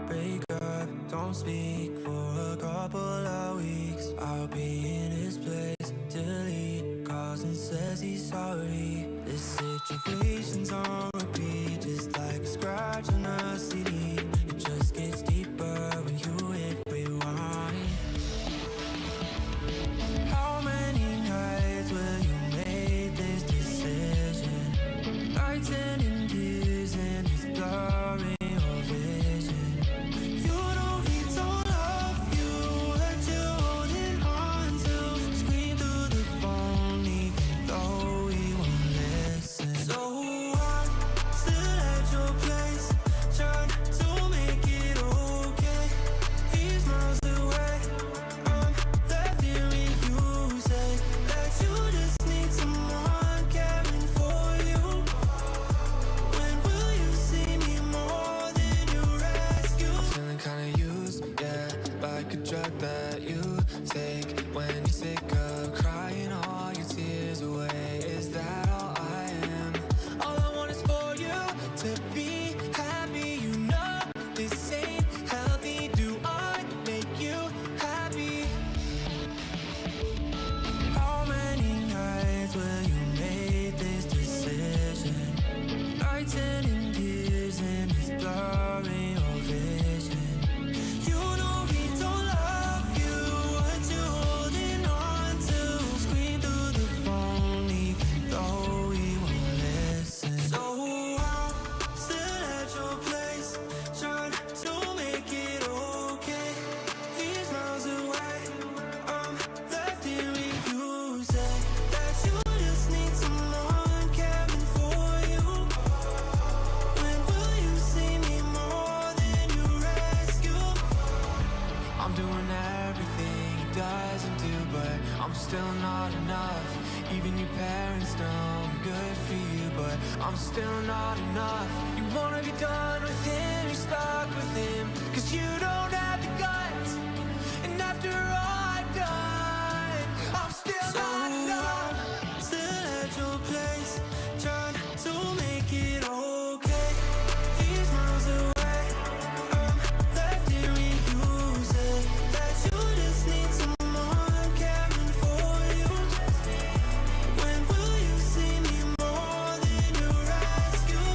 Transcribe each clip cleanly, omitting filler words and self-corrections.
break up, don't speak for a couple of weeks. I'll be in his place, delete calls and says he's sorry. This situation's on repeat, just like a scratch on a CD. It just gets deeper when you hit rewind. How many nights will you make this decision? Nights ending tears and it's blurring your vision. You know he don't love you, that you're holding on to. Scream through the phone even though he won't listen. So I'm still at your place, trying to make it okay. He's miles away, I'm left hearing you say that you just need someone caring for you. When will you see me more than your rescue? I'm feeling kinda used, yeah, like a drug that you take when you're sick of crying all your tears away. Is that all I am? All I want is for you to be happy. You know this ain't healthy. Do I make you happy? How many nights will you make this decision? Nights ending tears and it's blurring your vision. You know he don't love you, what you holding on to. Scream through the phone even though he won't listen. So I'm still at your place, trying to make it okay. He's miles away, I'm left hearing you say that you just need someone caring for you. When will you see me more than you rescue? I'm doing everything he doesn't do, but I'm still not enough. Even your parents know I'm good for you, but I'm still not enough. You wanna be done with him, you're stuck with him, 'cause you don't have the guts. And after all I've done, I'm still not enough. Still at your place, trying to make it okay. He's miles away, I'm left hearing you say that you just need someone caring for you. When will you see me more than your rescue?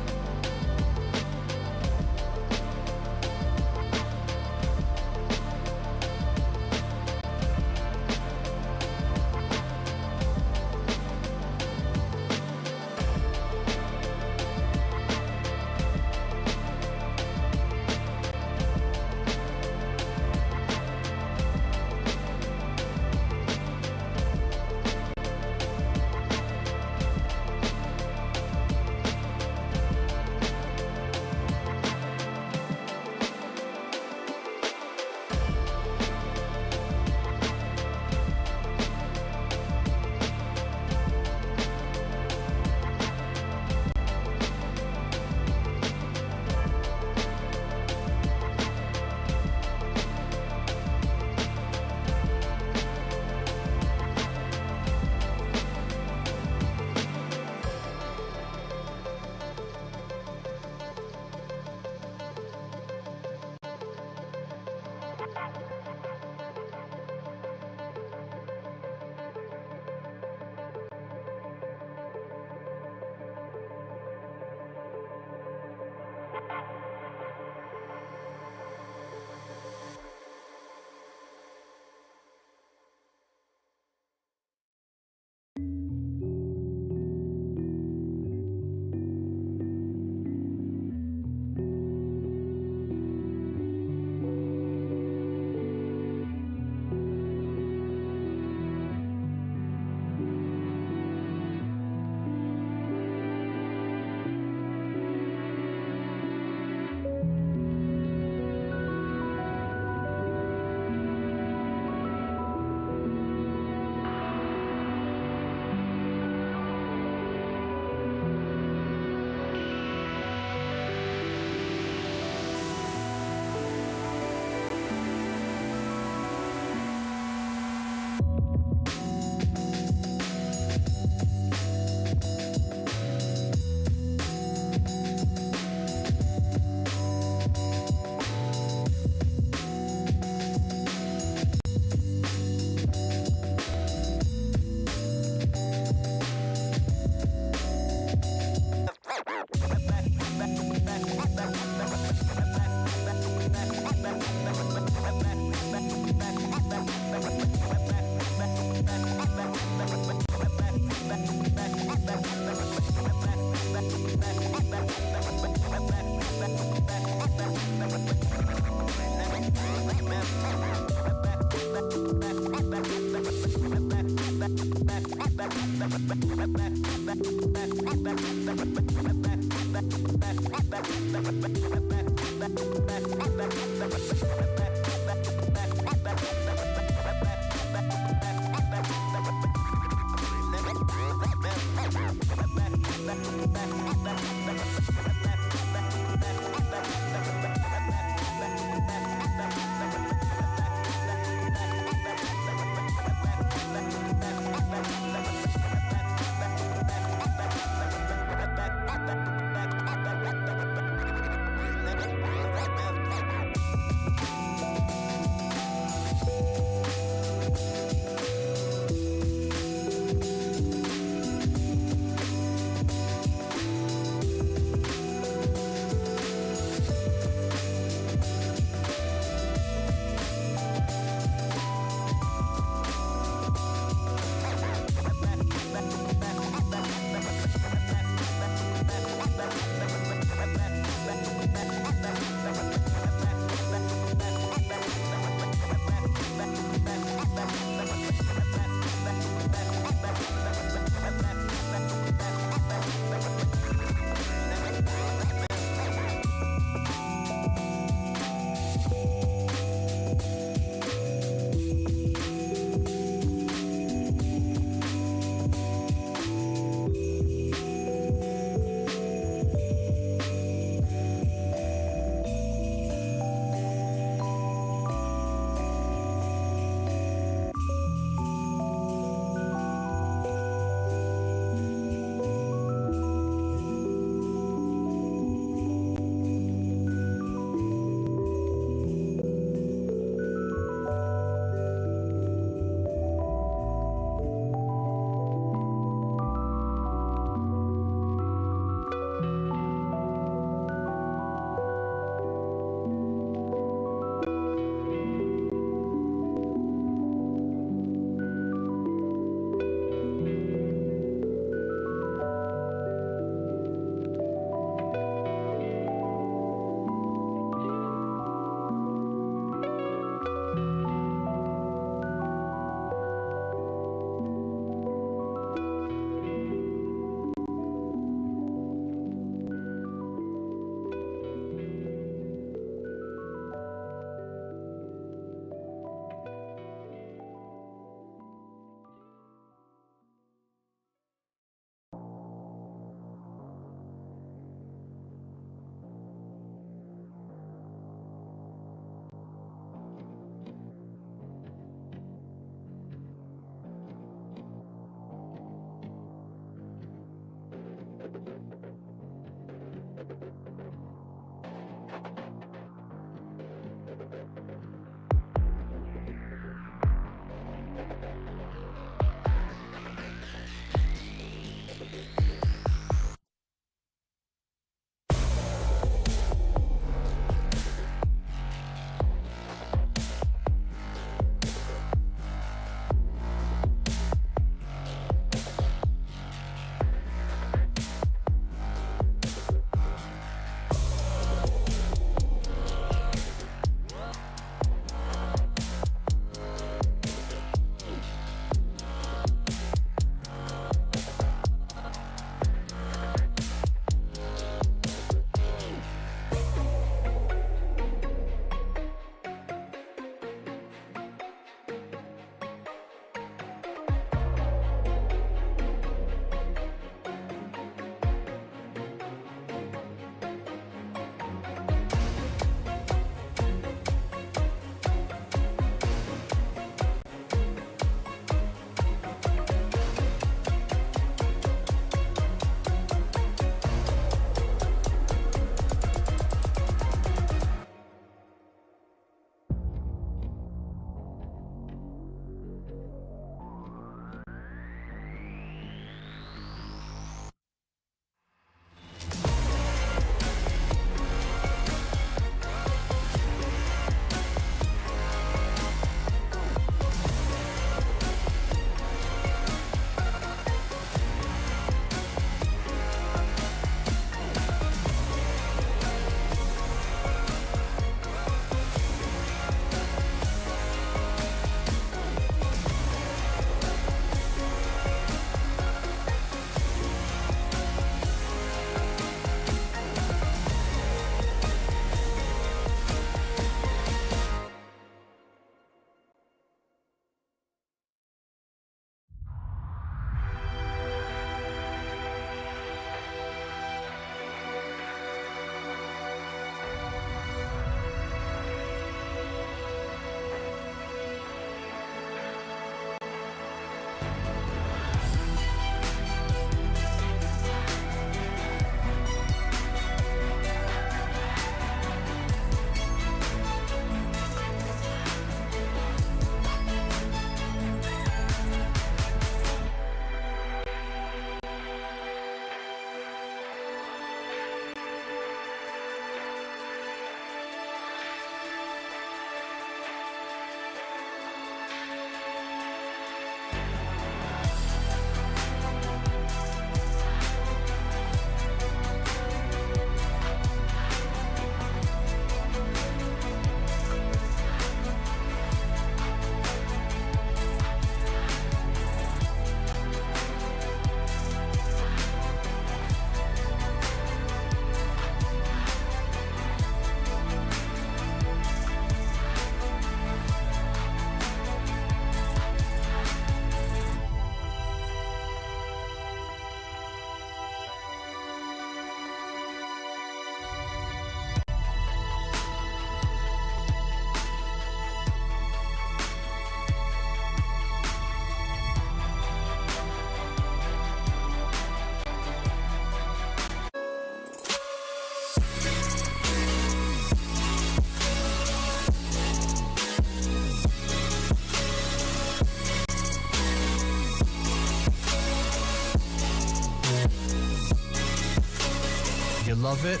love it,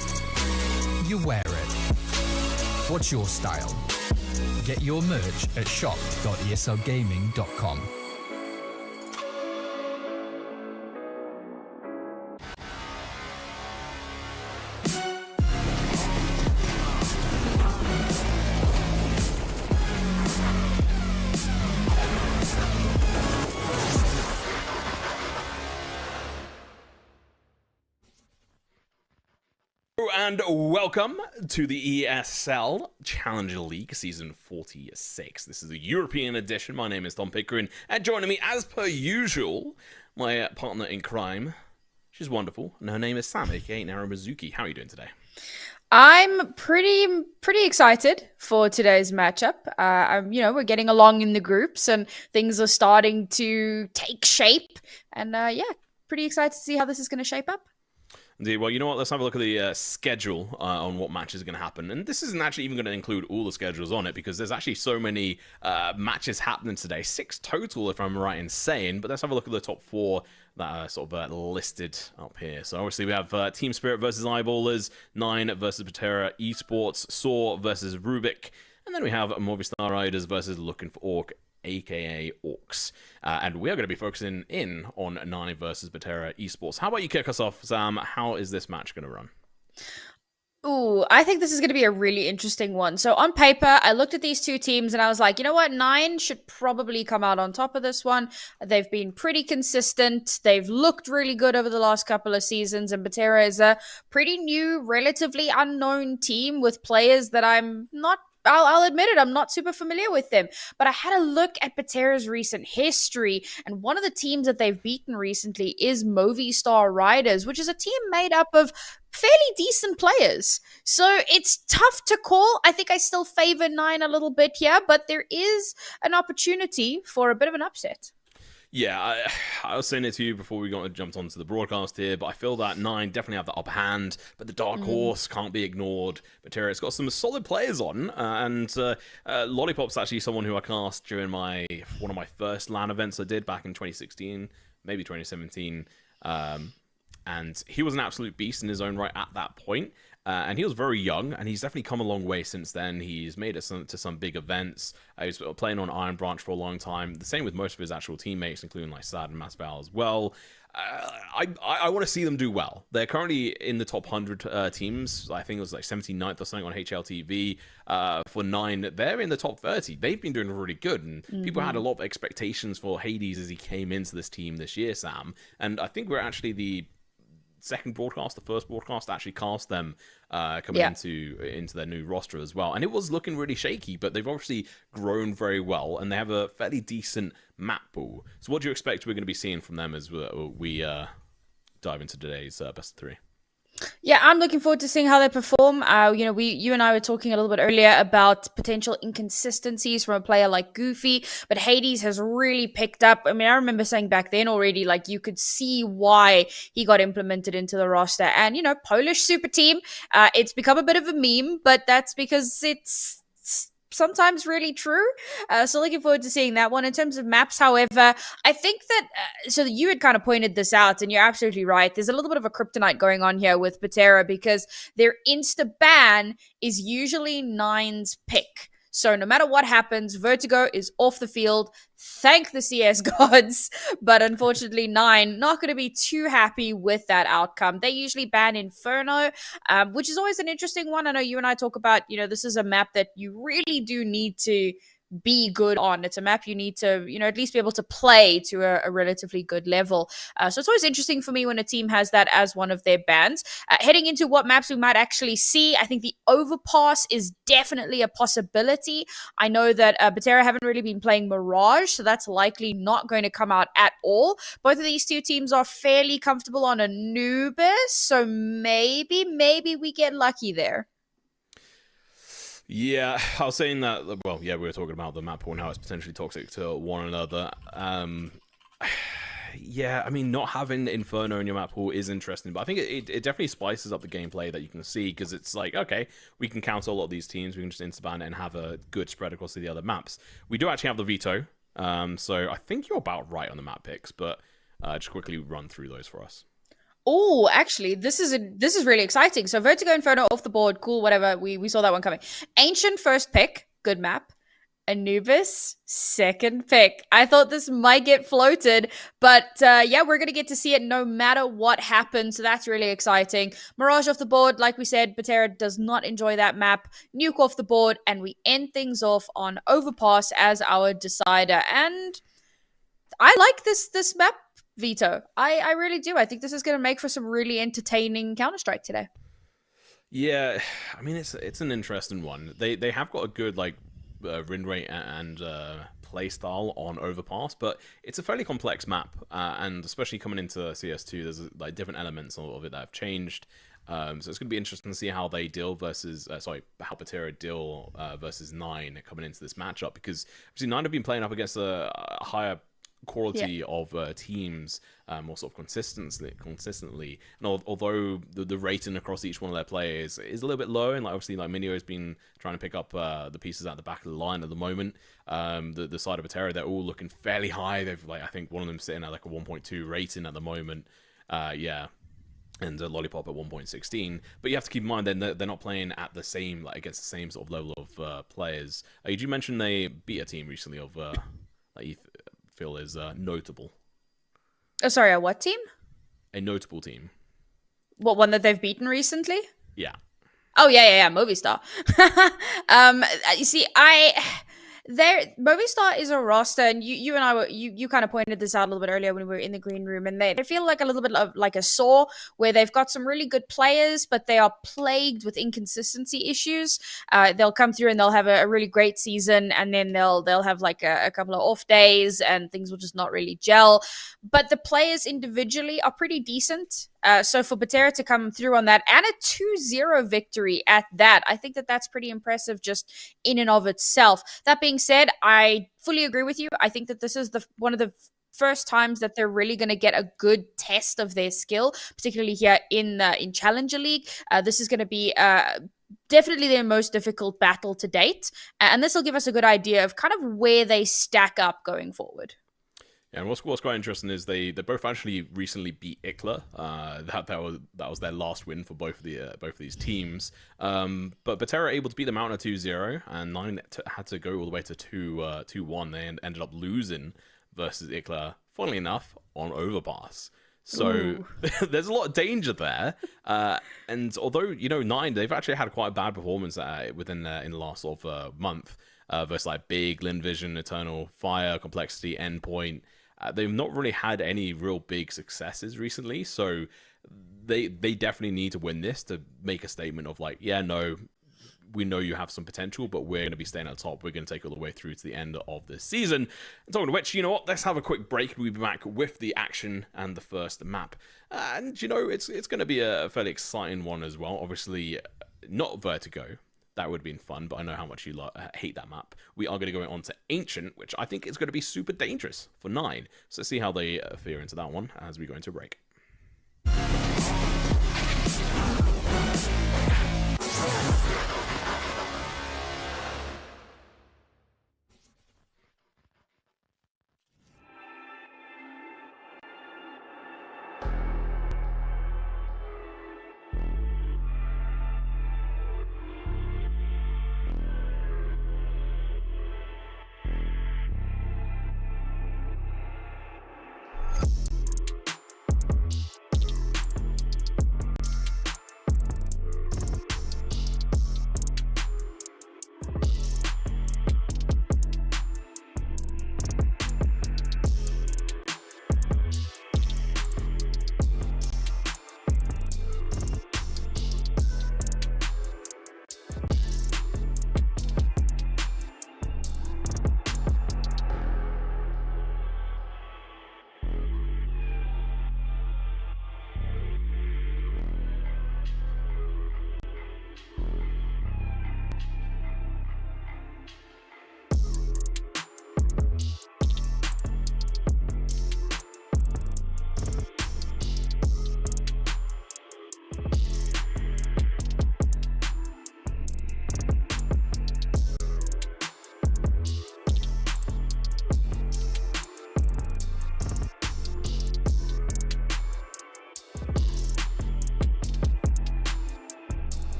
you wear it. What's your style? Get your merch at shop.eslgaming.com. And welcome to the ESL Challenger League Season 46. This is the European edition. My name is Tom Pickering, and joining me, as per usual, my partner in crime. She's wonderful, and her name is Sam, aka Naramizuki. How are you doing today? I'm pretty excited for today's matchup. We're getting along in the groups, and things are starting to take shape. And pretty excited to see how this is going to shape up. Indeed. Well, you know what? Let's have a look at the schedule on what matches are going to happen. And this isn't actually even going to include all the schedules on it because there's actually so many matches happening today. 6 total, if I'm right in saying. But let's have a look at the top 4 that are sort of listed up here. So obviously we have Team Spirit versus Eyeballers, 9 versus Betera, Esports, Saw versus Rubik. And then we have Movistar Riders versus Looking for Orc, aka Orcs. And we are going to be focusing in on 9 versus Betera Esports. How about you kick us off, Sam? How is this match going to run? Ooh, I think this is going to be a really interesting one. So on paper, I looked at these two teams and I was like, you know what? 9 should probably come out on top of this one. They've been pretty consistent. They've looked really good over the last couple of seasons. And Betera is a pretty new, relatively unknown team with players that I'll admit it, I'm not super familiar with them. But I had a look at Betera's recent history, and one of the teams that they've beaten recently is Movistar Riders, which is a team made up of fairly decent players. So it's tough to call. I think I still favor 9 a little bit here, but there is an opportunity for a bit of an upset. Yeah, I was saying it to you before we jumped onto the broadcast here, but I feel that 9 definitely have the upper hand, but the dark horse can't be ignored. Betera's got some solid players on, and Lollipop's actually someone who I cast during one of my first LAN events I did back in 2016, maybe 2017, and he was an absolute beast in his own right at that point. And he was very young, and he's definitely come a long way since then. He's made it to some big events. He's playing on Iron Branch for a long time. The same with most of his actual teammates, including like Sad and Masval as well. I want to see them do well. They're currently in the top 100 teams. I think it was like 79th or something on HLTV. For 9, they're in the top 30. They've been doing really good, and people had a lot of expectations for Hades as he came into this team this year, Sam. And I think we're actually the second broadcast, the first broadcast actually cast them coming into their new roster as well, and it was looking really shaky, but they've obviously grown very well, and they have a fairly decent map pool. So what do you expect we're going to be seeing from them as we dive into today's best of 3? Yeah, I'm looking forward to seeing how they perform. You and I were talking a little bit earlier about potential inconsistencies from a player like Goofy, but Hades has really picked up. I mean, I remember saying back then already, like, you could see why he got implemented into the roster. And, Polish super team, it's become a bit of a meme, but that's because it's sometimes really true. So looking forward to seeing that one. In terms of maps, however, I think that so you had kind of pointed this out, and you're absolutely right. There's a little bit of a kryptonite going on here with Betera because their insta ban is usually 9's pick. So no matter what happens, Vertigo is off the field. Thank the CS gods. But unfortunately, 9 not going to be too happy with that outcome. They usually ban Inferno, which is always an interesting one. I know you and I talk about, this is a map that you really do need to be good on. It's a map you need to, at least be able to play to a relatively good level. So it's always interesting for me when a team has that as one of their bans. Heading into what maps we might actually see, I think the Overpass is definitely a possibility. I know that Betera haven't really been playing Mirage, so that's likely not going to come out at all. Both of these two teams are fairly comfortable on Anubis, so maybe we get lucky there. Yeah, I was saying that, well, yeah, we were talking about the map pool and how it's potentially toxic to one another. Yeah, I mean, not having Inferno in your map pool is interesting, but I think it definitely spices up the gameplay that you can see, because it's like, okay, we can counter a lot of these teams, we can just insta-ban it and have a good spread across the other maps. We do actually have the veto, so I think you're about right on the map picks, but just quickly run through those for us. Oh, actually, this is really exciting. So Vertigo Inferno off the board, cool, whatever. We saw that one coming. Ancient first pick, good map. Anubis, second pick. I thought this might get floated, but yeah, we're going to get to see it no matter what happens. So that's really exciting. Mirage off the board. Like we said, Betera does not enjoy that map. Nuke off the board, and we end things off on Overpass as our decider. And I like this map, Vito. I really do. I think this is going to make for some really entertaining Counter-Strike today. Yeah, I mean, it's an interesting one. They have got a good, like, win rate and play style on Overpass, but it's a fairly complex map, and especially coming into CS2, there's like different elements of it that have changed. So it's going to be interesting to see how they deal versus how Betera deal versus Nine coming into this matchup, because obviously Nine have been playing up against a higher quality of teams, more sort of consistently. And although the rating across each one of their players is a little bit low, and like obviously like Minio has been trying to pick up the pieces at the back of the line at the moment. The side of Betera, they're all looking fairly high. They've like, I think one of them sitting at like a 1.2 rating at the moment. And Lollipop at 1.16, but you have to keep in mind they're not playing at the same, like against the same sort of level of players. Did you mention they beat a team recently of that you feel is notable? Oh, sorry, a what team? A notable team. What one that they've beaten recently? Yeah. Oh yeah, Movistar. You see, Movistar is a roster, and you and I were you kind of pointed this out a little bit earlier when we were in the green room, and they feel like a little bit of like a Saw, where they've got some really good players, but they are plagued with inconsistency issues. They'll come through and they'll have a really great season, and then they'll have like a couple of off days, and things will just not really gel. But the players individually are pretty decent. So for Betera to come through on that, and a 2-0 victory at that, I think that's pretty impressive just in and of itself. That being said, I fully agree with you. I think that this is one of the first times that they're really going to get a good test of their skill, particularly here in Challenger League. This is going to be definitely their most difficult battle to date, and this will give us a good idea of kind of where they stack up going forward. Yeah, and what's quite interesting is they both actually recently beat ICLA. That was their last win for both of these teams. But Betera able to beat them out in a 2-0, and Nine had to go all the way to 2-1. They ended up losing versus ICLA, funnily enough, on Overpass. So there's a lot of danger there. And although, Nine, they've actually had quite a bad performance in the last sort of month versus like Big, Lin Vision, Eternal, Fire, Complexity, Endpoint. They've not really had any real big successes recently, so they definitely need to win this to make a statement of like, yeah, no, we know you have some potential, but we're going to be staying at the top. We're going to take all the way through to the end of this season. And talking of which, you know what? Let's have a quick break. We'll be back with the action and the first map. And, it's going to be a fairly exciting one as well. Obviously, not Vertigo. That would have been fun, but I know how much you hate that map. We are going to go on to Ancient, which I think is going to be super dangerous for Nine. So let's see how they fare into that one as we go into break.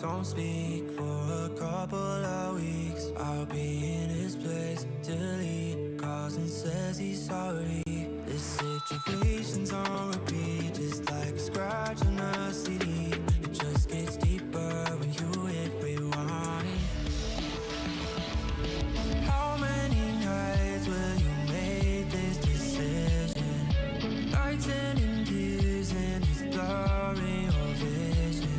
don't speak for a couple of weeks. I'll be in his place till he calls and says he's sorry. This situation's on repeat, just like a scratch on a CD. It just gets deeper when you hit rewind. How many nights will you make this decision? Nights ending tears and it's blurring your vision.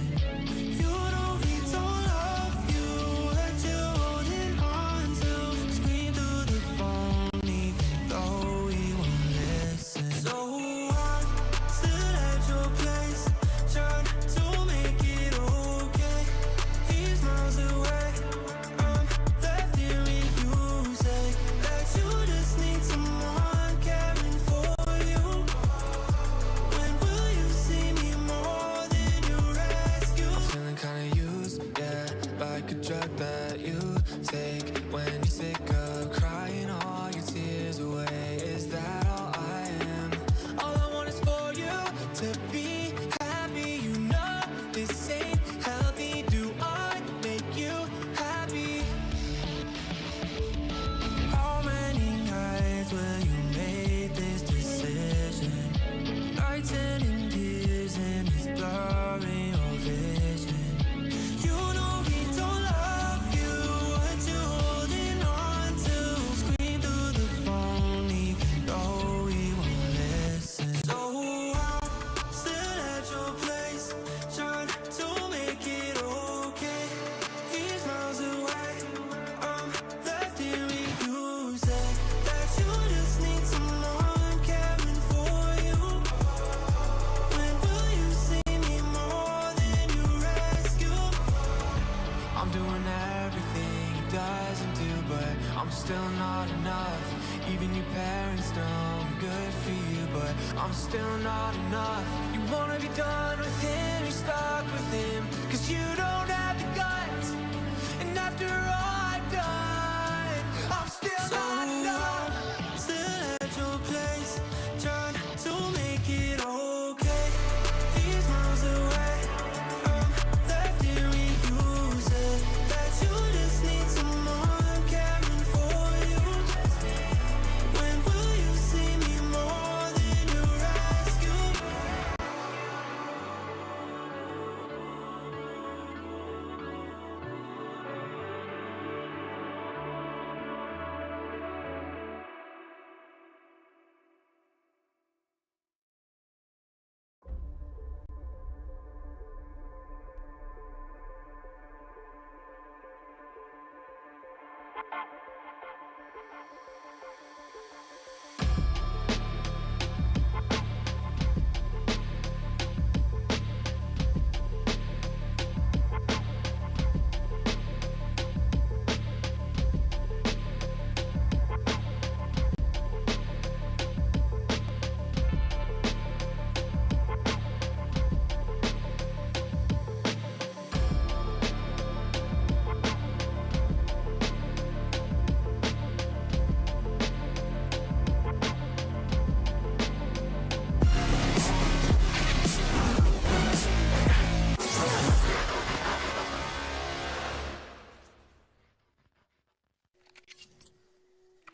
You know he don't love you, that you're holding on to. Scream through the phone even though he won't listen. So I'm still at your place, trying to make it okay. He's miles away, I'm left hearing you say that you just need someone caring for you. When will you see me more than your rescue? I'm feeling kinda used, yeah, like a drug that you take when you're sick of crying all your tears away. Is that all I am? All I want is for you to be happy. You know this ain't healthy. Do I make you happy? How many nights will you make this decision? Nights ending tears and it's blurring your vision. You know he don't love you, what you holding on to. Scream through the phone even though he won't listen. So I'm still at your place, trying to make it okay. He's miles away, I'm left hearing you say that you just need someone caring for you. When will you see me more than you rescue? I'm doing everything he doesn't do, but I'm still not enough. Even your parents know I'm good for you, but I'm still not enough. You wanna be done with him, you're stuck with him, 'cause you don't have the guts. And after all I've done, I'm still not enough. Still at your place, trying to make it okay. He's miles away, I'm left hearing you say that you just need someone caring for you. When will you see me more than you rescue?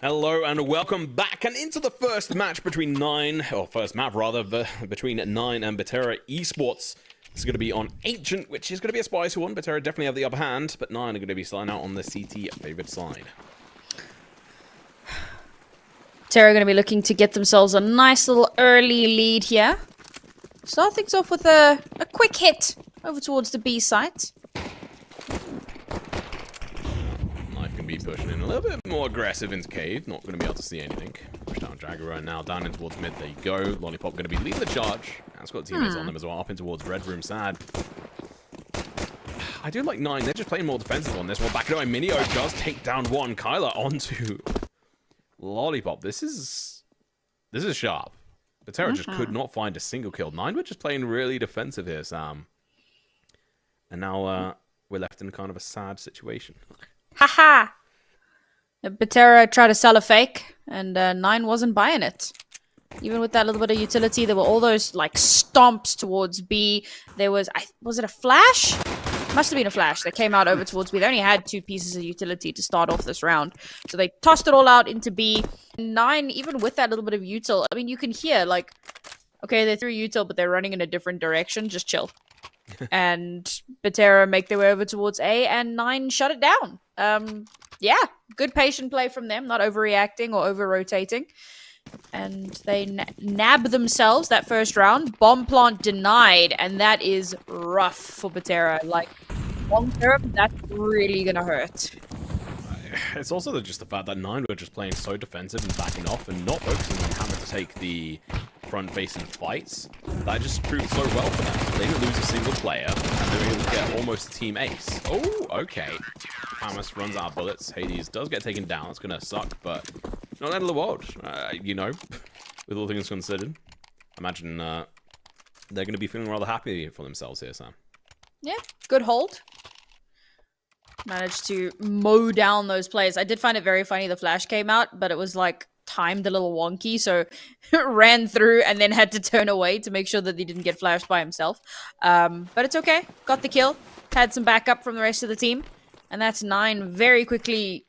Hello and welcome back and into the first match between first map rather, between 9 and Betera Esports. This is going to be on Ancient, which is going to be a spicy one. Betera definitely have the upper hand, but 9 are going to be starting out on the CT favored side. Betera are going to be looking to get themselves a nice little early lead here. Start things off with a quick hit over towards the B site. Knife can be pushing in a little bit more aggressive into Cave. Not going to be able to see anything. Push down Jaguar now down in towards mid. There you go. Lollipop going to be leading the charge. And it's got teammates on them as well. Up in towards Red Room. Sad. I do like 9. They're just playing more defensive on this one. Back away. Minio does take down one. Kyla onto Lollipop. This is sharp. Betera just could not find a single kill. 9 were just playing really defensive here, Sam. And now we're left in kind of a sad situation. Haha! Betera tried to sell a fake, and 9 wasn't buying it. Even with that little bit of utility, there were all those like stomps towards B. There was it a flash? Must have been a flash that came out over towards B. They only had 2 pieces of utility to start off this round. So they tossed it all out into B. 9, even with that little bit of util, I mean, you can hear, like, okay, they threw util, but they're running in a different direction. Just chill. And Betera make their way over towards A, and 9 shut it down. Yeah, good patient play from them, not overreacting or over-rotating. And they nab themselves that first round. Bomb plant denied, and that is rough for Betera. Like, long term, that's really gonna hurt. It's also just the fact that 9 were just playing so defensive and backing off and not focusing on having to take the front-facing fights. That just proved so well for them. They didn't lose a single player, and they were able to get almost a team ace. Oh, okay. Hamas runs out of bullets. Hades does get taken down. It's going to suck, but not out of the world, you know, with all things considered. Imagine they're going to be feeling rather happy for themselves here, Sam. Yeah, good hold. Managed to mow down those players. I did find it very funny the flash came out, but it was like timed a little wonky, so ran through and then had to turn away to make sure that he didn't get flashed by himself. But it's okay. Got the kill. Had some backup from the rest of the team. And that's 9 very quickly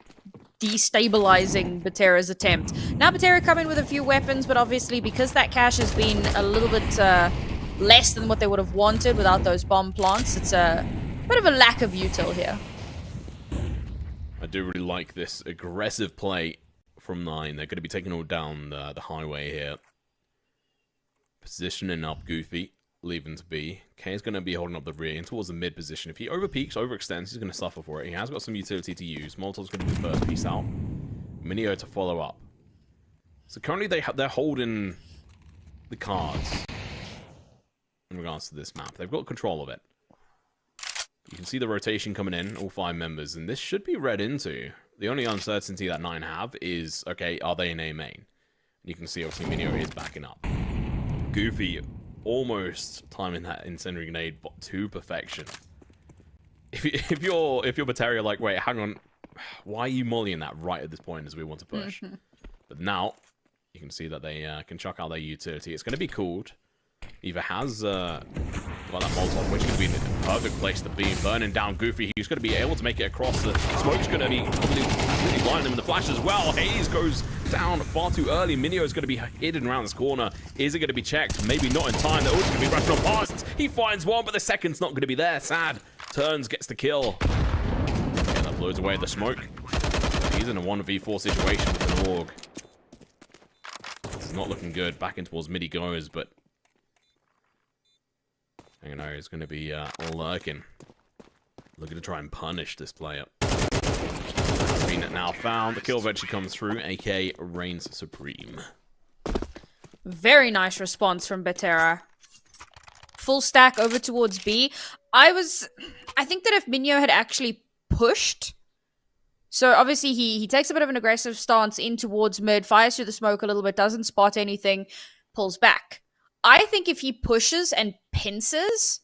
destabilizing Betera's attempt. Now Betera come in with a few weapons, but obviously because that cash has been a little bit less than what they would have wanted without those bomb plants, it's a bit of a lack of util here. I do really like this aggressive play from 9. They're going to be taking all down the highway here. Positioning up Goofy, leaving to B. K is going to be holding up the rear in towards the mid position. If he overpeaks, overextends, he's going to suffer for it. He has got some utility to use. Molotov's going to be the first piece out. Minio to follow up. So currently they're holding the cards in regards to this map. They've got control of it. You can see the rotation coming in, all 5 members, and this should be read into. The only uncertainty that 9 have is, okay, are they in A main? And you can see, obviously, Minio is backing up. Goofy almost timing that incendiary grenade to perfection. If you're Betera, you're like, wait, hang on, why are you mollying that right at this point as we want to push? But now, you can see that they can chuck out their utility. It's going to be called. Either has got that Molotov, which could be the perfect place to be, burning down Goofy. He's going to be able to make it across. The smoke's going to be really blinding him in the flash as well. Hayes goes down far too early. Minio is going to be hidden around this corner. Is it going to be checked? Maybe not in time. They're also going to be rushing on past. He finds one, but the second's not going to be there. Sad. Turns, gets the kill. Yeah, that blows away the smoke. He's in a 1v4 situation with an AUG. This is not looking good. Back in towards mid he goes, but you know, he's going to be lurking. Looking to try and punish this player. Has been now found. The kill eventually comes through. AK reigns supreme. Very nice response from Betera. Full stack over towards B. I think that if Minio had actually pushed, so obviously he takes a bit of an aggressive stance in towards mid, fires through the smoke a little bit, doesn't spot anything, pulls back. I think if he pushes and pinces,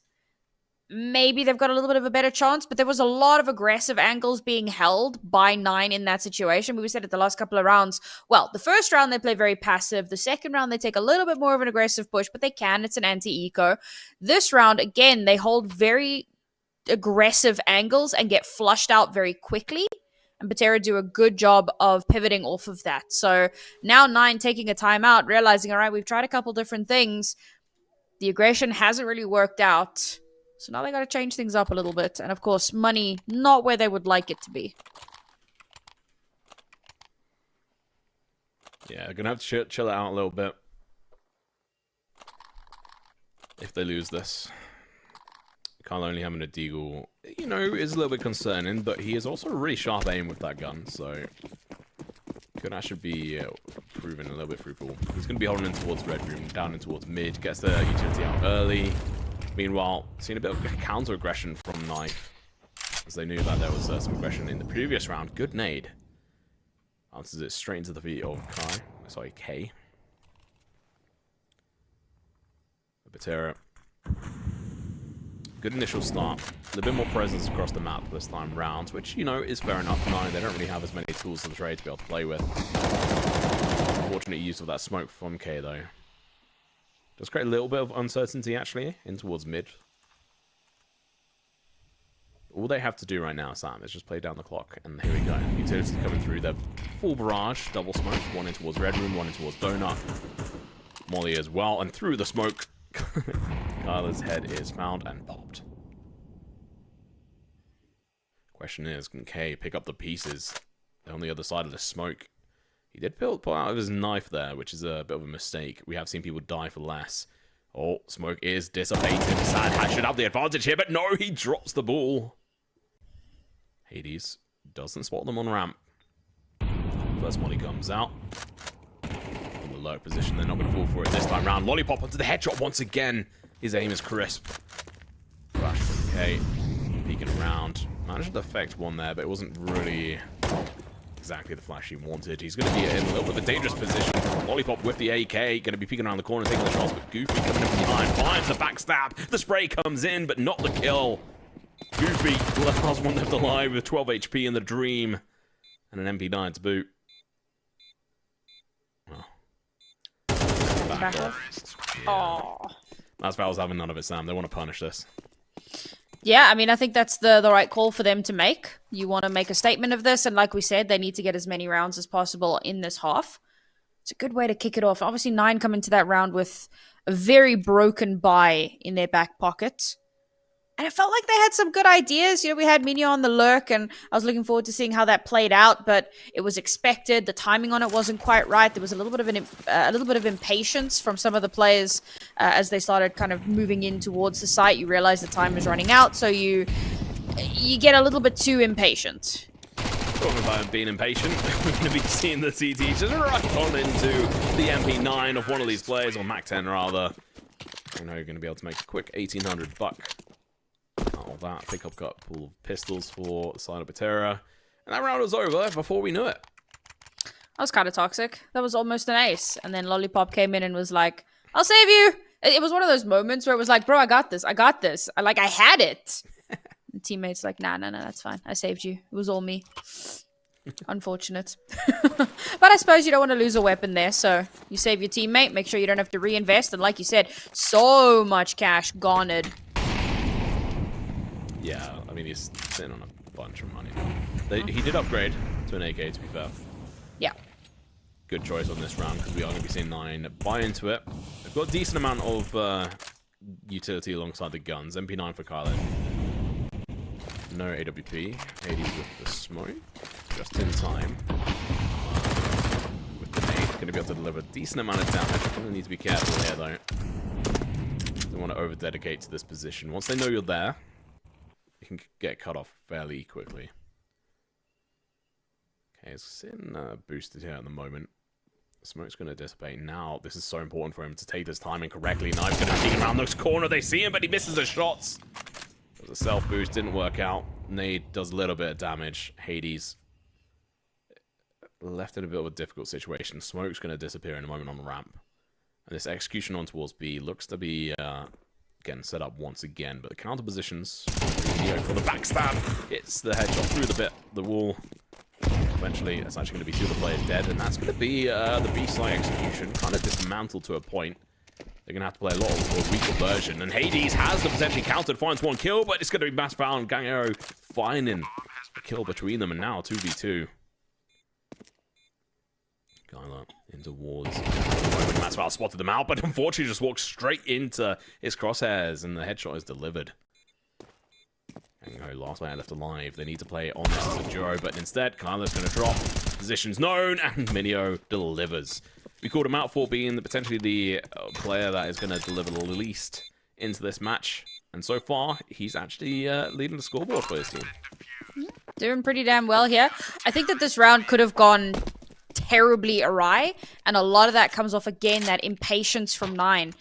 maybe they've got a little bit of a better chance, but there was a lot of aggressive angles being held by 9 in that situation. We said it the last couple of rounds. Well, the first round they play very passive. The second round they take a little bit more of an aggressive push, but they can. It's an anti-eco. This round, again, they hold very aggressive angles and get flushed out very quickly. And Betera do a good job of pivoting off of that. So now 9 taking a timeout, realizing, all right, we've tried a couple different things. The aggression hasn't really worked out. So now they got to change things up a little bit. And of course, money not where they would like it to be. Yeah, gonna have to chill it out a little bit. If they lose this. Carl only having a deagle, you know, is a little bit concerning, but he is also a really sharp aim with that gun, so could actually be proven a little bit fruitful. He's going to be holding in towards red room, down in towards mid, gets the utility out early. Meanwhile, seeing a bit of counter aggression from Knife, as they knew that there was some aggression in the previous round. Good nade. Bounces it straight into the feet of K. Betera. Good initial start. A little bit more presence across the map this time round, which, you know, is fair enough. 9, they don't really have as many tools to the trade to be able to play with. Unfortunate use of that smoke from K, though. Does create a little bit of uncertainty, actually, in towards mid. all they have to do right now, Sam, is just play down the clock. And here we go. Utility coming through. They're full barrage, double smoke. One in towards Red Room, one in towards Donut. Molly as well. And through the smoke, Kyler's head is found and popped. Question is, can K pick up the pieces? They're on the other side of the smoke. He did pull out of his knife there, which is a bit of a mistake. We have seen people die for less. Oh, smoke is dissipating. Sad Hat should have the advantage here, but no, he drops the ball. Hades doesn't spot them on ramp. First Molly comes out. In the low position, they're not going to fall for it this time round. Lollipop onto the headshot once again. His aim is crisp. Flash from K. Peeking around. Managed to affect one there, but it wasn't really exactly the flash he wanted. He's going to be in a little bit of a dangerous position. Lollipop with the AK, going to be peeking around the corner, taking the shots, but Goofy coming in from behind, finds the backstab. The spray comes in, but not the kill. Goofy, last one left alive with 12 HP in the Dream, and an MP9 to boot. Oh. Back off. Yeah. That's Valve's having none of it, Sam. They want to punish this. Yeah, I mean, I think that's the right call for them to make. You want to make a statement of this, and like we said, they need to get as many rounds as possible in this half. It's a good way to kick it off. Obviously, 9 come into that round with a very broken buy in their back pocket. And it felt like they had some good ideas. You know, we had Minio on the lurk, and I was looking forward to seeing how that played out, but it was expected. The timing on it wasn't quite right. There was a little bit of impatience from some of the players as they started kind of moving in towards the site. You realize the time is running out, so you get a little bit too impatient. Talking about being impatient, we're going to be seeing the CT just right on into the MP9 of one of these players, or Mac 10 rather. I know you're going to be able to make a quick 1,800 buck. Out of that, pick up got pool of pistols for the side of Betera. And that round was over before we knew it. That was kind of toxic. That was almost an ace. And then Lollipop came in and was like, I'll save you. It was one of those moments where it was like, bro, I got this. I got this. I had it. The teammate's like, nah, that's fine. I saved you. It was all me. Unfortunate. But I suppose you don't want to lose a weapon there. So you save your teammate. Make sure you don't have to reinvest. And like you said, so much cash garnered. Yeah, I mean, he's sitting on a bunch of money. He did upgrade to an AK, to be fair. Yeah. Good choice on this round, because we are going to be seeing 9 buy into it. They've got a decent amount of utility alongside the guns. MP9 for Kyler. No AWP. Hades with the smoke. Just in time. With the nade. Going to be able to deliver a decent amount of damage. Going to need to be careful here, though. Don't want to over-dedicate to this position. Once they know you're there, can get cut off fairly quickly. Okay, it's sitting boosted here at the moment. The smoke's going to dissipate now. This is so important for him to take this timing correctly. Now he's going to be around this corner. They see him, but he misses the shots. It was a self boost, didn't work out. Nade does a little bit of damage. Hades left in a bit of a difficult situation. Smoke's going to disappear in a moment on the ramp. And this execution on towards B looks to be getting set up once again, but the counter positions for the backstab hits the headshot through the wall. Eventually, it's actually going to be 2 of the players dead, and that's going to be the B-side execution, kind of dismantled to a point. They're going to have to play a lot of a weaker version, and Hades has the potentially countered, finds 1 kill, but it's going to be mass found. Gang Arrow finding a kill between them, and now 2v2. Kyler into wards. Maxwell spotted them out, but unfortunately just walked straight into his crosshairs, and the headshot is delivered. And last player left alive. They need to play on this as a duo, but instead, Kyler's going to drop. Position's known, and Minio delivers. We called him out for being potentially the player that is going to deliver the least into this match. And so far, he's actually leading the scoreboard for his team. Doing pretty damn well here. I think that this round could have gone terribly awry, and a lot of that comes off, again, that impatience from 9.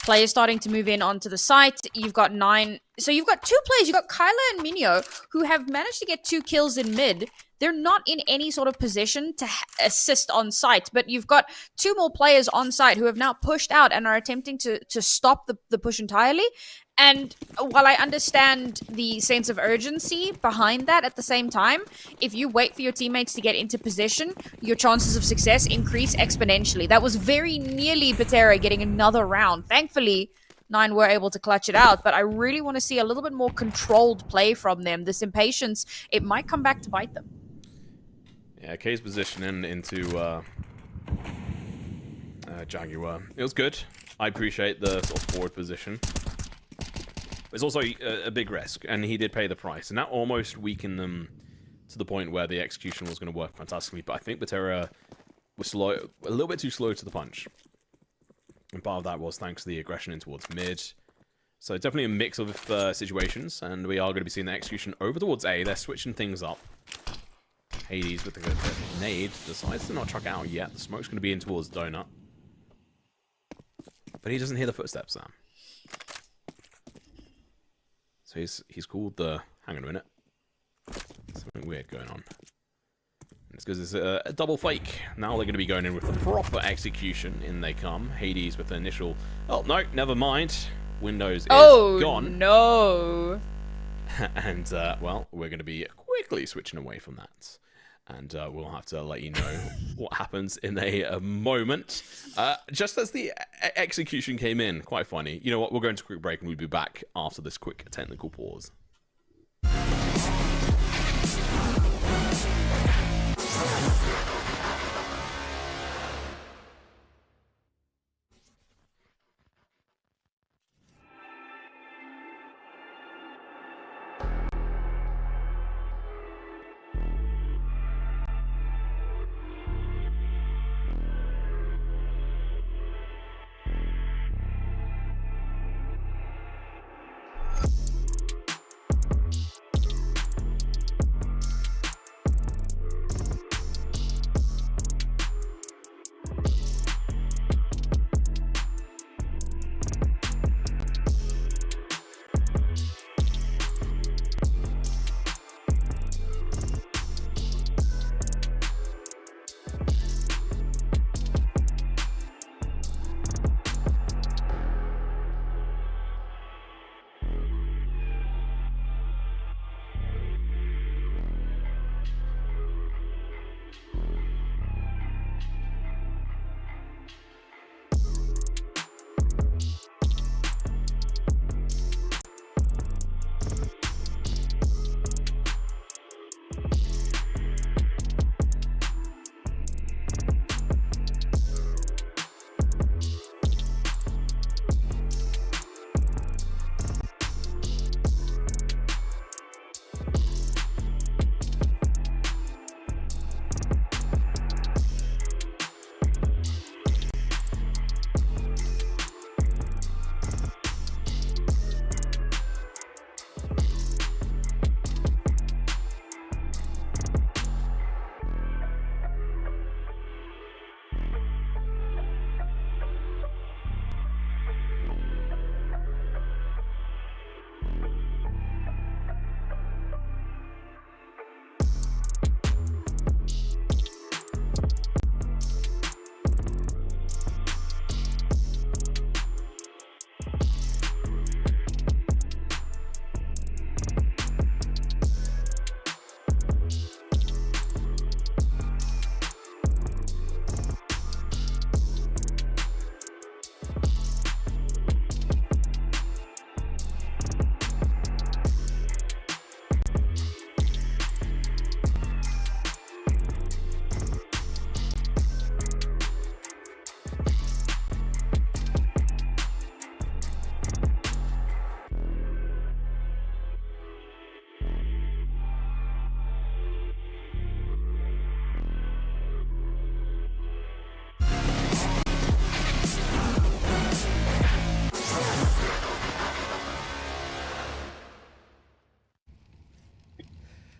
Players starting to move in onto the site. You've got 9. So you've got 2 players. You've got Kyler and Minio, who have managed to get 2 kills in mid. They're not in any sort of position to assist on site, but you've got 2 more players on site who have now pushed out and are attempting to stop the push entirely. And while I understand the sense of urgency behind that, at the same time, if you wait for your teammates to get into position, your chances of success increase exponentially. That was very nearly Betera getting another round. Thankfully, Nine were able to clutch it out, but I really want to see a little bit more controlled play from them. This impatience, it might come back to bite them. Yeah, K's positioning into Jaguar. It was good. I appreciate the sort of forward position. It's also a big risk, and he did pay the price, and that almost weakened them to the point where the execution was going to work fantastically. But I think Betera was slow, a little bit too slow to the punch, and part of that was thanks to the aggression in towards mid. So definitely a mix of situations, and we are going to be seeing the execution over towards A. They're switching things up. Hades with the nade decides to not chuck out yet. The smoke's going to be in towards Donut, but he doesn't hear the footsteps, Sam. So he's called the... Hang on a minute. Something weird going on. It's because it's a double fake. Now they're going to be going in with the proper execution. In they come. Hades with the initial... Oh, no, never mind. Windows is gone. No. And, well, we're going to be quickly switching away from that. And we'll have to let you know what happens in a moment. Just as the execution came in, quite funny. You know what? We'll go into a quick break and we'll be back after this quick technical pause.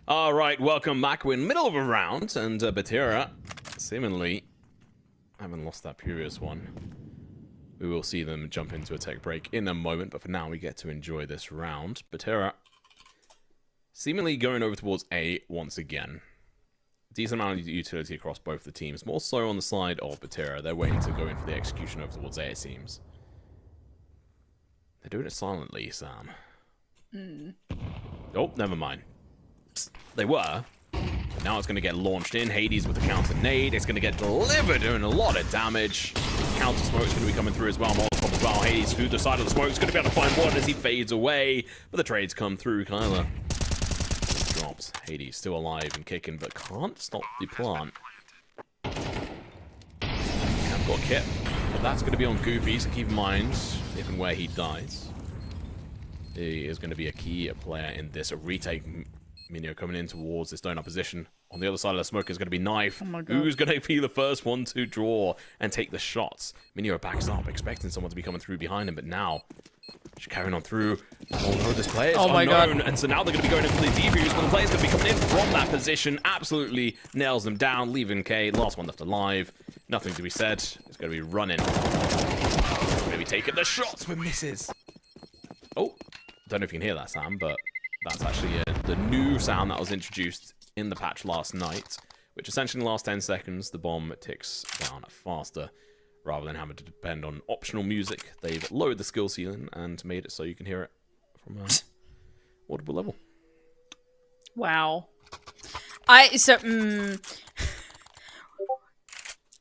All right, welcome back. We're in the middle of a round, and Betera, seemingly, haven't lost that previous one. We will see them jump into a tech break in a moment, but for now, we get to enjoy this round. Betera, seemingly going over towards A once again. Decent amount of utility across both the teams, more so on the side of Betera. They're waiting to go in for the execution over towards A, it seems. They're doing it silently, Sam. Oh, never mind. They were, Now it's going to get launched in. Hades with the counter nade. It's going to get delivered, doing a lot of damage. Counter smoke's going to be coming through as well. Molotov as well. Hades through the side of the smoke. Is going to be able to find one as he fades away. But the trades come through. Kyler drops. Hades still alive and kicking, but can't stop the plant. I've got Kit. But that's going to be on Goofy, so keep in mind if and where he dies. He is going to be a key player in this. A retake. Minio coming in towards this donut position. On the other side of the smoke is going to be Knife. Oh my God. Who's going to be the first one to draw and take the shots? Minio backs up, expecting someone to be coming through behind him, but now she's carrying on through. Oh no, this player is unknown. And so now they're going to be going in for the defuse, but the player's going to be coming in from that position. Absolutely nails them down, leaving K. Last one left alive. Nothing to be said. It's going to be running. Going to be taking the shots with misses. Oh, don't know if you can hear that, Sam, but that's actually the new sound that was introduced in the patch last night, which essentially in the last 10 seconds, the bomb ticks down faster rather than having to depend on optional music. They've lowered the skill ceiling and made it so you can hear it from a audible level. Wow.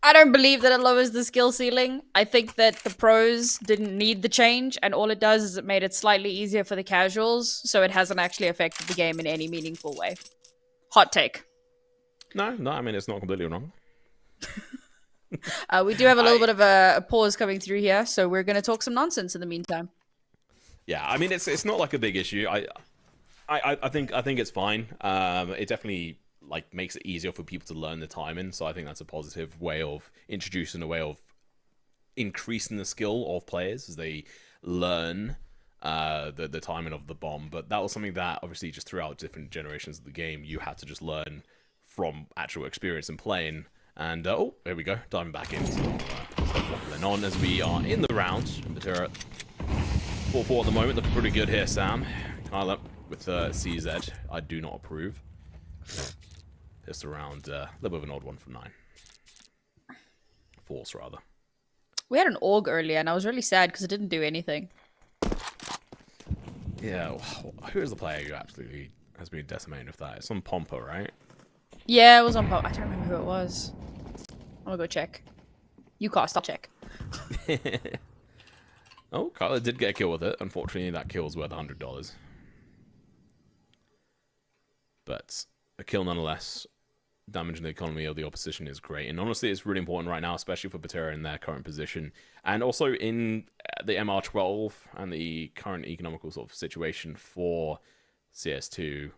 I don't believe that it lowers the skill ceiling. I think that the pros didn't need the change, and all it does is it made it slightly easier for the casuals, so it hasn't actually affected the game in any meaningful way. Hot take. No, I mean, it's not completely wrong. We do have a little bit of a pause coming through here, so we're going to talk some nonsense in the meantime. Yeah, I mean, it's not like a big issue. I think it's fine. It definitely like makes it easier for people to learn the timing, so I think that's a positive way of introducing a way of increasing the skill of players as they learn the timing of the bomb. But that was something that obviously just throughout different generations of the game you had to just learn from actual experience and playing. And oh, there we go, diving back in. So waffling on as we are in the round. Betera 4-4 at the moment, looking pretty good here, Sam. Kyler with CZ, I do not approve. Just around a little bit of an odd one from 9. Force, rather. We had an AUG earlier, and I was really sad because it didn't do anything. Yeah, who is the player who absolutely has been decimated with that? It's on Pompa, right? Yeah, it was on Pop. I don't remember who it was. I'm gonna go check. You cast, I'll check. Oh, Kyler did get a kill with it. Unfortunately, that kill's worth $100. But a kill nonetheless. Damaging the economy of the opposition is great. And honestly, it's really important right now, especially for Betera in their current position. And also in the MR12 and the current economical sort of situation for CS2.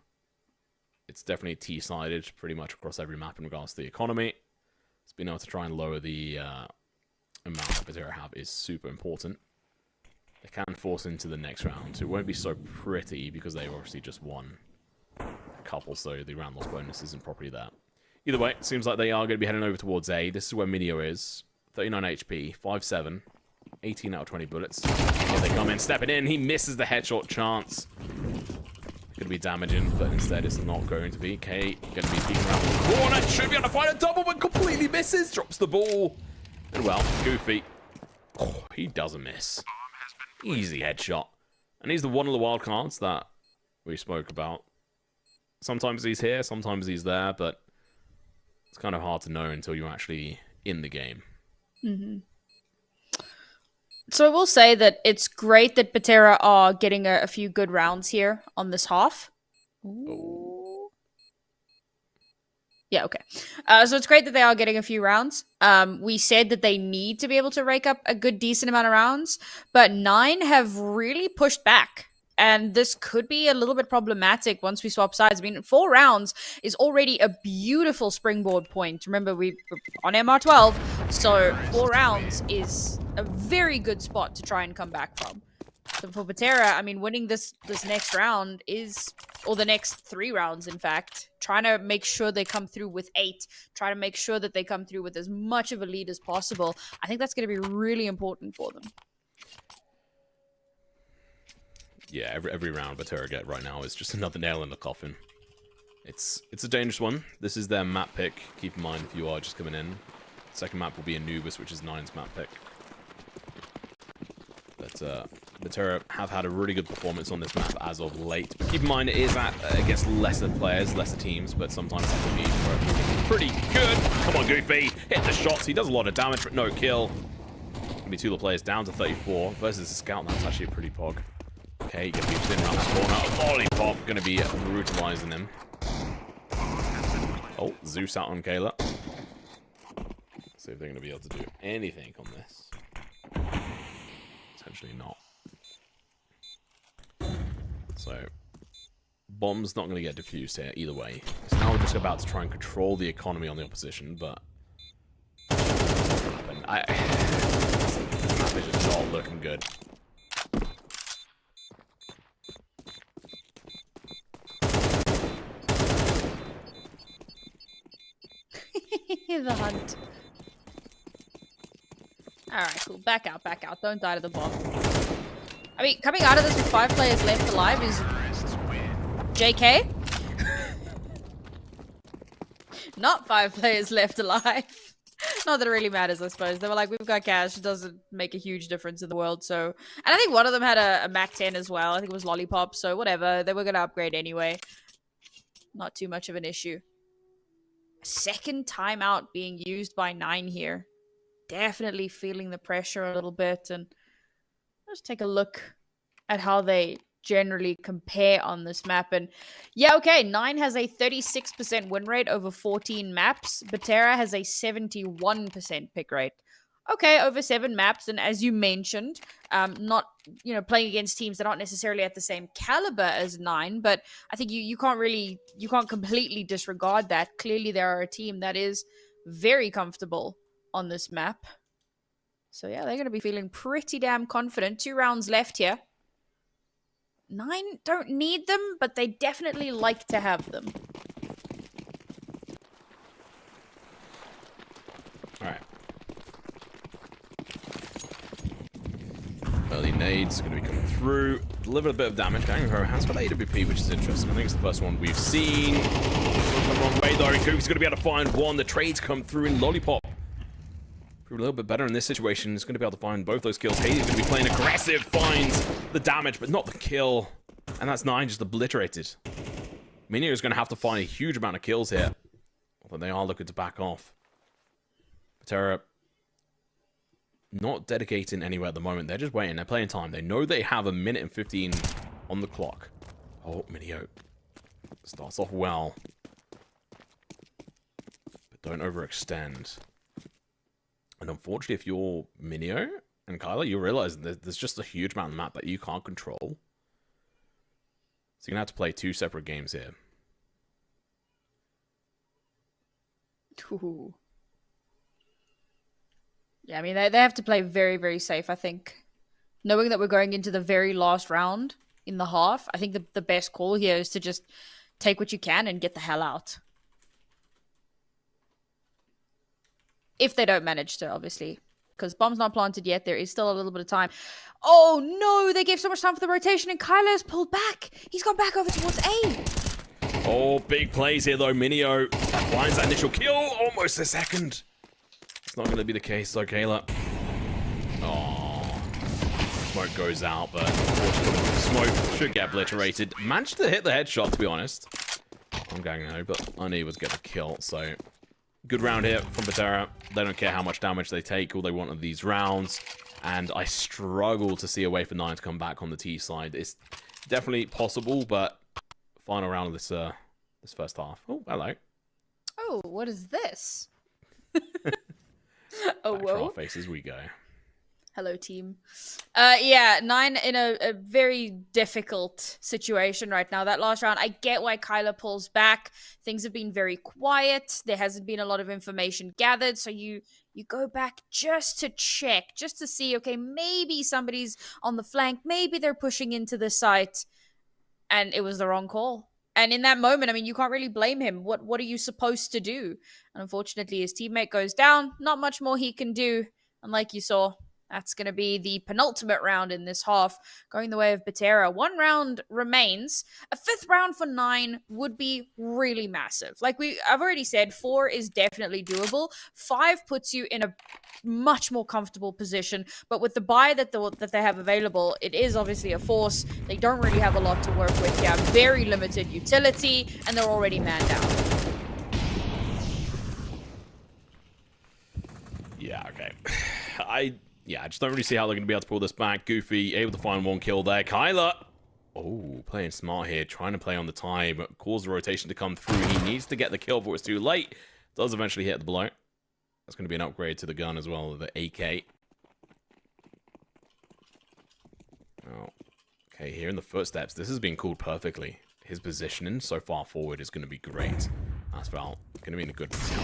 It's definitely T-sided pretty much across every map in regards to the economy. So being able to try and lower the amount that Betera have is super important. They can force into the next round. It won't be so pretty because they've obviously just won a couple, so the round loss bonus isn't properly there. Either way, it seems like they are going to be heading over towards A. This is where Minio is. 39 HP, 5-7, 18 out of 20 bullets. Here they come in, stepping in. He misses the headshot chance. Going to be damaging, but instead it's not going to be. K going to be peeking around the corner. Should be able to find a double, but completely misses. Drops the ball. And well, Goofy. Oh, he doesn't miss. Easy headshot. And he's the one of the wild cards that we spoke about. Sometimes he's here, sometimes he's there, but it's kind of hard to know until you're actually in the game. Mm-hmm. So I will say that it's great that Betera are getting a few good rounds here on this half. Ooh. Yeah, okay. So it's great that they are getting a few rounds. We said that they need to be able to rake up a good, decent amount of rounds, but 9 have really pushed back. And this could be a little bit problematic once we swap sides. I mean, 4 rounds is already a beautiful springboard point. Remember, we're on MR12, so 4 rounds is a very good spot to try and come back from. So for Betera, I mean, winning this next round is, or the next 3 rounds, in fact, trying to make sure they come through with 8, trying to make sure that they come through with as much of a lead as possible. I think that's going to be really important for them. Yeah, every round Betera get right now is just another nail in the coffin. It's a dangerous one. This is their map pick. Keep in mind if you are just coming in. Second map will be Anubis, which is 9's map pick. But Betera have had a really good performance on this map as of late. But keep in mind, it is against lesser players, lesser teams, but sometimes that can be pretty good. Come on, Goofy. Hit the shots. He does a lot of damage, but no kill. Gonna be 2 of the players down to 34 versus the scout. That's actually a pretty pog. Okay, gonna be in around this corner. Lollipop gonna be brutalizing him. Oh, Zeus out on Kayla. See if they're gonna be able to do anything on this. Potentially not. So, bomb's not going to get diffused here either way. So now we're just about to try and control the economy on the opposition, but the map is just not looking good. The hunt. Alright, cool. Back out, back out. Don't die to the bomb. I mean, coming out of this with 5 players left alive is JK. Not 5 players left alive. Not that it really matters, I suppose. They were like, we've got cash. It doesn't make a huge difference in the world, so... And I think one of them had a Mac 10 as well. I think it was Lollipop, so whatever. They were going to upgrade anyway. Not too much of an issue. Second timeout being used by 9 here. Definitely feeling the pressure a little bit, and let's take a look at how they generally compare on this map. And yeah, okay, 9 has a 36% win rate over 14 maps. Betera has a 71% pick rate. Okay, over 7 maps, and as you mentioned, not, you know, playing against teams that aren't necessarily at the same caliber as 9, but I think you can't completely disregard that. Clearly they are a team that is very comfortable on this map. So yeah, they're going to be feeling pretty damn confident. 2 rounds left here. 9 don't need them, but they definitely like to have them. Alright. Early nades going to be coming through. Deliver a bit of damage. Ganghero has got AWP, which is interesting. I think it's the first one we've seen. The wrong way though. Goofy's going to be able to find one. The trades come through in Lollipop. A little bit better in this situation. He's going to be able to find both those kills. Hades going to be playing aggressive, finds the damage, but not the kill. And that's 9 just obliterated. Minio is going to have to find a huge amount of kills here. But they are looking to back off. Betera not dedicating anywhere at the moment. They're just waiting. They're playing time. They know they have 1 minute and 15 on the clock. Oh, Minio starts off well. But don't overextend. And unfortunately, if you're Minio and Kyla, you realize that there's just a huge amount of the map that you can't control. So you're going to have to play 2 separate games here. Ooh. Yeah, I mean, they have to play very, very safe, I think. Knowing that we're going into the very last round in the half, I think the best call here is to just take what you can and get the hell out. If they don't manage to, obviously. Because bomb's not planted yet. There is still a little bit of time. Oh, no! They gave so much time for the rotation, and Kyla has pulled back. He's gone back over towards A. Oh, big plays here, though. Minio finds that initial kill. Almost a second. It's not going to be the case, though, Kayla. Oh. Smoke goes out, but Smoke should get obliterated. Managed to hit the headshot, to be honest. I'm going no, but unable to get the kill, so... Good round here from Betera. They don't care how much damage they take. All they want are these rounds. And I struggle to see a way for 9 to come back on the T side. It's definitely possible, but final round of this this first half. Oh, hello. Oh, what is this? Oh, Back to whoa. our faces we go. Hello, team. Yeah, 9 in a very difficult situation right now. That last round, I get why Kyla pulls back. Things have been very quiet. There hasn't been a lot of information gathered. So you go back just to check, just to see, okay, maybe somebody's on the flank. Maybe they're pushing into the site. And it was the wrong call. And in that moment, I mean, you can't really blame him. What are you supposed to do? And unfortunately, his teammate goes down. Not much more he can do. And like you saw, That's going to be the penultimate round in this half, going the way of Betera. 1 round remains. A 5th round for 9 would be really massive. Like I've already said, 4 is definitely doable. 5 puts you in a much more comfortable position, but with the buy that they have available, it is obviously a force. They don't really have a lot to work with here. Very limited utility, and they're already manned out. Yeah, okay. I just don't really see how they're going to be able to pull this back. Goofy able to find 1 kill there. Kyler, playing smart here, trying to play on the time, cause the rotation to come through. He needs to get the kill before it's too late. Does eventually hit the blow. That's going to be an upgrade to the gun as well, the AK. Oh, okay, here in the footsteps, this has been called perfectly. His positioning so far forward is going to be great. Asphalt going to be in a good position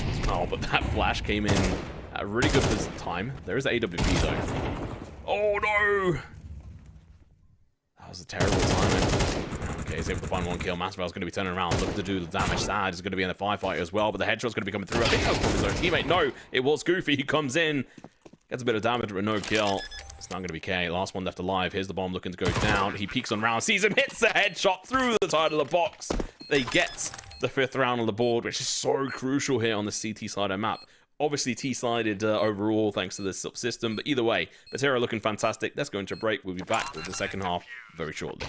as well, but that flash came in at a really good time. There is AWP though. Oh no! That was a terrible timing. Okay, he's able to find 1 kill. Masvidal's going to be turning around, looking to do the damage. Sad is going to be in the firefight as well, but the headshot's going to be coming through. I think that was from his own teammate. No, it was Goofy. He comes in, gets a bit of damage, but no kill. It's not going to be K. Last one left alive. Here's the bomb looking to go down. He peeks on round, sees him, hits the headshot through the side of the box. They get the 5th round on the board, which is so crucial here on the CT side of map. Obviously, T-sided overall thanks to this subsystem, but either way, Betera looking fantastic. Let's go into a break. We'll be back with the second half very shortly.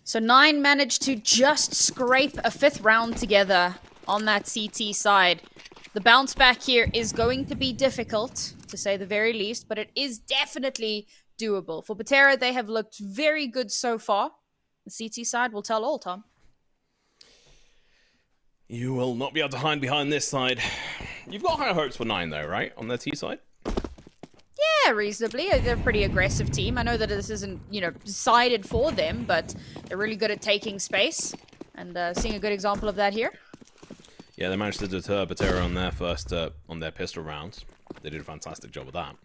So 9 managed to just scrape a 5th round together on that CT side. The bounce back here is going to be difficult, to say the very least, but it is definitely doable. For Betera, they have looked very good so far. The CT side will tell all, Tom. You will not be able to hide behind this side. You've got higher hopes for 9, though, right? On their T side? Yeah, reasonably. They're a pretty aggressive team. I know that this isn't, decided for them, but they're really good at taking space. And seeing a good example of that here. Yeah, they managed to deter Betera on their first, on their pistol round. They did a fantastic job of that.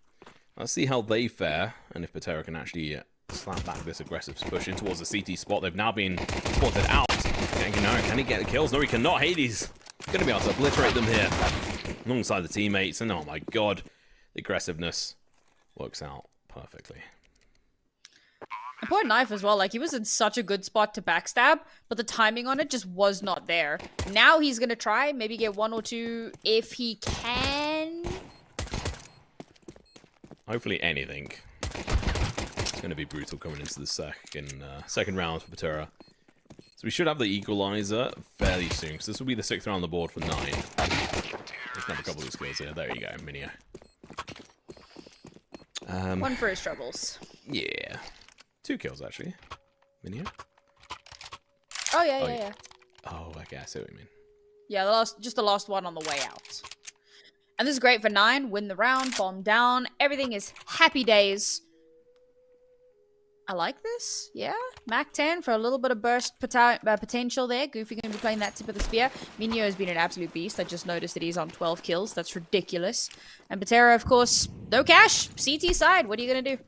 Let's see how they fare, and if Betera can actually slap back this aggressive push in towards the CT spot. They've now been spotted out. Can he get the kills? No, he cannot. Hades going to be able to obliterate them here alongside the teammates. And oh my god, the aggressiveness works out perfectly. Important knife as well. Like, he was in such a good spot to backstab, but the timing on it just was not there. Now he's going to try, maybe get 1 or 2 if he can. Hopefully anything. It's going to be brutal coming into the second round for Betera. So we should have the equalizer fairly soon, because this will be the 6th round on the board for 9. Let's have a couple of skills here. There you go, Minio. 1 for his troubles. Yeah. 2 kills, actually. Minio? Oh, yeah. Oh, okay, I see what you mean. Yeah, just the last one on the way out. And this is great for 9. Win the round, bomb down. Everything is happy days. I like this. Yeah. Mac 10 for a little bit of burst potential there. Goofy going to be playing that tip of the spear. Minio has been an absolute beast. I just noticed that he's on 12 kills. That's ridiculous. And Betera, of course, no cash. CT side. What are you going to do?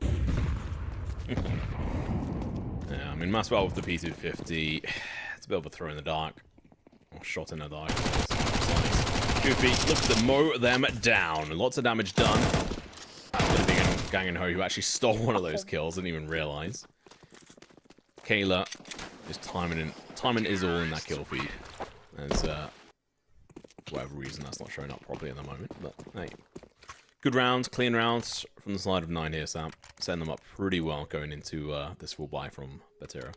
Yeah, I mean, Maswell with the P250. It's a bit of a throw in the dark. Or shot in the dark. Goofy looks to mow them down. Lots of damage done. Gang and Ho, who actually stole one of those kills, didn't even realize. Kayla is timing is all in that kill feed. There's for whatever reason that's not showing up properly at the moment. But hey, good rounds, clean rounds from the side of 9 here, Sam. Setting them up pretty well going into this full buy from Betera.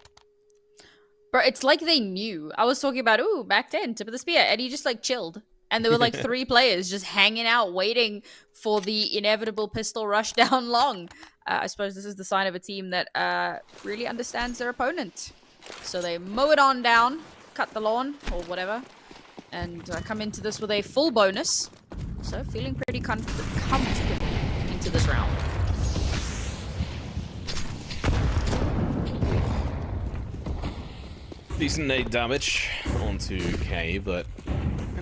Bro, it's like they knew. I was talking about, ooh, back 10, tip of the spear, and he just like chilled. And there were like 3 players just hanging out, waiting for the inevitable pistol rush down long. I suppose this is the sign of a team that really understands their opponent. So they mow it on down, cut the lawn, or whatever, and come into this with a full bonus. So feeling pretty comfortable into this round. Decent nade damage onto K, but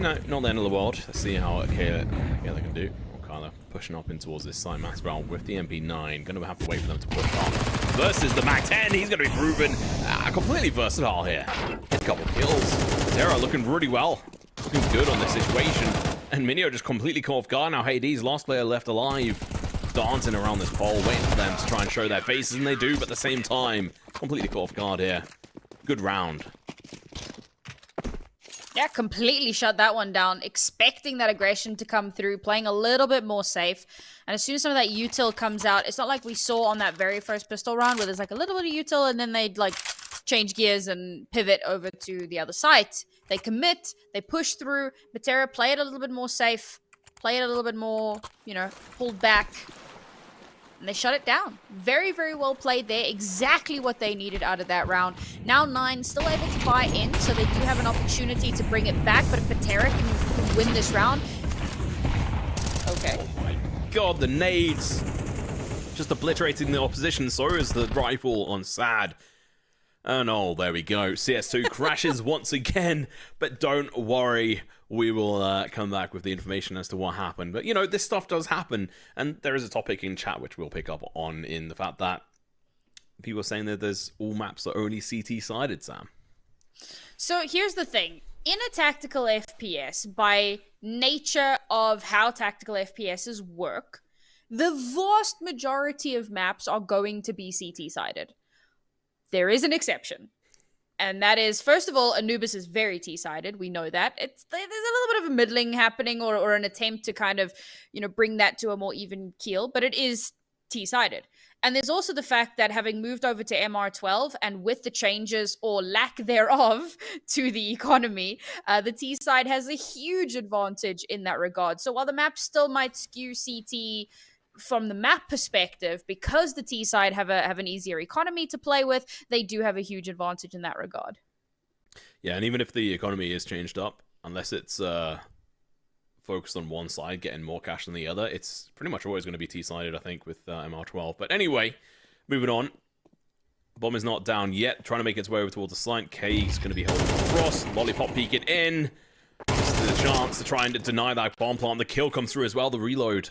no, not the end of the world. Let's see how Kayla can do. Kyla pushing up in towards this side mass round with the MP9. Gonna have to wait for them to push on. Versus the Mac 10. He's gonna be proven completely versatile here. Gets a couple kills. Betera looking really well. Looking good on this situation. And Minio just completely caught off guard. Now Hades, last player left alive. Dancing around this pole, waiting for them to try and show their faces, and they do, but at the same time, completely caught off guard here. Good round. Yeah, completely shut that one down, expecting that aggression to come through, playing a little bit more safe. And as soon as some of that util comes out, it's not like we saw on that very first pistol round where there's like a little bit of util and then they'd like change gears and pivot over to the other site. They commit, they push through. Betera play it a little bit more safe, play it a little bit more, pulled back. And they shut it down. Very, very well played there. Exactly what they needed out of that round. Now 9 still able to buy in, so they do have an opportunity to bring it back. But if Betera can win this round... Okay. Oh my god, the nades! Just obliterating the opposition. So is the rifle on Sad. And oh, there we go. CS2 crashes once again. But don't worry. We will come back with the information as to what happened. But, this stuff does happen. And there is a topic in chat which we'll pick up on in the fact that people are saying that there's all maps are only CT-sided, Sam. So here's the thing. In a tactical FPS, by nature of how tactical FPSs work, the vast majority of maps are going to be CT-sided. There is an exception. And that is, first of all, Anubis is very T-sided. We know that. There's a little bit of a middling happening or an attempt to kind of, bring that to a more even keel, but it is T-sided. And there's also the fact that having moved over to MR12 and with the changes or lack thereof to the economy, the T side has a huge advantage in that regard. So while the map still might skew CT from the map perspective, because the T side have an easier economy to play with, they do have a huge advantage in that regard. Yeah, and even if the economy is changed up, unless it's focused on one side getting more cash than the other, it's pretty much always going to be T-sided, I think, with MR12. But anyway, moving on. Bomb is not down yet, trying to make its way over towards the site. K's going to be holding across. Lollipop peek it in. This is a chance to try and deny that bomb plant. The kill comes through as well, the reload.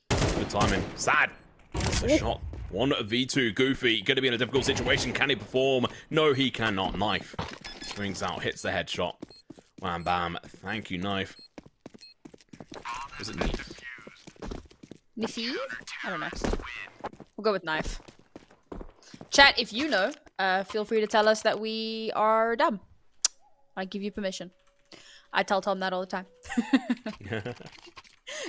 Good timing. Sad. That's a shot. 1v2. Goofy, going to be in a difficult situation. Can he perform? No, he cannot. Knife. Springs out, hits the headshot. Wham bam. Thank you, Knife. Was it Knife? Niffy? I don't know. We'll go with Knife. Chat, if you know, feel free to tell us that we are dumb. I give you permission. I tell Tom that all the time.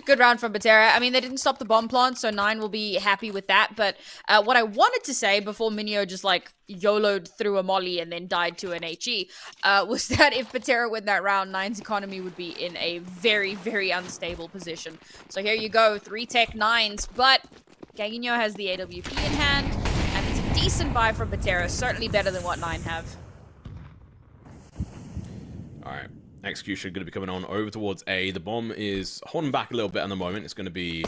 Good round from Betera. I mean, they didn't stop the bomb plant, so 9 will be happy with that. But what I wanted to say before Minio just like YOLO'd through a molly and then died to an HE was that if Betera win that round, 9's economy would be in a very, very unstable position. So here you go, 3 tech 9s, but Gaginho has the AWP in hand, and it's a decent buy from Betera, certainly better than what 9 have. Alright. Execution going to be coming on over towards A. The bomb is holding back a little bit at the moment. It's going to be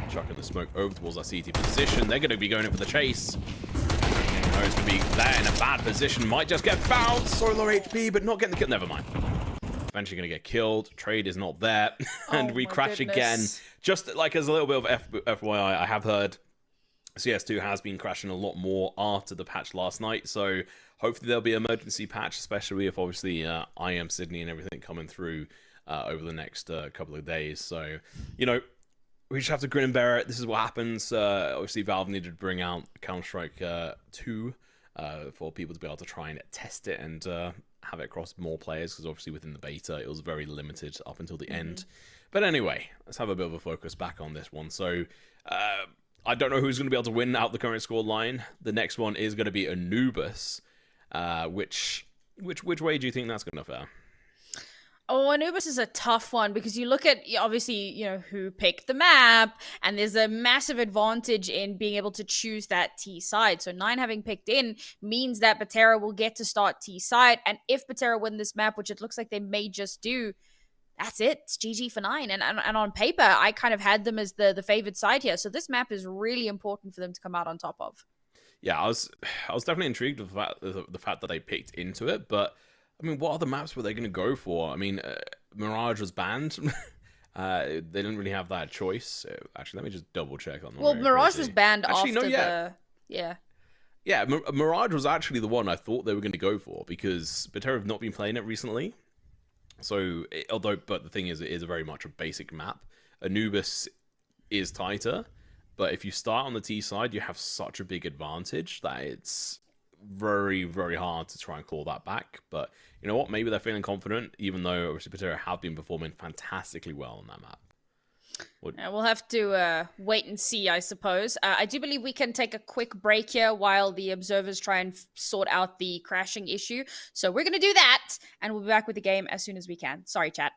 chucking the smoke over towards our CT position. They're going to be going in for the chase. It's going to be there in a bad position. Might just get fouled. So low HP, but not getting the kill. Never mind. Eventually going to get killed. Trade is not there. And we crash again. Just like as a little bit of FYI, I have heard CS2 has been crashing a lot more after the patch last night. So hopefully there'll be an emergency patch, especially if obviously IM Sydney and everything coming through over the next couple of days. So, you know, we just have to grin and bear it. This is what happens. Obviously, Valve needed to bring out Counter-Strike 2 for people to be able to try and test it and have it across more players, because obviously within the beta, it was very limited up until the end. But anyway, let's have a bit of a focus back on this one. So, I don't know who's going to be able to win out the current score line. The next one is going to be Anubis. Which way do you think that's going to fare? Oh, Anubis is a tough one because you look at, obviously, you know, who picked the map, and there's a massive advantage in being able to choose that T side. So 9 having picked in means that Betera will get to start T side, and if Betera win this map, which it looks like they may just do, that's it. It's GG for 9. And on paper, I kind of had them as the favored side here. So this map is really important for them to come out on top of. Yeah, I was definitely intrigued with the fact that they picked into it, but I mean, what other maps were they going to go for? I mean, Mirage was banned. They didn't really have that choice. Actually, let me just double check on that. Well, Mirage was banned after the... Yeah. Yeah, Mirage was actually the one I thought they were going to go for, because Betera have not been playing it recently. So, but the thing is, it is very much a basic map. Anubis is tighter, but if you start on the T side, you have such a big advantage that it's very, very hard to try and claw that back. But you know what? Maybe they're feeling confident, even though obviously Betera have been performing fantastically well on that map. We'll have to wait and see, I suppose. I do believe we can take a quick break here while the observers try and sort out the crashing issue. So we're going to do that, and we'll be back with the game as soon as we can. Sorry, chat.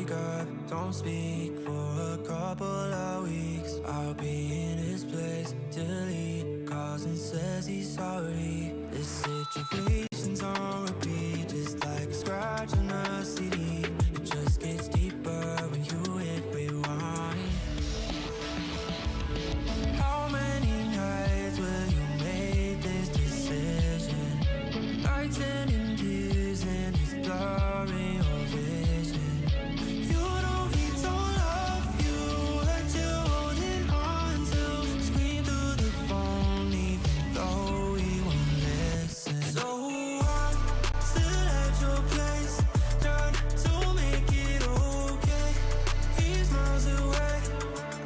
wake up, don't speak for a couple of weeks. I'll be in his place till he calls and says he's sorry. This situation's on repeat, just like a scratch on a CD. It just gets deeper when you hit rewind. How many nights will you make this decision? Nights ending tears and it's blurring your vision. You know he don't love you, what you holding on to. Scream through the phone even though he won't listen. So I'm still at your place, trying to make it okay. He's miles away,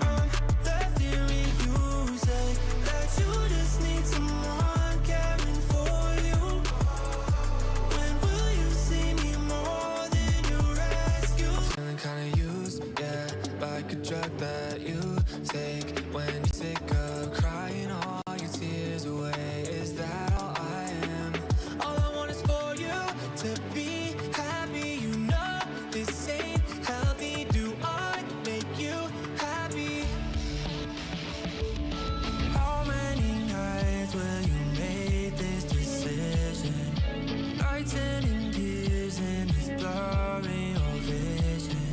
I'm left hearing you say that you just need someone caring for you. When will you see me more than your rescue? I'm feeling kinda used, yeah, like a drug that you take when you're sick of crying all your tears away. Is that all I am? All I want is for you to be happy. You know this ain't healthy. Do I make you happy? How many nights will you make this decision? Nights ending tears and it's blurring your vision.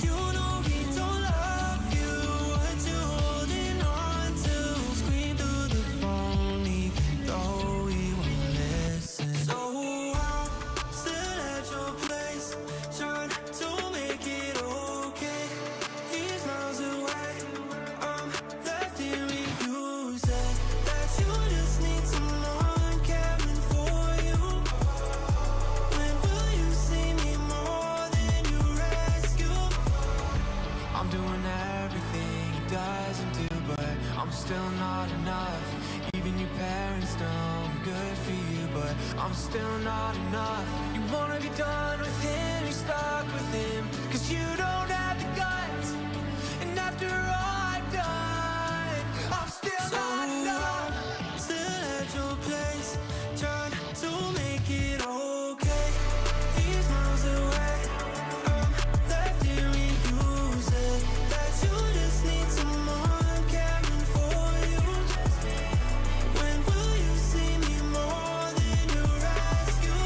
You know he don't love you, what you holding on to. Scream through the phone even though he won't listen. So I'm still at your place, trying to make it okay. He's miles away, I'm left hearing you say that you just need someone caring for you. When will you see me more than you rescue? I'm doing everything he doesn't do, but I'm still not enough. Even your parents know I'm good for you, but I'm still not enough. You wanna be done with him, you're stuck with him, 'cause you don't have the guts. And after all I've done, I'm still not enough. Still at your place, trying to make it okay. He's miles away, I'm left hearing you say that you just need someone caring for you. When will you see me more than your rescue?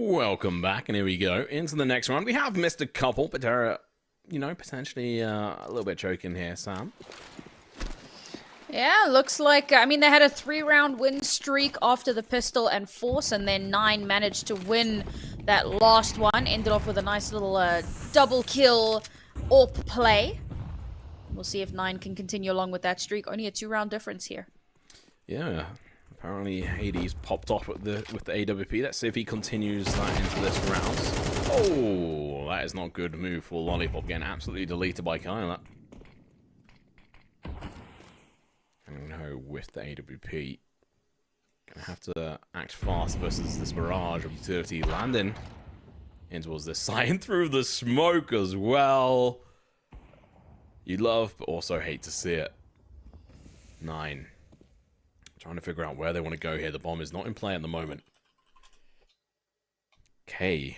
Welcome back, and here we go into the next round. We have missed a couple, but Betera, you know, potentially a little bit choking here, Sam. Yeah, looks like, I mean, they had a 3-round win streak after the pistol and force, and then 9 managed to win that last one. Ended off with a nice little double kill AWP play. We'll see if 9 can continue along with that streak. Only a 2-round difference here. Yeah, apparently Hades popped off with the AWP. Let's see if he continues that into this round. Oh, that is not good move for Lollipop, getting absolutely deleted by Kyle. No, with the AWP. Gonna have to act fast versus this barrage of utility landing in towards this side and through the smoke as well. You love, but also hate to see it. 9. Trying to figure out where they want to go here. The bomb is not in play at the moment. K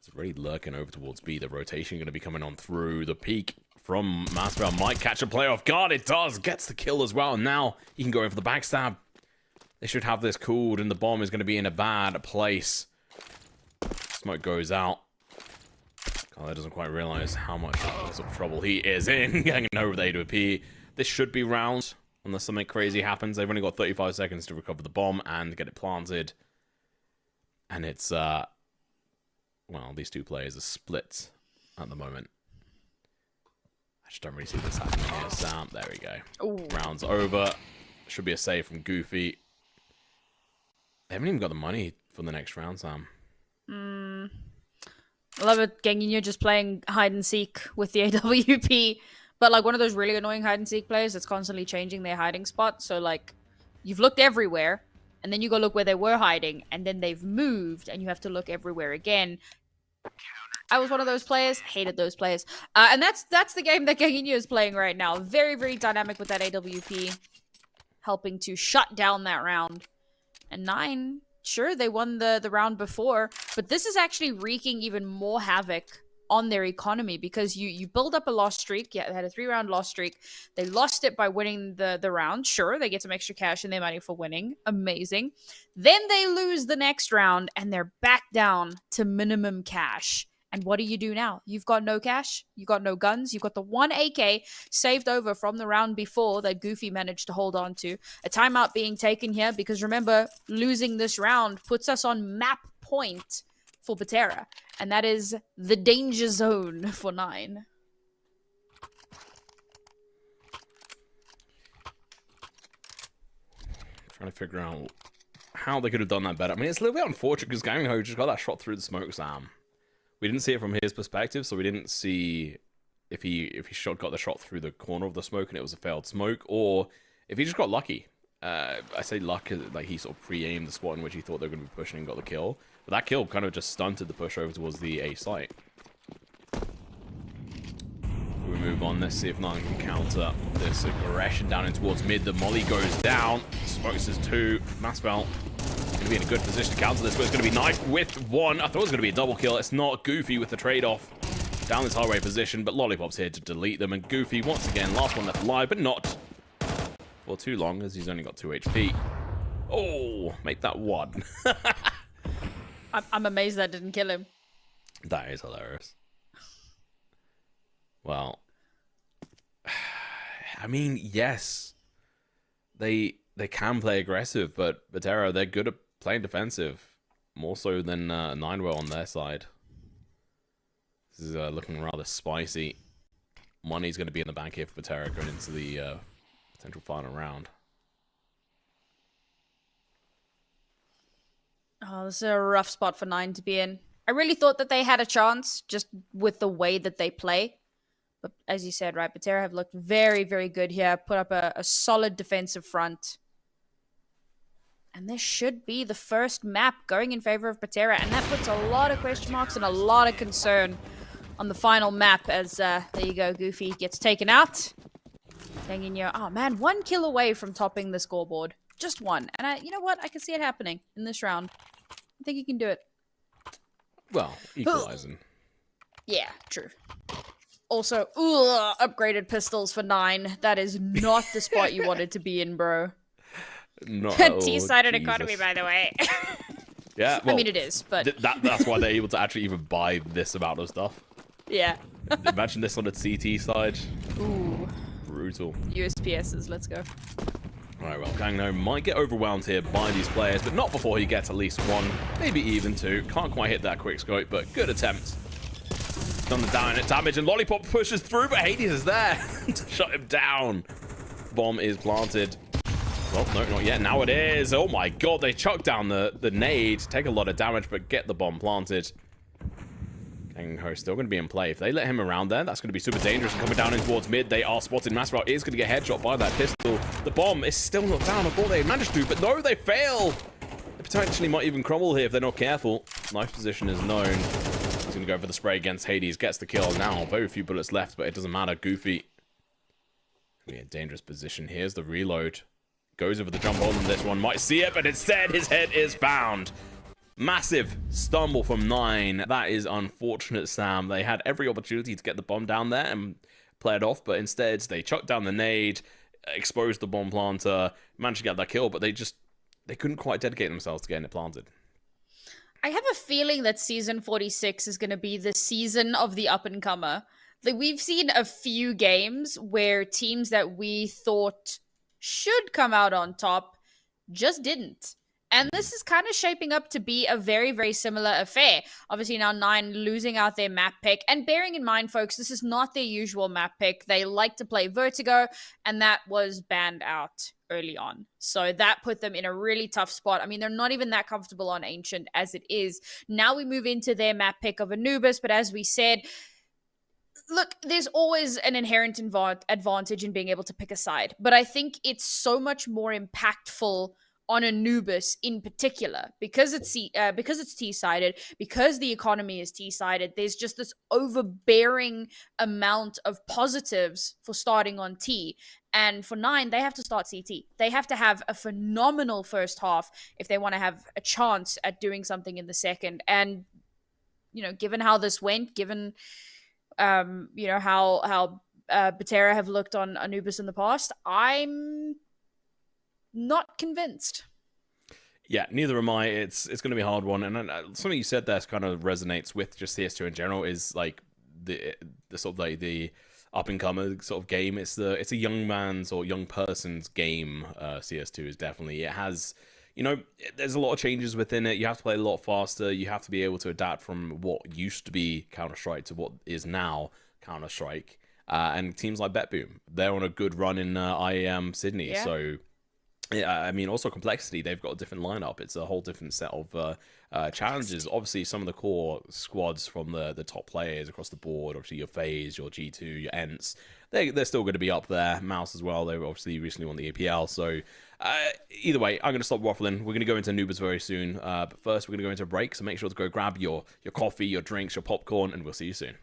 is already lurking over towards B. The rotation going to be coming on through the peak from Masbel. Might catch a player off guard. It does. Gets the kill as well. And now he can go in for the backstab. They should have this cooled, and the bomb is going to be in a bad place. Smoke goes out. Kyle doesn't quite realize how much of trouble he is in. Getting over with AWP. This should be round. Unless something crazy happens. They've only got 35 seconds to recover the bomb and get it planted. And it's, well, these two players are split at the moment. I just don't really see this happening here. Sam, there we go. Ooh. Round's over. Should be a save from Goofy. They haven't even got the money for the next round, Sam. I love it, Genginho just playing hide and seek with the AWP. But, like, one of those really annoying hide-and-seek players that's constantly changing their hiding spot. So, like, you've looked everywhere, and then you go look where they were hiding, and then they've moved, and you have to look everywhere again. I was one of those players. Hated those players. And that's the game that Genginho is playing right now. Very, very dynamic with that AWP. Helping to shut down that round. And 9, sure, they won the round before. But this is actually wreaking even more havoc on their economy, because you build up a loss streak. Yeah, they had a 3-round loss streak. They lost it by winning the round. Sure, they get some extra cash in their money for winning. Amazing. Then they lose the next round and they're back down to minimum cash. And what do you do now? You've got no cash. You've got no guns. You've got the 1 AK saved over from the round before that Goofy managed to hold on to. A timeout being taken here because, remember, losing this round puts us on map point for Betera. And that is the danger zone for 9. Trying to figure out how they could have done that better. I mean, it's a little bit unfortunate because Gang Ho just got that shot through the smoke, Sam. We didn't see it from his perspective, so we didn't see if he got the shot through the corner of the smoke and it was a failed smoke, or if he just got lucky. I say luck, like he sort of pre-aimed the spot in which he thought they were going to be pushing and got the kill. But that kill kind of just stunted the push over towards the A site. We move on. Let's see if Nine can counter this aggression down in towards mid. The molly goes down. Smokes his 2. Masspell going to be in a good position to counter this, but it's going to be Knife with 1. I thought it was going to be a double kill. It's not. Goofy with the trade-off down this highway position, but Lollipop's here to delete them. And Goofy, once again, last one left alive, but not for too long, as he's only got 2 HP. Oh, make that 1. I'm amazed that didn't kill him. That is hilarious. Well, I mean, yes, they can play aggressive, but Betera, they're good at playing defensive, more so than Nine were on their side. This is looking rather spicy. Money's going to be in the bank here for Betera going into the potential final round. Oh, this is a rough spot for 9 to be in. I really thought that they had a chance just with the way that they play. But as you said, right, Betera have looked very, very good here. Put up a solid defensive front. And this should be the first map going in favor of Betera. And that puts a lot of question marks and a lot of concern on the final map as, there you go, Goofy gets taken out. Hanging here. Oh, man, 1 kill away from topping the scoreboard. Just 1. And you know what? I can see it happening in this round. I think he can do it. Well, equalizing. Yeah, true. Also, upgraded pistols for 9. That is not the spot you wanted to be in, bro. T-sided economy, by the way. Yeah, well, I mean, it is, but... that's why they're able to actually even buy this amount of stuff. Yeah. Imagine this on the CT side. Ooh. Brutal. USPSs, let's go. Alright, well, Gangno might get overwhelmed here by these players, but not before he gets at least 1, maybe even 2. Can't quite hit that quick scope, but good attempt. Done the damage, and Lollipop pushes through, but Hades is there to shut him down. Bomb is planted. Well, no, not yet. Now it is. Oh my god, they chuck down the nade. Take a lot of damage, but get the bomb planted. Gangho still going to be in play. If they let him around there, that's going to be super dangerous. And coming down in towards mid, they are spotted. Masspell is going to get headshot by that pistol. The bomb is still not down. I thought they managed to, but no, they fail. They potentially might even crumble here if they're not careful. Knife position is known. He's going to go for the spray against Hades. Gets the kill now. Very few bullets left, but it doesn't matter. Goofy. Be a dangerous position. Here's the reload. Goes over the jump hole on this one. Might see it, but instead his head is found. Massive stumble from 9. That is unfortunate, Sam. They had every opportunity to get the bomb down there and play it off, but instead they chucked down the nade, exposed the bomb planter, managed to get that kill, but they couldn't quite dedicate themselves to getting it planted. I have a feeling that season 46 is going to be the season of the up-and-comer. Like, we've seen a few games where teams that we thought should come out on top just didn't. And this is kind of shaping up to be a very, very similar affair. Obviously now 9 losing out their map pick. And bearing in mind, folks, this is not their usual map pick. They like to play Vertigo, and that was banned out early on. So that put them in a really tough spot. I mean, they're not even that comfortable on Ancient as it is. Now we move into their map pick of Anubis, but as we said, look, there's always an inherent advantage in being able to pick a side. But I think it's so much more impactful on Anubis in particular, because it's T-sided, because the economy is T-sided. There's just this overbearing amount of positives for starting on T. And for 9, they have to start CT. They have to have a phenomenal first half if they want to have a chance at doing something in the second. And given how this went, given how Betera have looked on Anubis in the past, I'm not convinced. Yeah, neither am I. It's going to be a hard one, and something you said there kind of resonates with just CS2 in general. Is like the sort of like the up and comer sort of game. It's a young man's or young person's game. CS2 is definitely. It has, there's a lot of changes within it. You have to play a lot faster. You have to be able to adapt from what used to be Counter-Strike to what is now Counter-Strike. And teams like BetBoom, they're on a good run in IAM Sydney. Yeah. So, yeah, I mean, also Complexity, they've got a different lineup. It's a whole different set of challenges. Obviously, some of the core squads from the top players across the board, obviously your FaZe, your G2, your ENTs, they're still going to be up there. Mouse as well, they obviously recently won the APL. So, either way, I'm going to stop waffling. We're going to go into Anubis very soon. But first, we're going to go into a break. So make sure to go grab your coffee, your drinks, your popcorn, and we'll see you soon.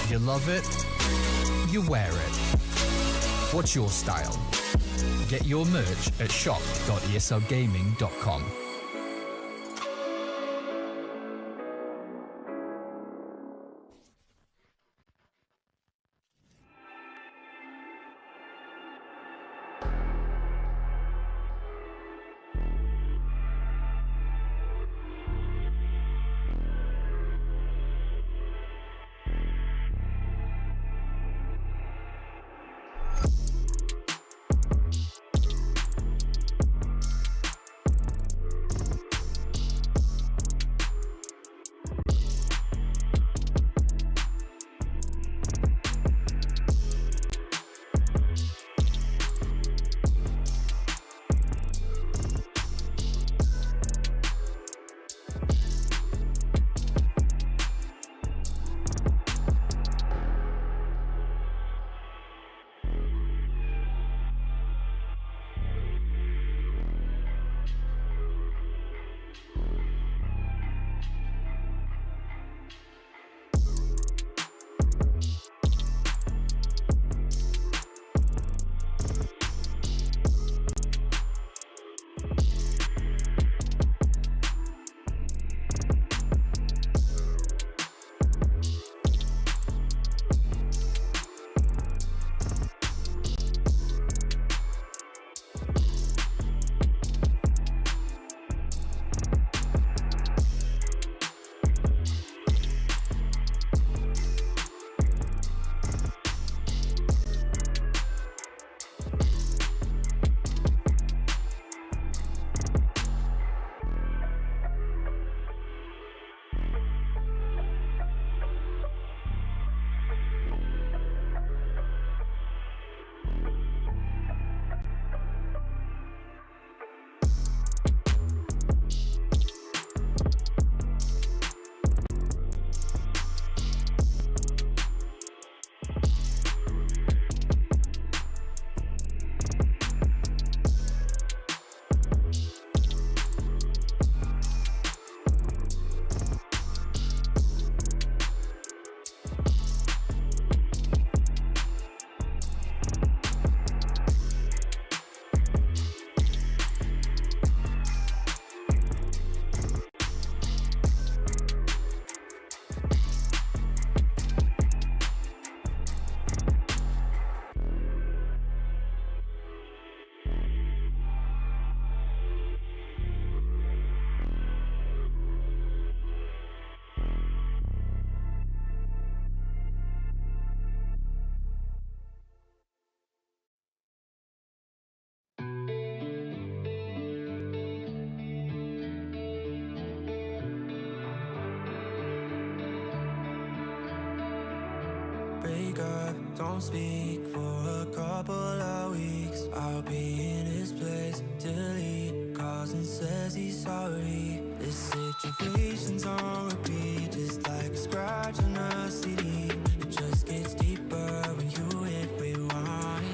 You love it, you wear it. What's your style? Get your merch at shop.eslgaming.com. Break up, don't speak for a couple of weeks. I'll be in his place till he calls and says he's sorry. This situation's on repeat, just like a scratch on a CD. It just gets deeper when you hit rewind.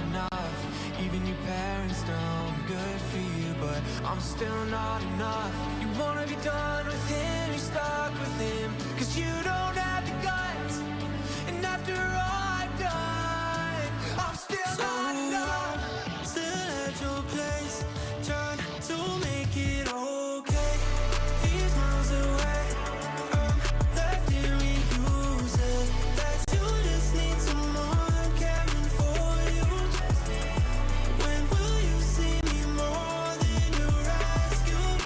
enough. Even your parents know I'm good for you, but I'm still not enough. You wanna be done with him, you're stuck with him, 'cause you don't have the guts. And after all I've done, I'm still not enough. Still at your place, trying to make it okay. He's miles away, left here reusing. That you just need someone caring for you. When will you see me more than you're asking?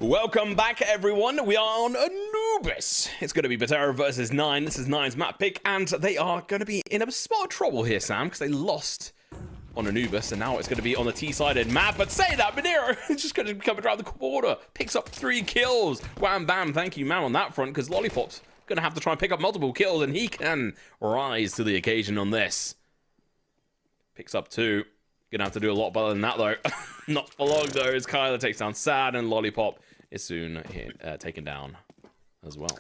Welcome back, everyone. We are on Anubis. It's going to be Betera versus 9. This is 9's map pick, and they are going to be in a spot of trouble here, Sam, because they lost on Anubis, and now it's going to be on the T-sided map. But say that, Betera is just going to come around the corner, picks up 3 kills. Wham, bam, thank you, man, on that front, because Lollipop's going to have to try and pick up multiple kills, and he can rise to the occasion on this. Picks up 2. Gonna have to do a lot better than that, though. Not for long, though, as Kyler takes down Sad, and Lollipop is soon taken down as well.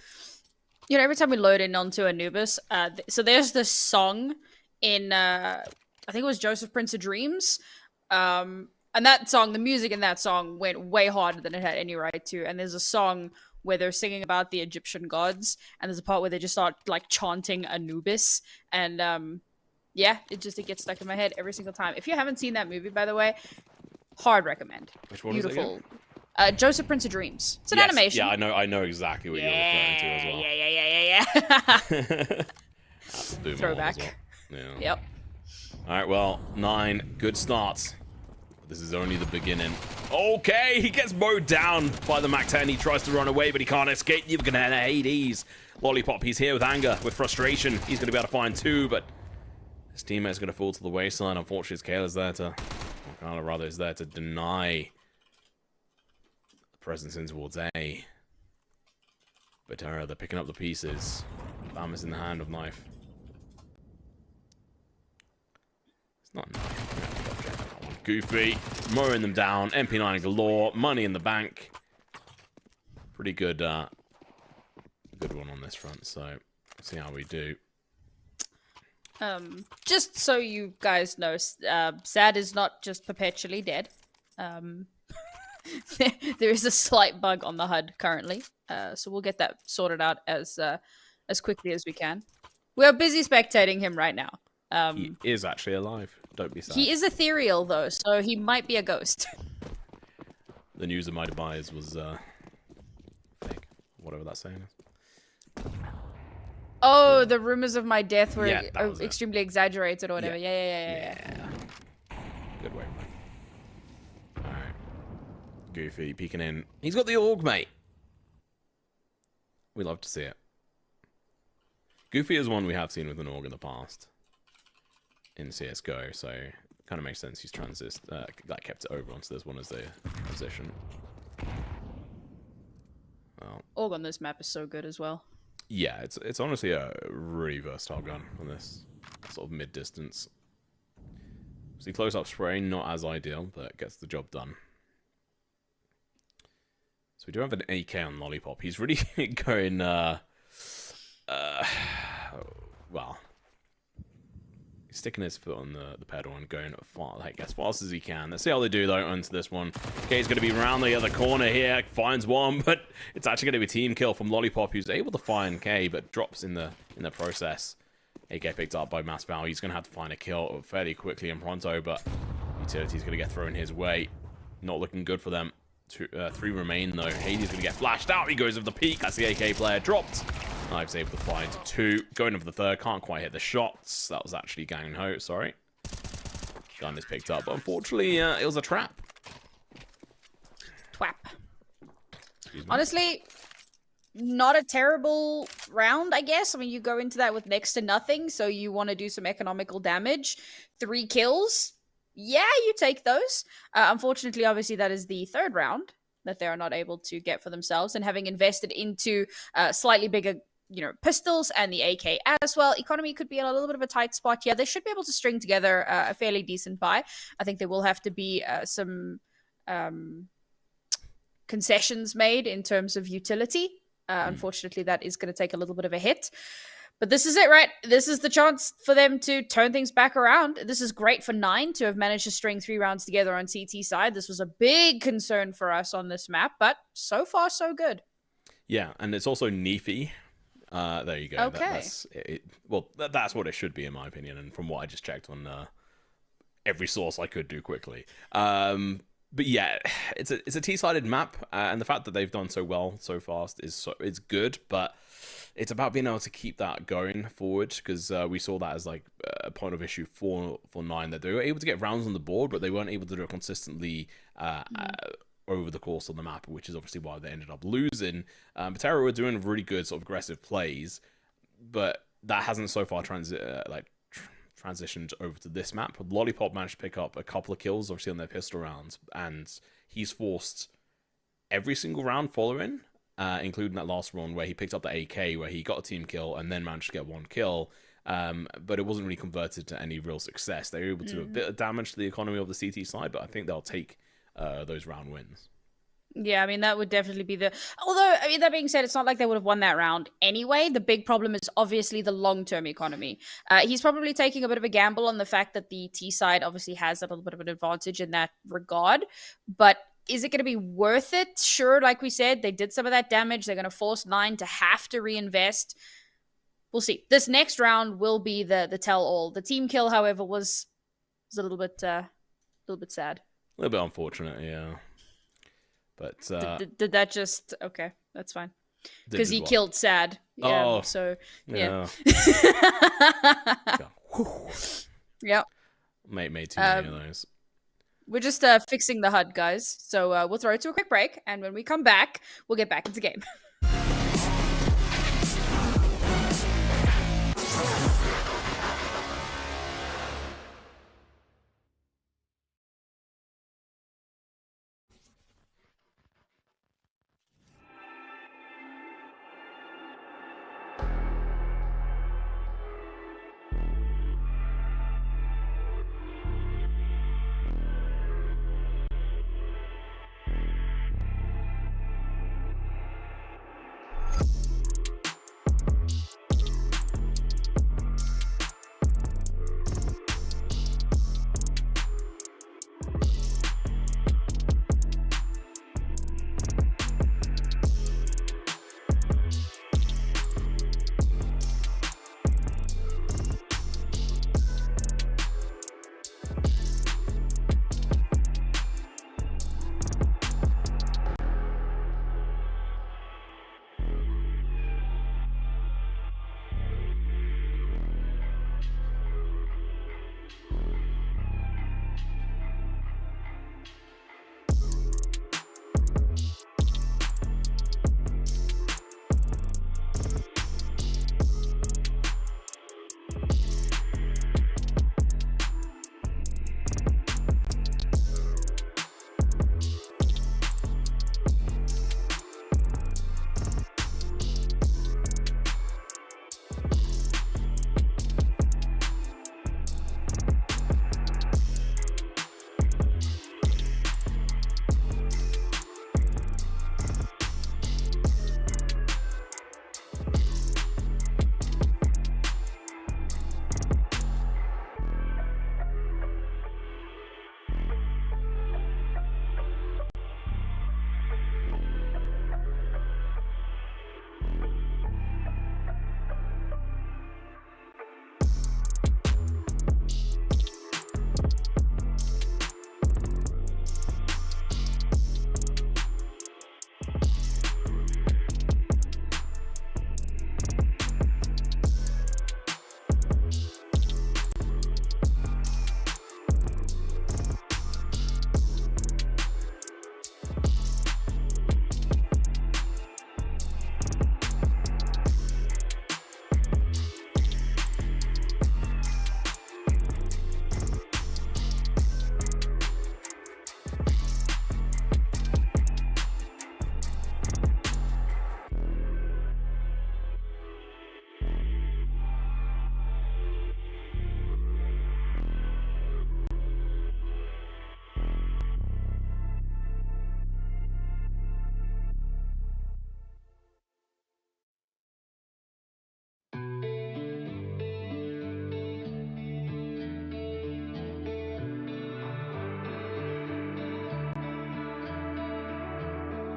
You know, every time we load in onto Anubis, so there's this song in, I think it was Joseph Prince of Dreams, and that song, the music in that song went way harder than it had any right to, and there's a song where they're singing about the Egyptian gods, and there's a part where they just start, like, chanting Anubis, and, yeah, it gets stuck in my head every single time. If you haven't seen that movie, by the way, hard recommend. Which one Beautiful. is it again? Joseph Prince of Dreams. It's an animation. Yeah, I know exactly what you're referring to as well. Yeah. That's Boom Throwback. as well. Yeah. Yep. All right, well, 9, good starts. This is only the beginning. Okay, he gets mowed down by the MAC-10. He tries to run away, but he can't escape. You're gonna have Hades. Lollipop, he's here with anger, with frustration. He's gonna be able to find 2, but his teammate's gonna fall to the wayside. Unfortunately, Kayla's there to, or Kyla rather, is there to deny the presence in towards A. Betera, they're picking up the pieces. Bam is in the hand of Knife. It's not Knife. Goofy, mowing them down. MP9 galore, money in the bank. Pretty good, good one on this front. So, let's see how we do. Just so you guys know, Sad is not just perpetually dead. There is a slight bug on the HUD currently, so we'll get that sorted out as quickly as we can. We are busy spectating him right now. He is actually alive. Don't be sad. He is ethereal, though, so he might be a ghost. The news of my demise was fake. Whatever that saying is. Oh, the rumors of my death were was extremely exaggerated or whatever. Yeah. Good way. Alright. Goofy peeking in. He's got the org, mate. We love to see it. Goofy is one we have seen with an org in the past. In CSGO, so kind of makes sense he's kept it over onto this one as the position. Well, org on this map is so good as well. Yeah, it's honestly a really versatile gun on this sort of mid-distance. See, close-up spray, not as ideal, but gets the job done. So we do have an AK on Lollipop. He's really going, well, he's sticking his foot on the pedal and going as fast as he can. Let's see how they do, though, onto this one. Okay, he's going to be around the other corner here. Finds one, but it's actually going to be a team kill from Lollipop, who's able to find K, but drops in the process. AK picked up by Mass Val. He's going to have to find a kill fairly quickly and pronto, but Utility's going to get thrown his way. Not looking good for them. 3 remain, though. Hades going to get flashed out. He goes over the peak. That's the AK player dropped. Knives able to find 2. Going over the 3rd. Can't quite hit the shots. That was actually Gang Ho. Sorry. Gun is picked up. But unfortunately, it was a trap. Twap. Honestly, not a terrible round, I guess. I mean, you go into that with next to nothing, so you want to do some economical damage. 3 kills. Yeah, you take those. Unfortunately, obviously, that is the 3rd round that they are not able to get for themselves. And having invested into slightly bigger, pistols and the AK as well, economy could be in a little bit of a tight spot here. They should be able to string together a fairly decent buy. I think there will have to be some concessions made in terms of utility. Unfortunately, that is going to take a little bit of a hit. But this is it, right? This is the chance for them to turn things back around. This is great for 9 to have managed to string 3 rounds together on CT side. This was a big concern for us on this map, but so far, so good. Yeah, and it's also Neefy. There you go. Okay. That's what it should be, in my opinion, and from what I just checked on every source I could do quickly. But yeah, it's a T-sided map, and the fact that they've done so well so fast it's good, but it's about being able to keep that going forward, because we saw that as like a point of issue for 9, that they were able to get rounds on the board, but they weren't able to do it consistently over the course of the map, which is obviously why they ended up losing. Betera were doing really good sort of aggressive plays, but that hasn't so far transitioned over to this map. Lollipop managed to pick up a couple of kills, obviously, on their pistol rounds, and he's forced every single round following, including that last one where he picked up the AK, where he got a team kill and then managed to get one kill, but it wasn't really converted to any real success. They were able to do a bit of damage to the economy of the CT side, but I think they'll take those round wins. Yeah, I mean, that would definitely be the... Although, I mean, that being said, it's not like they would have won that round anyway. The big problem is obviously the long-term economy. He's probably taking a bit of a gamble on the fact that the T side obviously has a little bit of an advantage in that regard. But is it going to be worth it? Sure, like we said, they did some of that damage. They're going to force 9 to have to reinvest. We'll see. This next round will be the tell-all. The team kill, however, was a little bit sad. A little bit unfortunate, yeah. But did that just... Okay, that's fine. Because he killed Sad. Yeah, oh, so, yeah. Yep. Made too many of those. We're just fixing the HUD, guys. So we'll throw it to a quick break, and when we come back, we'll get back into game.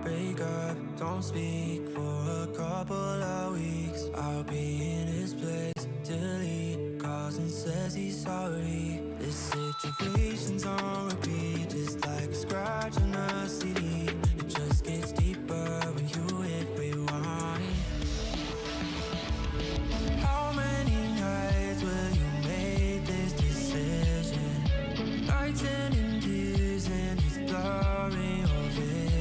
break up, don't speak for a couple of weeks. I'll be in his place till he calls and says he's sorry. This situation's on repeat, just like a scratch on a CD. It just gets deeper when you hit rewind. How many nights will you make this decision? Nights ending tears and it's blurring your vision.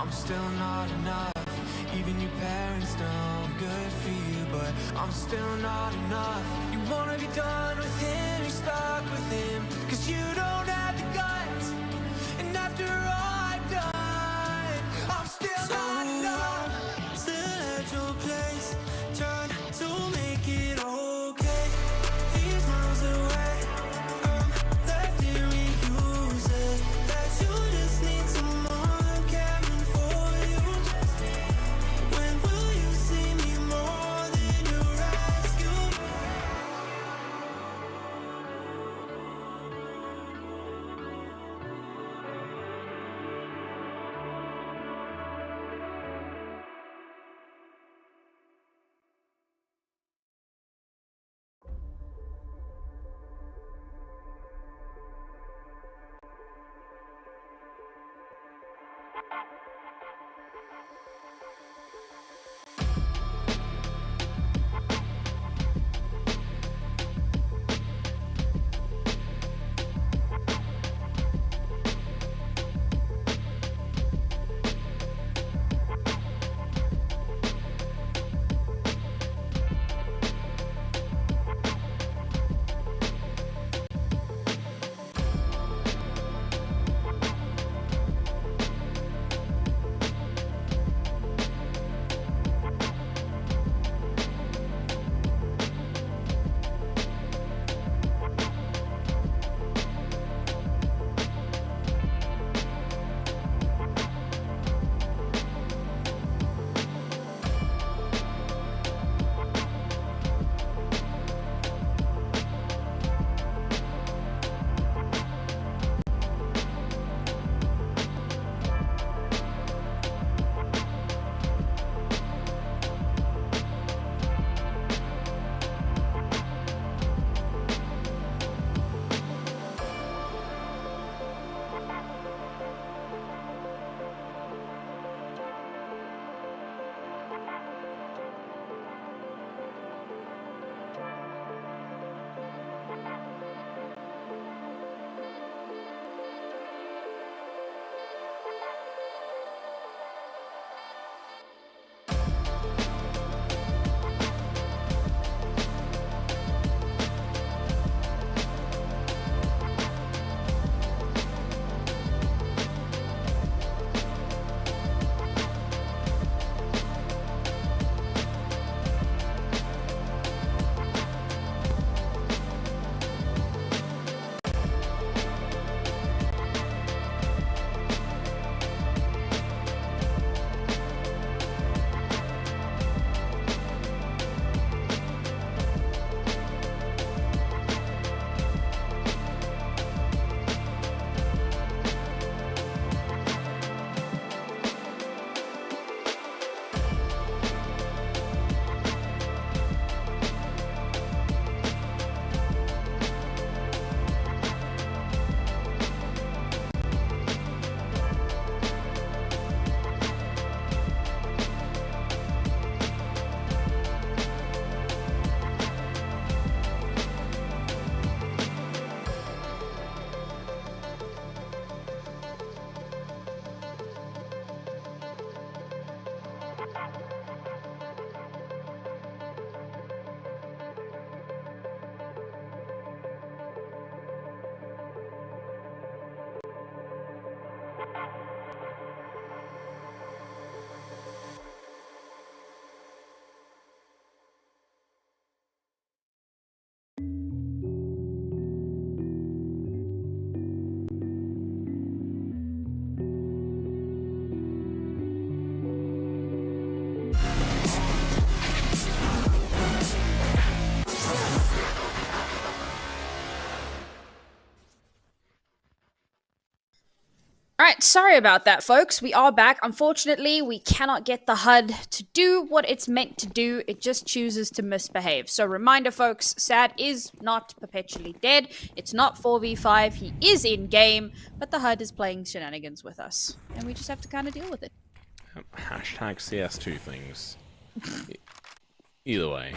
I'm still not enough. Even your parents know I'm good for you, but I'm still not enough. You wanna be done with him, you're stuck with him, 'cause you don't have the guts. And after all I've done, I'm still not enough. Still at your place, trying to make it okay. These miles away, I'm left here reused it. That you just need someone caring for you. When will you see me more than your rescue? All right, sorry about that, folks. We are back. Unfortunately, we cannot get the HUD to do what it's meant to do. It just chooses to misbehave. So, reminder, folks, Sad is not perpetually dead. It's not 4v5. He is in game, but the HUD is playing shenanigans with us, and we just have to kind of deal with it. Hashtag CS2 things. Either way.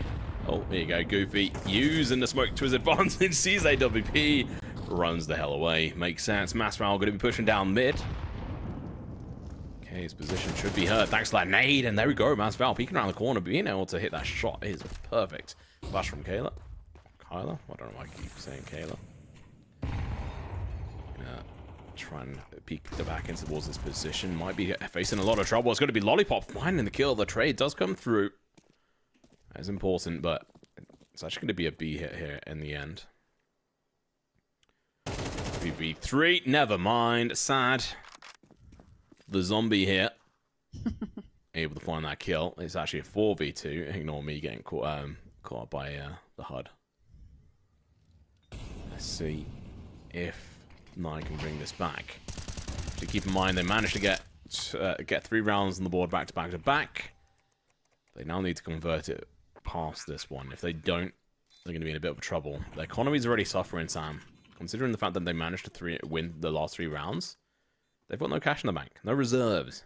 Oh, there you go, Goofy. Using the smoke to his advantage. Sees AWP. Runs the hell away. Makes sense. Massrow going to be pushing down mid. Okay, his position should be hurt thanks to that nade, and there we go. Masval peeking around the corner, being able to hit that shot is perfect. Flash from Kayla. Kyla? I don't know why I keep saying Kayla. Try and peek the back into towards this position. Might be facing a lot of trouble. It's going to be Lollipop finding the kill. The trade does come through. That is important, but it's actually going to be a B hit here in the end. VV3, never mind. Sad. The zombie here. Able to find that kill. It's actually a 4v2. Ignore me getting caught by the HUD. Let's see if Nine can bring this back. To keep in mind, they managed to get 3 rounds on the board back to back to back. They now need to convert it past this one. If they don't, they're going to be in a bit of trouble. The economy's already suffering, Sam. Considering the fact that they managed to win the last 3 rounds, they've got no cash in the bank, no reserves.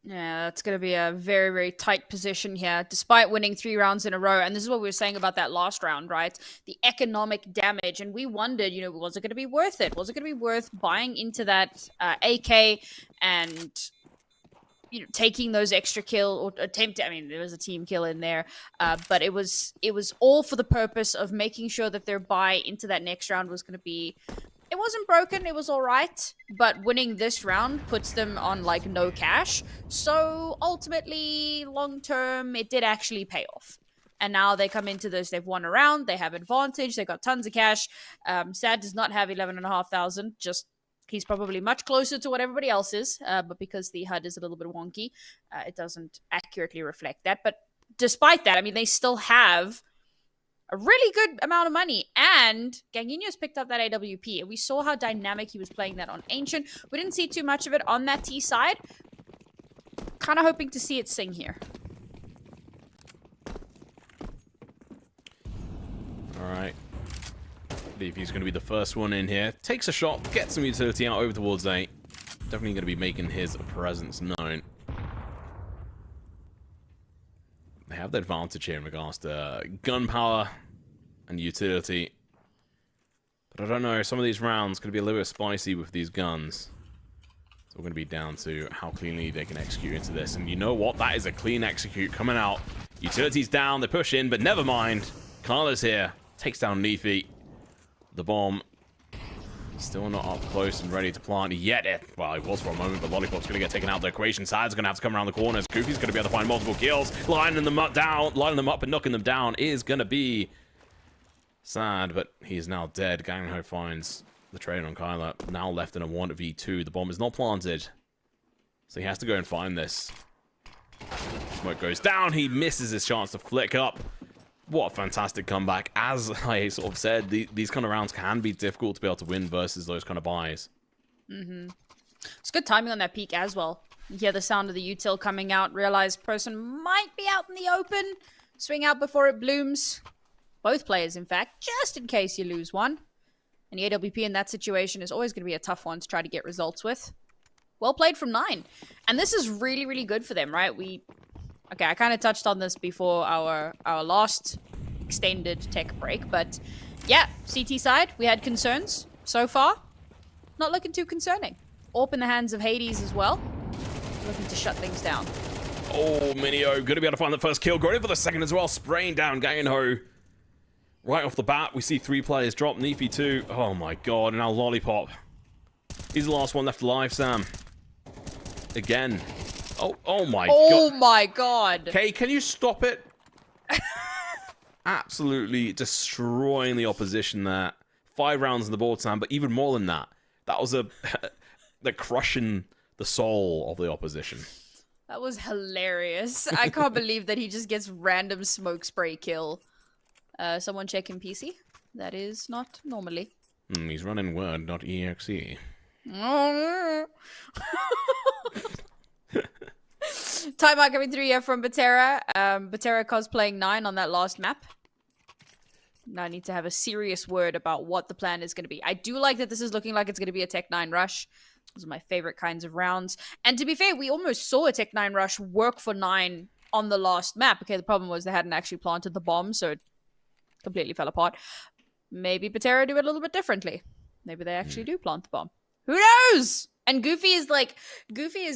Yeah, that's going to be a very, very tight position here, despite winning 3 rounds in a row. And this is what we were saying about that last round, right? The economic damage. And we wondered, you know, was it going to be worth it? Was it going to be worth buying into that AK and, you know, taking those extra kill or attempt? I mean, there was a team kill in there, but it was all for the purpose of making sure that their buy into that next round was going to be... It wasn't broken, it was alright, but winning this round puts them on, like, no cash. So, ultimately, long-term, it did actually pay off. And now they come into this, they've won a round, they have advantage, they got tons of cash. Sad does not have 11,500, just, he's probably much closer to what everybody else is, but because the HUD is a little bit wonky, it doesn't accurately reflect that. But despite that, I mean, they still have a really good amount of money, and Ganginho's picked up that AWP, and we saw how dynamic he was playing that on Ancient. We didn't see too much of it on that T side. Kind of hoping to see it sing here. Alright. I believe he's going to be the first one in here. Takes a shot, gets some utility out over towards A. Definitely going to be making his presence known. They have the advantage here in regards to gunpowder and utility. But I don't know, some of these rounds could be a little bit spicy with these guns. So we're going to be down to how cleanly they can execute into this. And you know what? That is a clean execute coming out. Utility's down, they push in, but never mind. Carla's here, takes down Leafy. The bomb still not up close and ready to plant yet. Well, it was for a moment, but Lollipop's going to get taken out of the equation. Sad's going to have to come around the corners. Goofy's going to be able to find multiple kills. Lining them up and knocking them down is going to be Sad, but he is now dead. Ganginho finds the trade on Kyla. Now left in a 1v2. The bomb is not planted, so he has to go and find this. Smoke goes down. He misses his chance to flick up. What a fantastic comeback. As I sort of said, these kind of rounds can be difficult to be able to win versus those kind of buys. Mm-hmm. It's good timing on that peak as well. You hear the sound of the util coming out, realize person might be out in the open, swing out before it blooms. Both players, in fact, just in case you lose one. And the AWP in that situation is always going to be a tough one to try to get results with. Well played from 9. And this is really, really good for them, right? Okay, I kind of touched on this before our last extended tech break, but yeah, CT side, we had concerns so far. Not looking too concerning. AWP in the hands of Hades as well. Looking to shut things down. Oh, Minio, going to be able to find the first kill. Going in for the second as well. Spraying down Ganginho. Right off the bat, we see 3 players drop. Nefi 2. Oh my god, and now Lollipop. He's the last one left alive, Sam. Again. Oh my god. Oh my god. Okay, can you stop it? Absolutely destroying the opposition there. 5 rounds on the board, Sam, but even more than that. That was they're crushing the soul of the opposition. That was hilarious. I can't believe that he just gets random smoke spray kill. Someone checking PC? That is not normally. He's running word.exe. Timeout coming through here from Betera. Betera cosplaying 9 on that last map. Now I need to have a serious word about what the plan is going to be. I do like that this is looking like it's going to be a Tech 9 rush. Those are my favorite kinds of rounds. And to be fair, we almost saw a Tech 9 rush work for 9 on the last map. Okay, the problem was they hadn't actually planted the bomb, so it completely fell apart. Maybe Betera do it a little bit differently. Maybe they actually do plant the bomb. Who knows? And Goofy is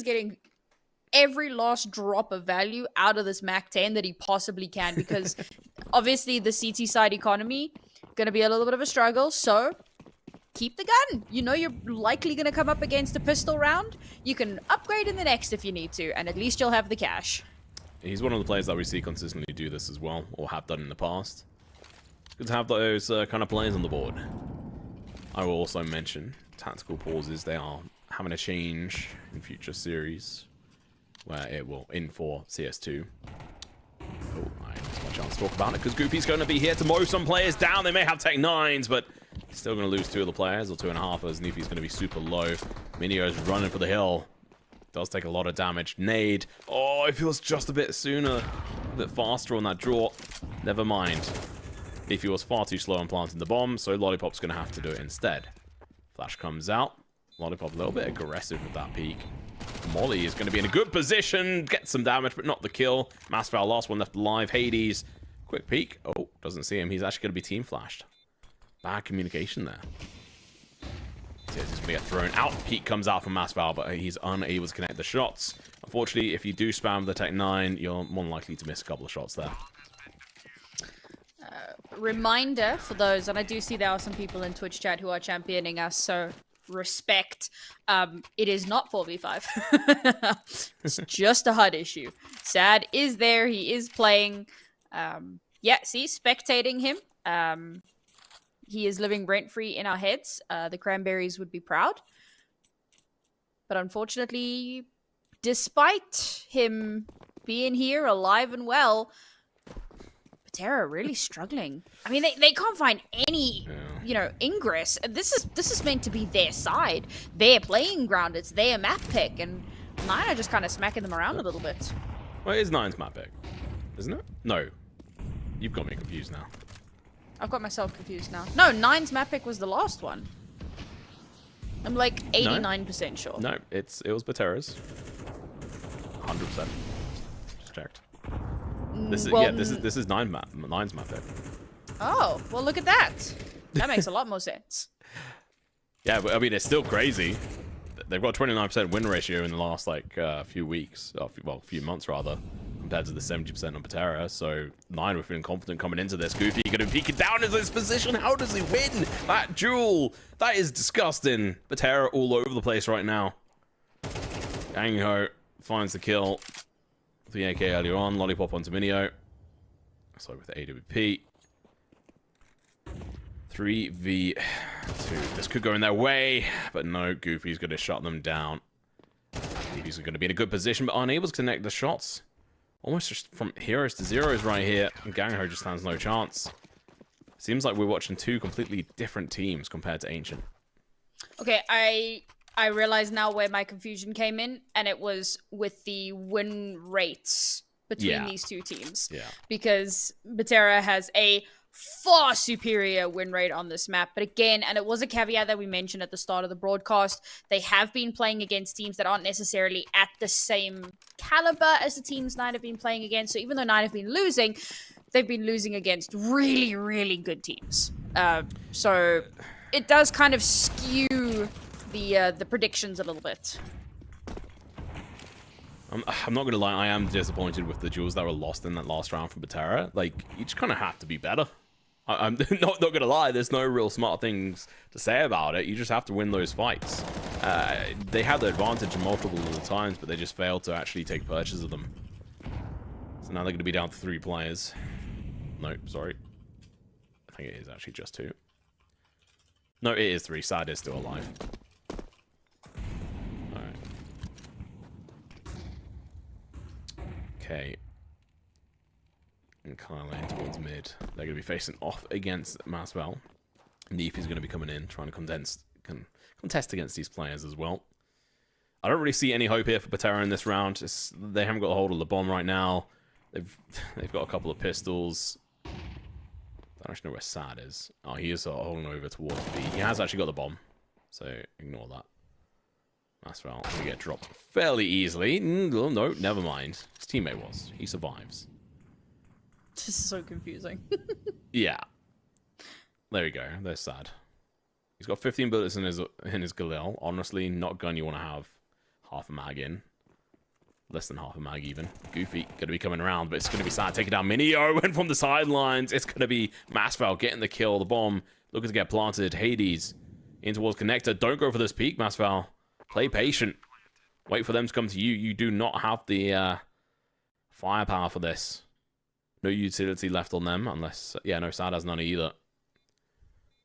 getting every last drop of value out of this Mac 10 that he possibly can, because obviously the CT side economy going to be a little bit of a struggle. So keep the gun. You know you're likely going to come up against a pistol round. You can upgrade in the next if you need to, and at least you'll have the cash. He's one of the players that we see consistently do this as well, or have done in the past. Good to have those kind of players on the board. I will also mention tactical pauses. They are having a change in future series, where it will in for CS2. Oh, I missed my chance to talk about it, because Goofy's going to be here to mow some players down. They may have Tech 9s, but he's still going to lose 2 of the players, or 2.5, as Nufi's going to be super low. Minio's running for the hill. Does take a lot of damage. Nade. Oh, it feels just a bit sooner, a bit faster on that draw. Never mind. Nufi was far too slow on planting the bomb, so Lollipop's going to have to do it instead. Flash comes out. Lollipop a little bit aggressive with that peek. Molly is going to be in a good position. Get some damage, but not the kill. Masval, last one left alive. Hades. Quick peek. Oh, doesn't see him. He's actually going to be team flashed. Bad communication there. He's going to get thrown out. Peek comes out from Masval, but he's unable to connect the shots. Unfortunately, if you do spam the Tech 9, you're more than likely to miss a couple of shots there. Reminder for those, and I do see there are some people in Twitch chat who are championing us, so respect. It is not 4v5. It's just a HUD issue. Sad is there. He is playing. Yeah, see, spectating him. He is living rent-free in our heads. The Cranberries would be proud. But unfortunately, despite him being here alive and well, Betera really struggling. I mean, they can't find any, ingress. This is meant to be their side, their playing ground. It's their map pick, and Nine are just kind of smacking them around a little bit. Well, it is Nine's map pick, isn't it? No, you've got me confused now. I've got myself confused now. No, Nine's map pick was the last one. I'm like 89% sure. No, it was Betera's. 100%. Just checked. This is Nine's map pick. Oh, well, look at that. That makes a lot more sense. Yeah, but I mean, it's still crazy. They've got 29% win ratio in the last few weeks, few months rather, compared to the 70% on Betera. So Nine were feeling confident coming into this. Goofy going to peek it down into this position. How does he win that duel? That is disgusting. Betera all over the place right now. Gangho finds the kill. The AK earlier on. Lollipop onto Minio. So with the AWP. 3v2. This could go in their way, but no, Goofy's going to shut them down. Goofy's going to be in a good position, but unable to connect the shots. Almost just from heroes to zeros right here. And Gangho just stands no chance. Seems like we're watching 2 completely different teams compared to Ancient. Okay, I realize now where my confusion came in, and it was with the win rates between these 2 teams. Yeah. Because Betera has a far superior win rate on this map. But again, and it was a caveat that we mentioned at the start of the broadcast, they have been playing against teams that aren't necessarily at the same caliber as the teams Nine have been playing against. So even though Nine have been losing, they've been losing against really, really good teams. So it does kind of skew the predictions a little bit. I'm not going to lie, I am disappointed with the duels that were lost in that last round from Betera. Like, you just kind of have to be better. I'm not going to lie, there's no real smart things to say about it. You just have to win those fights. They had the advantage multiple times, but they just failed to actually take purchase of them. So now they're going to be down to 3 players. No, sorry. I think it is actually just 2. No, it is 3. Sad is still alive. Alright. Okay. And Kyle lane towards mid. They're going to be facing off against Masval. Neef is going to be coming in, trying to contest against these players as well. I don't really see any hope here for Betera in this round. They haven't got a hold of the bomb right now. They've got a couple of pistols. I don't actually know where Sad is. Oh, he is holding over towards B. He has actually got the bomb, so ignore that. Masval going to get dropped fairly easily. No, never mind. His teammate was. He survives. This is so confusing. Yeah. There we go. They're Sad. He's got 15 bullets in his Galil. Honestly, not a gun you want to have half a mag in. Less than half a mag even. Goofy going to be coming around, but it's going to be sad taking down Minio. And from the sidelines, it's going to be Masval getting the kill. The bomb looking to get planted. Hades in towards Connector. Don't go for this peak, Masval. Play patient. Wait for them to come to you. You do not have the firepower for this. No utility left on them, unless... Yeah, no, Sad has none either.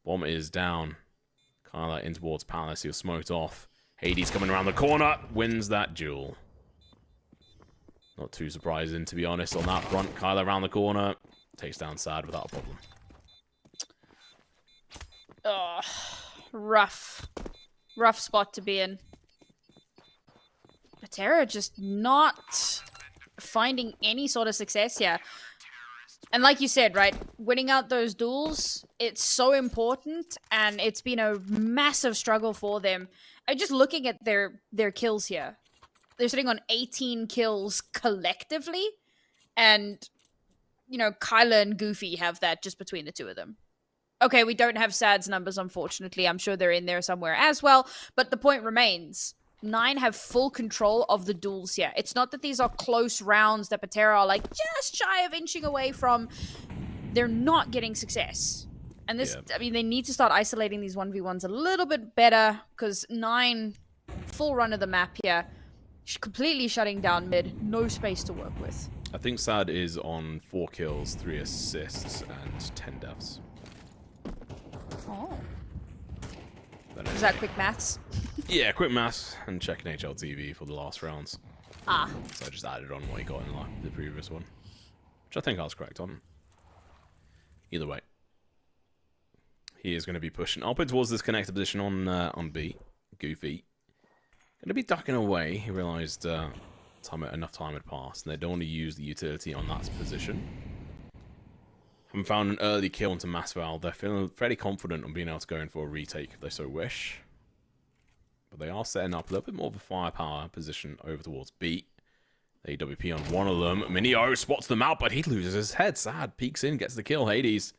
Bomb is down. Kyler in towards Palace. He'll smoked off. Hades coming around the corner. Wins that duel. Not too surprising, to be honest, on that front. Kyler around the corner. Takes down Sad without a problem. Oh, rough. Rough spot to be in. Betera just not finding any sort of success here. And like you said, right, winning out those duels, it's so important, and it's been a massive struggle for them. I'm just looking at their kills here. They're sitting on 18 kills collectively, and, you know, Kyla and Goofy have that just between the two of them. Okay, we don't have Sad's numbers, unfortunately. I'm sure they're in there somewhere as well, but the point remains. 9 have full control of the duels here. It's not that these are close rounds that Betera are like just shy of inching away from. They're not getting success. And this, I mean, they need to start isolating these 1v1s a little bit better, because 9, full run of the map here, completely shutting down mid, no space to work with. I think Sad is on 4 kills, 3 assists, and 10 deaths. Oh. Is that quick maths? Yeah, quick maths and checking HLTV for the last rounds. Ah. So I just added on what he got in the previous one, which I think I was correct on. Either way, he is going to be pushing up towards this connector position on B. Goofy going to be ducking away. He realized enough time had passed, and they don't want to use the utility on that position. Haven't found an early kill into Masval. They're feeling fairly confident on being able to go in for a retake if they so wish. But they are setting up a little bit more of a firepower position over towards B. AWP on one of them. Minio spots them out, but he loses his head. Sad peeks in, gets the kill. Hades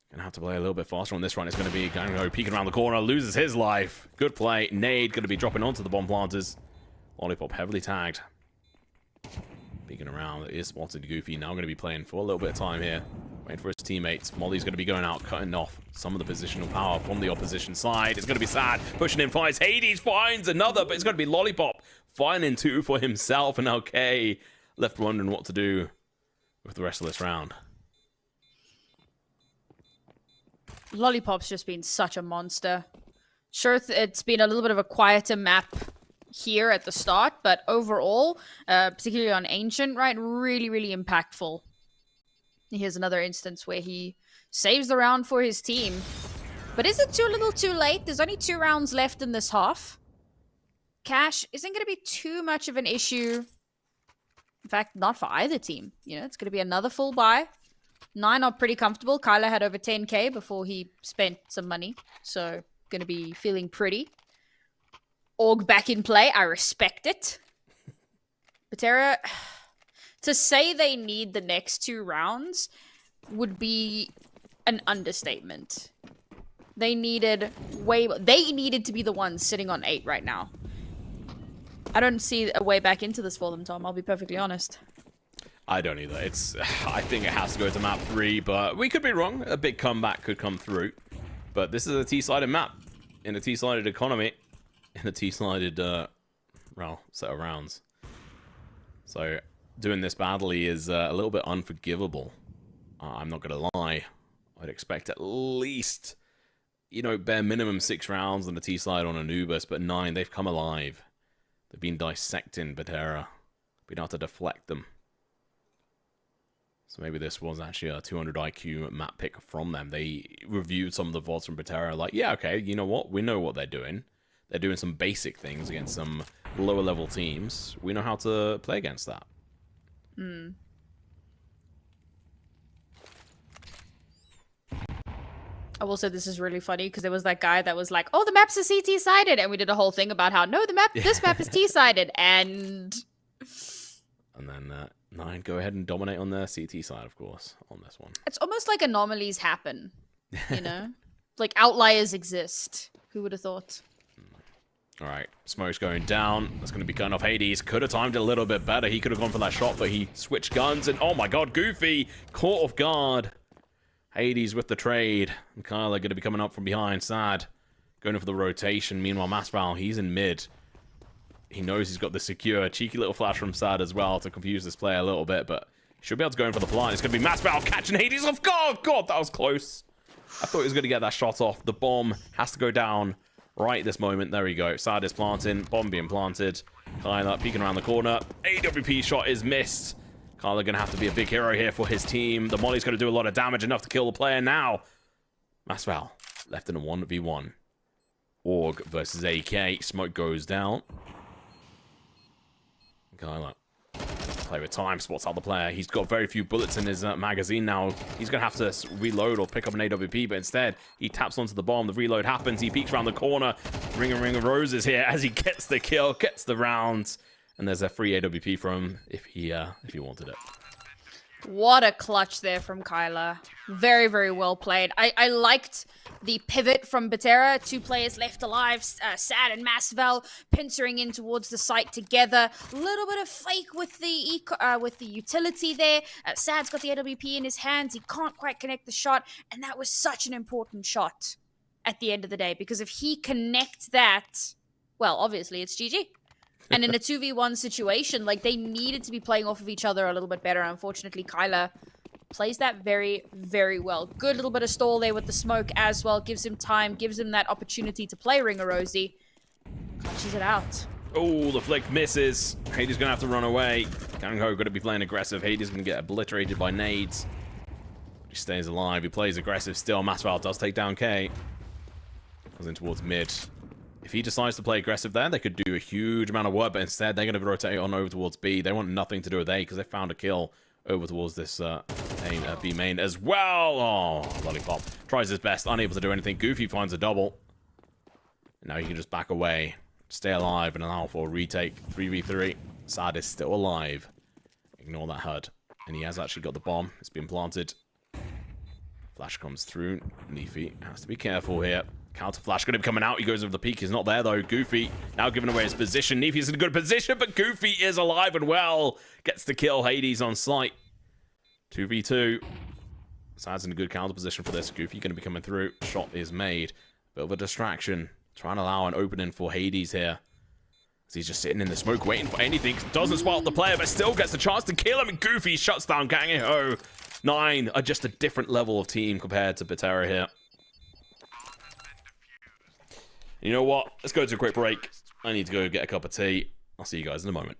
gonna have to play a little bit faster on this run. It's gonna be Gango peeking around the corner, loses his life. Good play. Nade gonna be dropping onto the bomb planters. Lollipop heavily tagged. Peeking around, it is spotted. Goofy now going to be playing for a little bit of time here. Waiting for his teammates. Molly's going to be going out, cutting off some of the positional power from the opposition side. It's going to be Sad, pushing in, finds Hades, finds another, but it's going to be Lollipop finding 2 for himself, and LK left wondering what to do with the rest of this round. Lollipop's just been such a monster. Sure, it's been a little bit of a quieter map here at the start, but overall, particularly on Ancient, right, really, really impactful. Here's another instance where he saves the round for his team. But is it a little too late? There's only 2 rounds left in this half. Cash isn't going to be too much of an issue. In fact, not for either team. You know, it's going to be another full buy. 9 are pretty comfortable. Kyla had over 10k before he spent some money, so going to be feeling pretty. Org back in play. I respect it. Betera, to say they need the next 2 rounds would be an understatement. They needed to be the ones sitting on 8 right now. I don't see a way back into this for them, Tom. I'll be perfectly honest. I don't either. I think it has to go to map 3, but we could be wrong. A big comeback could come through. But this is a T-sided map in a T-sided economy. In a T-sided set of rounds. So doing this badly is a little bit unforgivable. I'm not going to lie. I'd expect at least, you know, bare minimum 6 rounds on the T-side on Anubis, but 9, they've come alive. They've been dissecting Betera. Been able to deflect them. So maybe this was actually a 200 IQ map pick from them. They reviewed some of the VODs from Betera, like, yeah, okay, you know what? We know what they're doing. They're doing some basic things against some lower level teams. We know how to play against that. I will say this is really funny because there was that guy that was like, oh, the map's a CT-sided. And we did a whole thing about how, no, this map is T-sided. And then 9 go ahead and dominate on their CT side, of course, on this one. It's almost like anomalies happen, you know? like outliers exist. Who would have thought? All right, smoke's going down. That's going to be cutting off Hades. Could have timed it a little bit better. He could have gone for that shot, but he switched guns. And oh my god, Goofy caught off guard. Hades with the trade. And Kyler going to be coming up from behind. Sad. Going for the rotation. Meanwhile, Masval, he's in mid. He knows he's got the secure. Cheeky little flash from Sad as well to confuse this player a little bit, but he should be able to go in for the plant. It's going to be Masval catching Hades off guard. God, that was close. I thought he was going to get that shot off. The bomb has to go down right this moment. There we go. Sad is planting. Bomb being planted. Kyler peeking around the corner. AWP shot is missed. Kyler going to have to be a big hero here for his team. The molly's going to do a lot of damage, enough to kill the player now. Masval left in a 1v1. Org versus AK. Smoke goes down. Kyler play with time, spots out the player. He's got very few bullets in his magazine now. He's going to have to reload or pick up an AWP, but instead, he taps onto the bomb. The reload happens. He peeks around the corner. Ring of roses here as he gets the kill, gets the round. And there's a free AWP for him if he wanted it. What a clutch there from Kyler. Very, very well played. I liked the pivot from Betera. 2 players left alive, Sad and Masval pincering in towards the site together. A little bit of fake with the utility there. Sad's got the AWP in his hands. He can't quite connect the shot, and that was such an important shot at the end of the day, because if he connects that, well, obviously it's GG. And in a 2v1 situation, like, they needed to be playing off of each other a little bit better. Unfortunately, Kyler plays that very, very well. Good little bit of stall there with the smoke as well. Gives him time, gives him that opportunity to play Ring of Rosie. Clutches it out. Oh, the flick misses. Hades going to have to run away. Gang Ho going to be playing aggressive. Hades going to get obliterated by nades. He stays alive. He plays aggressive still. Masval does take down K. Goes in towards mid. If he decides to play aggressive there, they could do a huge amount of work, but instead they're going to rotate on over towards B. They want nothing to do with A because they found a kill over towards this B main as well. Oh, Lollipop tries his best, unable to do anything. Goofy finds a double. Now he can just back away, stay alive, and allow for a retake. 3v3. Sad is still alive. Ignore that HUD. And he has actually got the bomb. It's been planted. Flash comes through. Leafy has to be careful here. Counter flash going to be coming out. He goes over the peak. He's not there, though. Goofy now giving away his position. Nefi's in a good position, but Goofy is alive and well. Gets to kill Hades on site. 2v2. Sad's in a good counter position for this. Goofy going to be coming through. Shot is made. Bit of a distraction. Trying to allow an opening for Hades here. As he's just sitting in the smoke waiting for anything. Doesn't spot the player, but still gets a chance to kill him. And Goofy shuts down Gang Ho. 9 are just a different level of team compared to Betera here. You know what? Let's go to a quick break. I need to go get a cup of tea. I'll see you guys in a moment.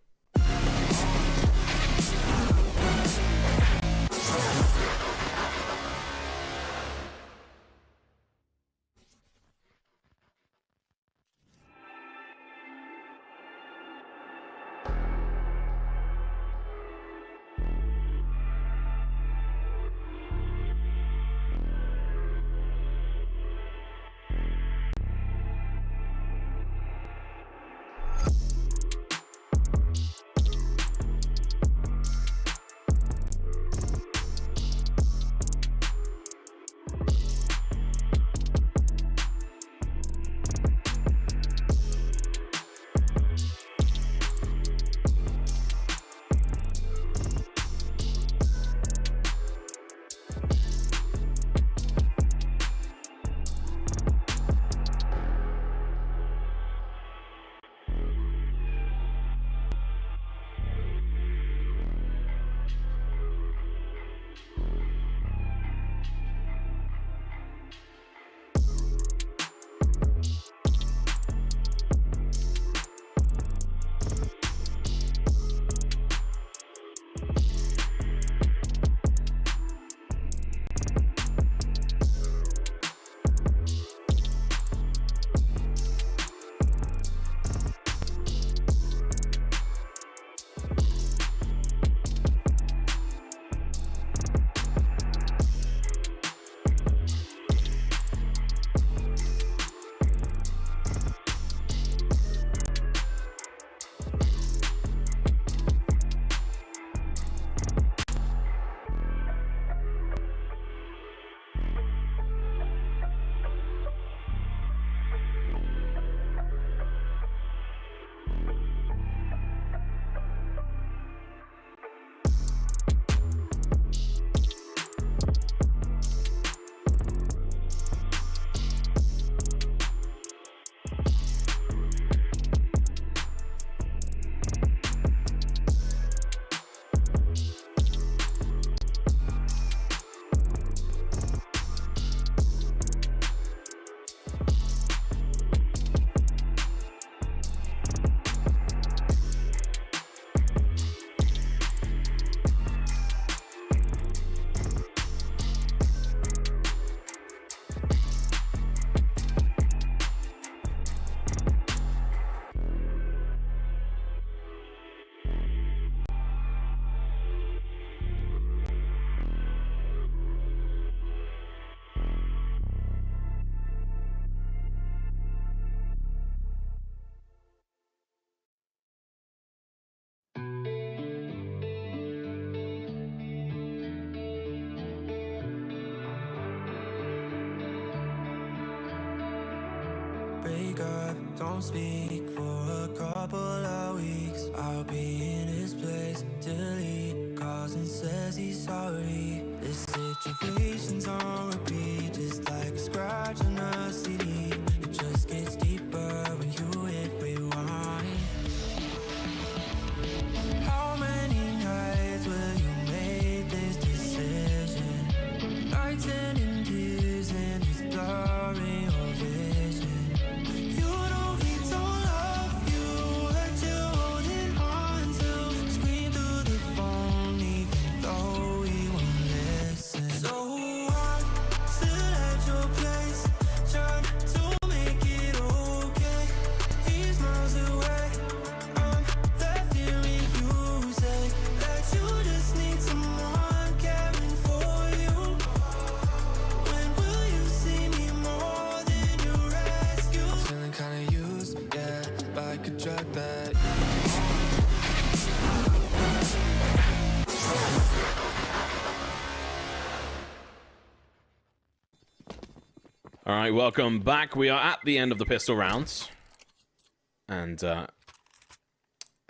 break up, don't speak for a couple of weeks. I'll be in his place till he calls and says he's sorry. This situation's on repeat, just like a scratch on a CD. It just gets deeper when you hit rewind. How many nights will you make this decision? Nights ending tears and it's blurring your vision. You know he don't love you, that you're holding on to. Scream through the phone even though he won't listen. So I'm still at your place, trying to make it okay. He's miles away, I'm left hearing you say that you just need someone caring for you. When will you see me more than your rescue? I'm feeling kinda used, yeah, like a drug that. All right, welcome back. We are at the end of the pistol rounds. And it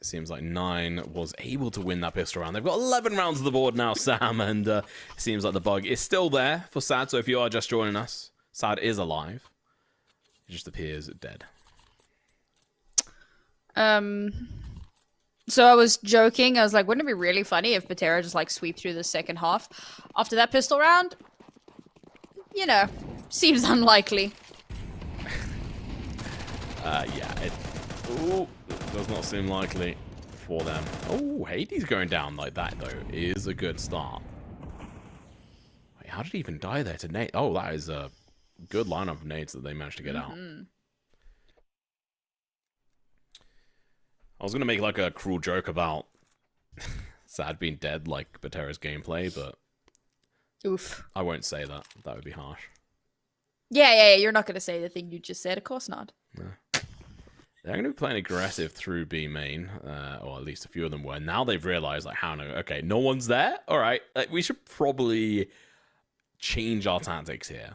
seems like 9 was able to win that pistol round. They've got 11 rounds of the board now, Sam, and it seems like the bug is still there for Sad. So if you are just joining us, Sad is alive. He just appears dead. So I was joking. I was like, wouldn't it be really funny if Betera just like sweep through the second half after that pistol round? You know, seems unlikely. Yeah, it does not seem likely for them. Oh, Hades going down like that, though, is a good start. Wait, how did he even die there to nade? Oh, that is a good lineup of nades that they managed to get out. I was going to make like a cruel joke about Sad being dead like Betera's gameplay, but Oof. I won't say that. That would be harsh. Yeah. You're not going to say the thing you just said. Of course not. They're going to be playing aggressive through B main, or at least a few of them were. Now they've realized, like, okay, no one's there? All right, like, we should probably change our tactics here.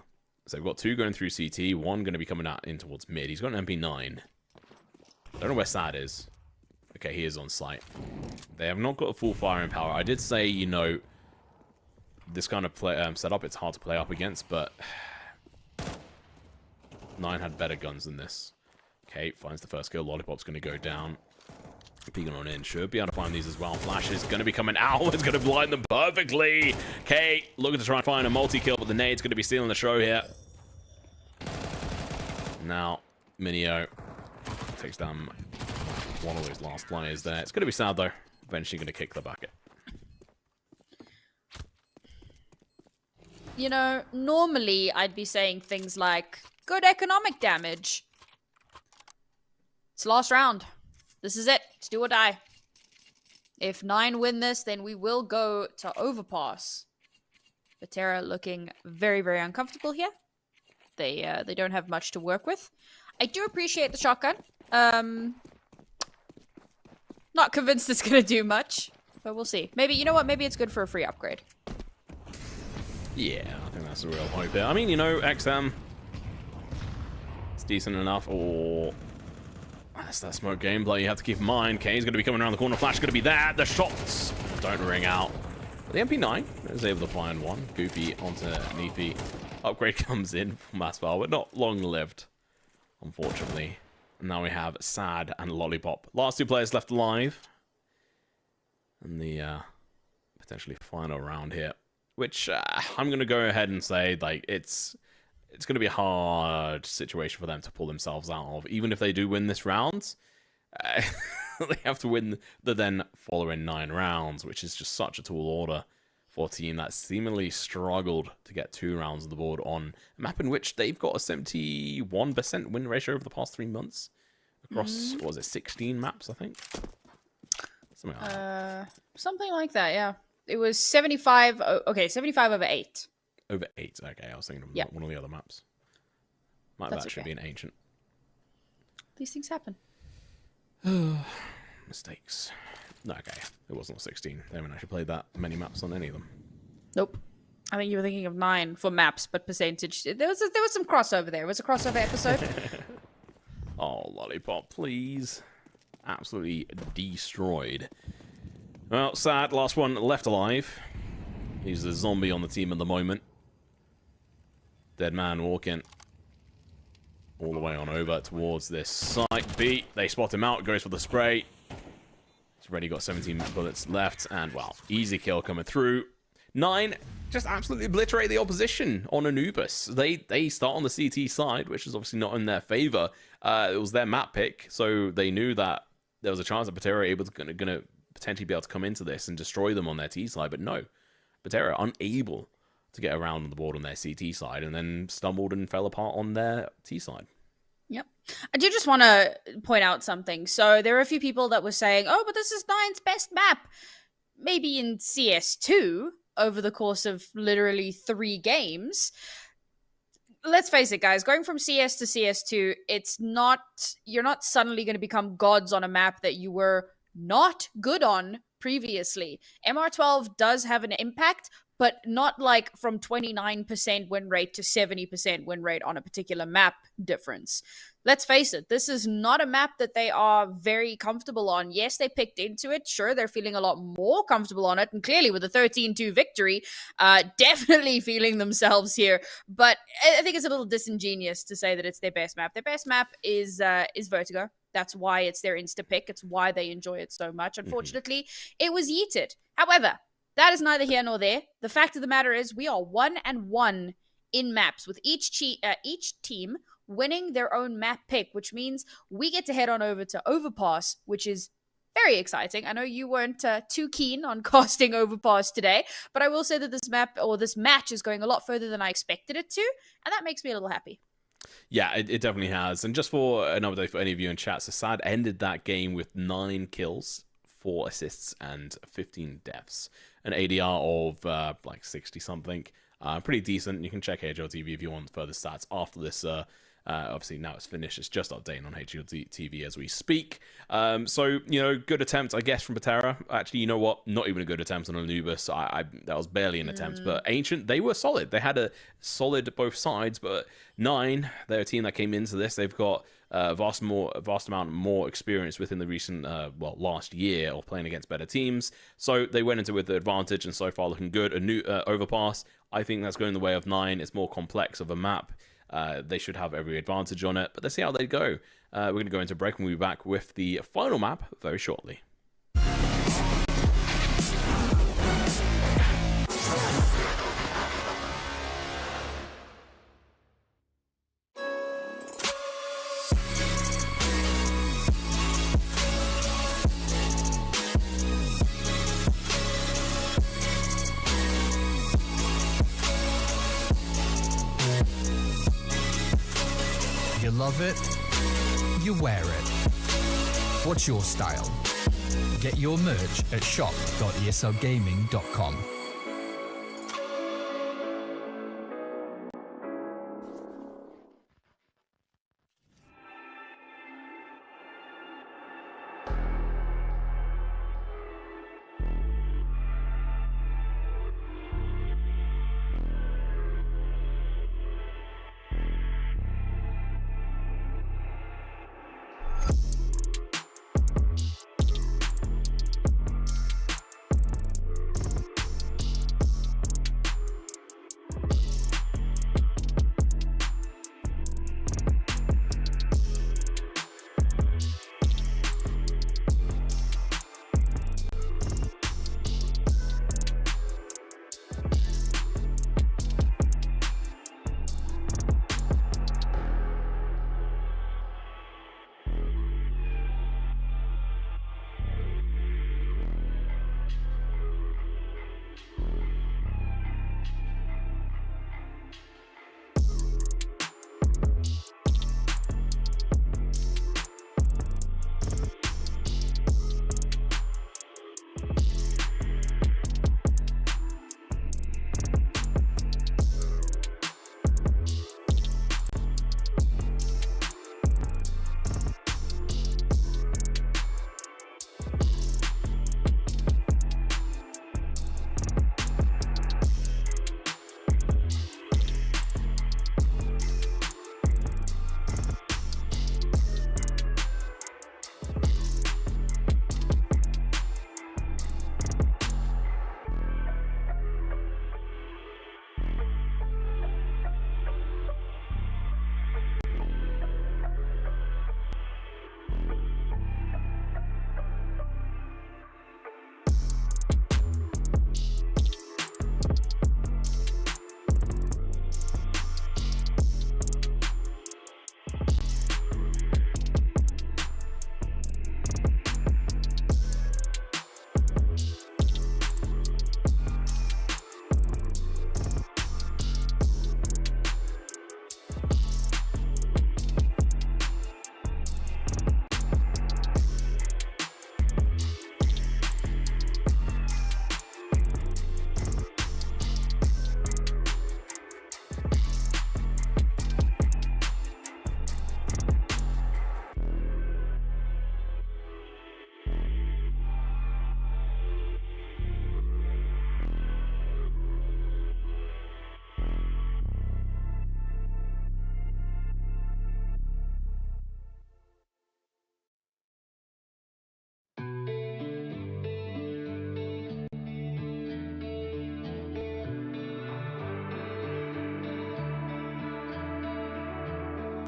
So they've got 2 going through CT, 1 going to be coming out in towards mid. He's got an MP9. Don't know where Sad is. Okay, he is on site. They have not got a full firing power. I did say, you know, this kind of setup, it's hard to play up against, but 9 had better guns than this. Okay, finds the first kill. Lollipop's going to go down. Peeking on in. Should be able to find these as well. Flash is going to be coming out. It's going to blind them perfectly. Okay, looking to try and find a multi-kill, but the nade's going to be stealing the show here. Now, Minio takes down one of those last players there. It's going to be Sad, though. Eventually going to kick the bucket. You know, normally I'd be saying things like, good economic damage. It's last round. This is it. It's do or die. If 9 win this, then we will go to Overpass. Betera looking very, very uncomfortable here. They don't have much to work with. I do appreciate the shotgun. Not convinced it's going to do much, but we'll see. Maybe, you know what? Maybe it's good for a free upgrade. Yeah, I think that's the real hope there. I mean, you know, XM, it's decent enough, or that's that smoke gameplay you have to keep in mind. Kane's going to be coming around the corner. Flash is going to be there. The shots don't ring out. But the MP9 is able to find one. Goofy onto Neefy. Upgrade comes in for Masval, but not long-lived, unfortunately. And now we have Sad and Lollipop. Last 2 players left alive. And the potentially final round here. Which I'm going to go ahead and say, like, it's going to be a hard situation for them to pull themselves out of. Even if they do win this round, they have to win the then following 9 rounds, which is just such a tall order for a team that seemingly struggled to get 2 rounds on the board on a map in which they've got a 71% win ratio over the past 3 months. Across, what was it, 16 maps, I think? Something like that. Something like that, yeah. It was 75, okay, 75 over 8. Over 8, okay. I was thinking of one of the other maps. Might That's actually okay. be an ancient. These things happen. Mistakes. No, okay. It wasn't 16. They haven't actually played that many maps on any of them. Nope. I think you were thinking of 9 for maps, but percentage. There was some crossover there. It was a crossover episode. Oh, Lollipop, please. Absolutely destroyed. Well, sad. Last one left alive. He's the zombie on the team at the moment. Dead man walking all the way on over towards this site B. They spot him out, goes for the spray. He's already got 17 bullets left, and, well, easy kill coming through. 9 just absolutely obliterate the opposition on Anubis. They start on the CT side, which is obviously not in their favor. It was their map pick, so they knew that there was a chance that Betera were going to potentially be able to come into this and destroy them on their T side, but no. Betera unable to get around on the board on their CT side, and then stumbled and fell apart on their T side. Yep. I do just want to point out something. So there are a few people that were saying, oh, but this is Nine's best map. Maybe in CS2 over the course of literally 3 games. Let's face it, guys, going from CS to CS2, you're not suddenly going to become gods on a map that you were not good on previously. MR12 does have an impact, but not like from 29% win rate to 70% win rate on a particular map difference. Let's face it, this is not a map that they are very comfortable on. Yes, they picked into it. Sure, they're feeling a lot more comfortable on it. And clearly with a 13-2 victory, definitely feeling themselves here. But I think it's a little disingenuous to say that it's their best map. Their best map is Vertigo. That's why it's their insta-pick. It's why they enjoy it so much. Unfortunately, it was yeeted. However, that is neither here nor there. The fact of the matter is we are 1-1 in maps with each team winning their own map pick, which means we get to head on over to Overpass, which is very exciting. I know you weren't too keen on casting Overpass today, but I will say that this map or this match is going a lot further than I expected it to, and that makes me a little happy. Yeah, it definitely has. And just for an update for any of you in chat, Sassad ended that game with 9 kills, 4 assists, and 15 deaths. An ADR of like 60-something. Pretty decent. You can check HLTV if you want further stats after this. Obviously, now it's finished. It's just updating on HLTV as we speak. So, good attempt, I guess, from Betera. Actually, you know what? Not even a good attempt on Anubis. That was barely an attempt. But Ancient, they were solid. They had a solid both sides. But 9, they're a team that came into this. They've got a vast amount more experience within the recent, last year of playing against better teams. So they went into it with the advantage, and so far looking good. A new Overpass, I think that's going the way of 9. It's more complex of a map. They should have every advantage on it, but let's see how they go. We're going to go into break and we'll be back with the final map very shortly. You love it, you wear it. What's your style? Get your merch at shop.eslgaming.com.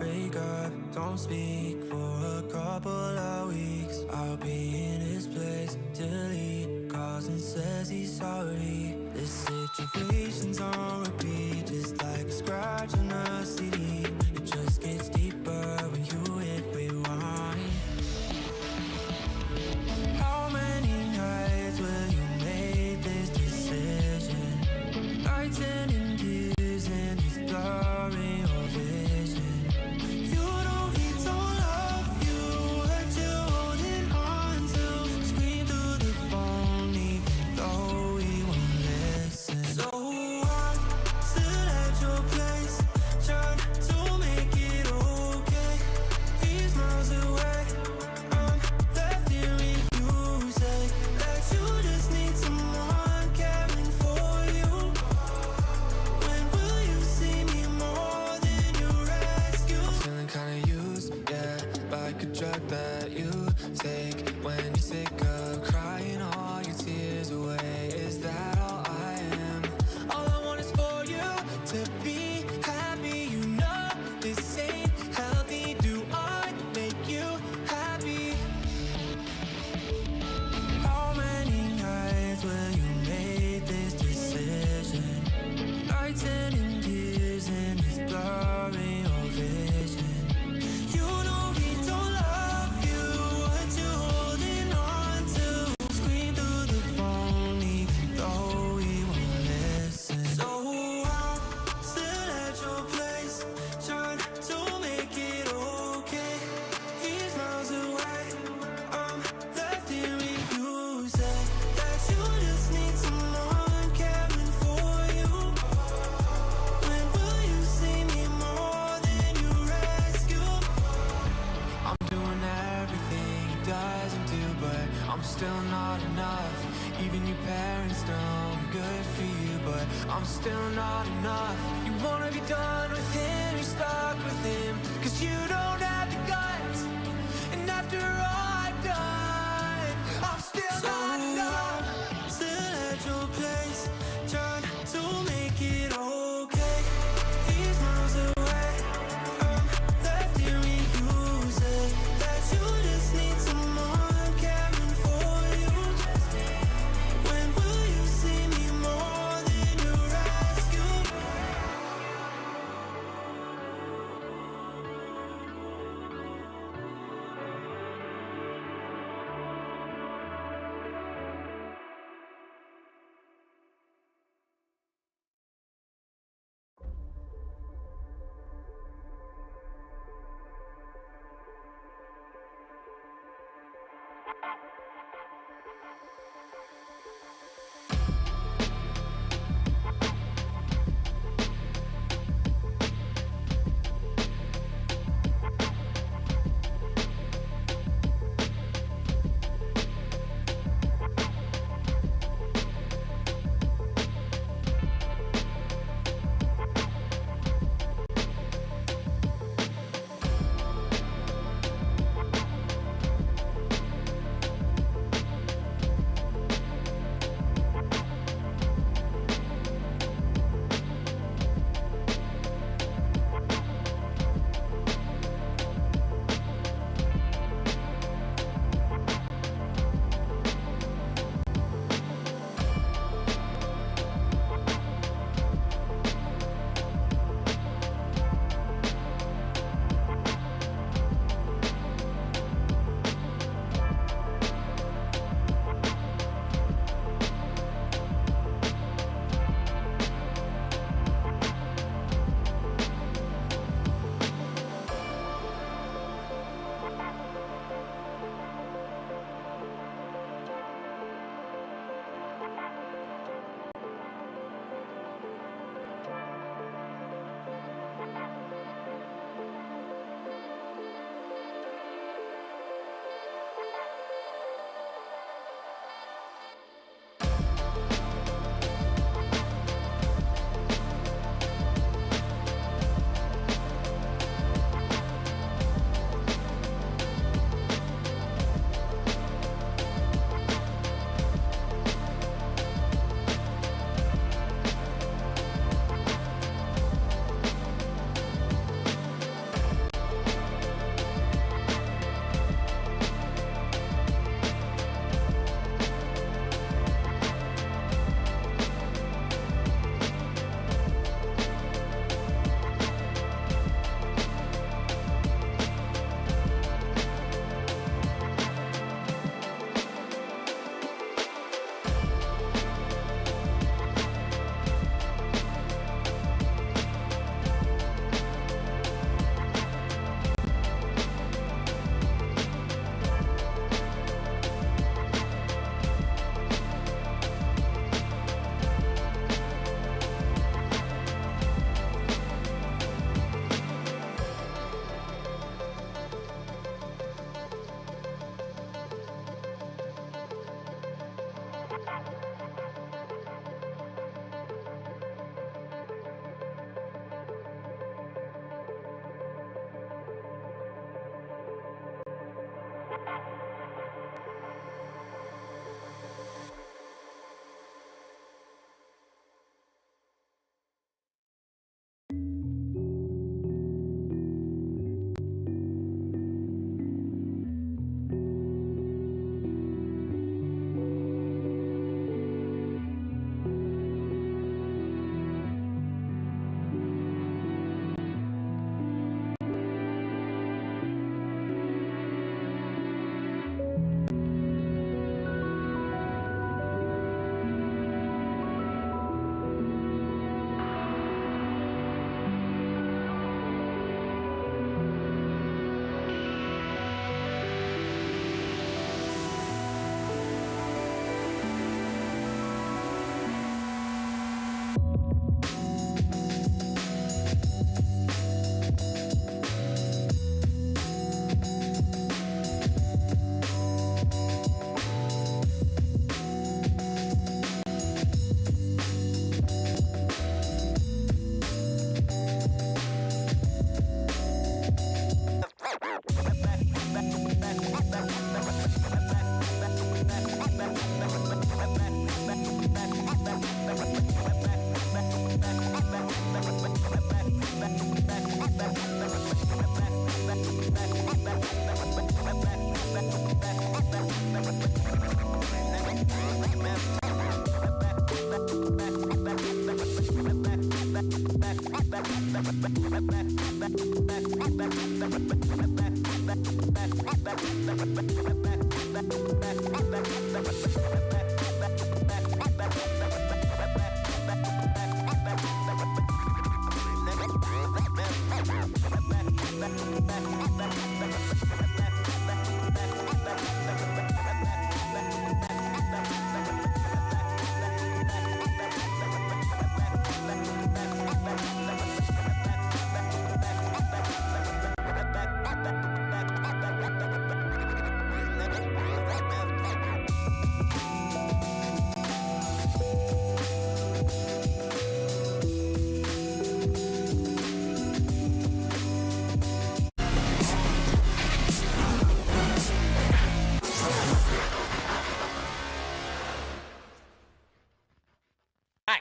break up, don't speak for a couple of weeks. I'll be in his place till he calls and says he's sorry. This situation's on repeat, just like a scratch on a CD. It just gets deeper when you hit rewind. How many nights will you make this decision? Nights ending tears and it's blurring your vision. You know he don't love you, hurt you holding on to. Scream through the phone even though he won't listen. So I'm still at your place, trying to make it okay. He's miles away, I'm left hearing you say that you just need someone caring for you. When will you see me more than your rescue? I'm feeling kinda used, yeah, like a drug that you take when you're sick of crying all your tears away. Is that all I am? All I want is for you to be happy. You know this ain't healthy. Do I make you happy? How many nights will you make this decision? Nights ending tears and it's blurring your vision. You know he don't love you, what you holding on to. Scream through the phone even though he won't listen. So I'm still at your place, trying to make it okay. He's miles away, I'm left hearing you say that you just need someone caring for you. When will you see me more than you rescue? I'm doing everything he doesn't do, but I'm still not enough. Even your parents know I'm good for you, but I'm still not enough. You wanna be done with him, you're stuck with him, 'cause you don't have the guts. And after all I've done, I'm still not enough. Still at your place, trying to make it okay. He's miles away, I'm left hearing you say that you just need someone caring for you. When will you see me more than your rescue?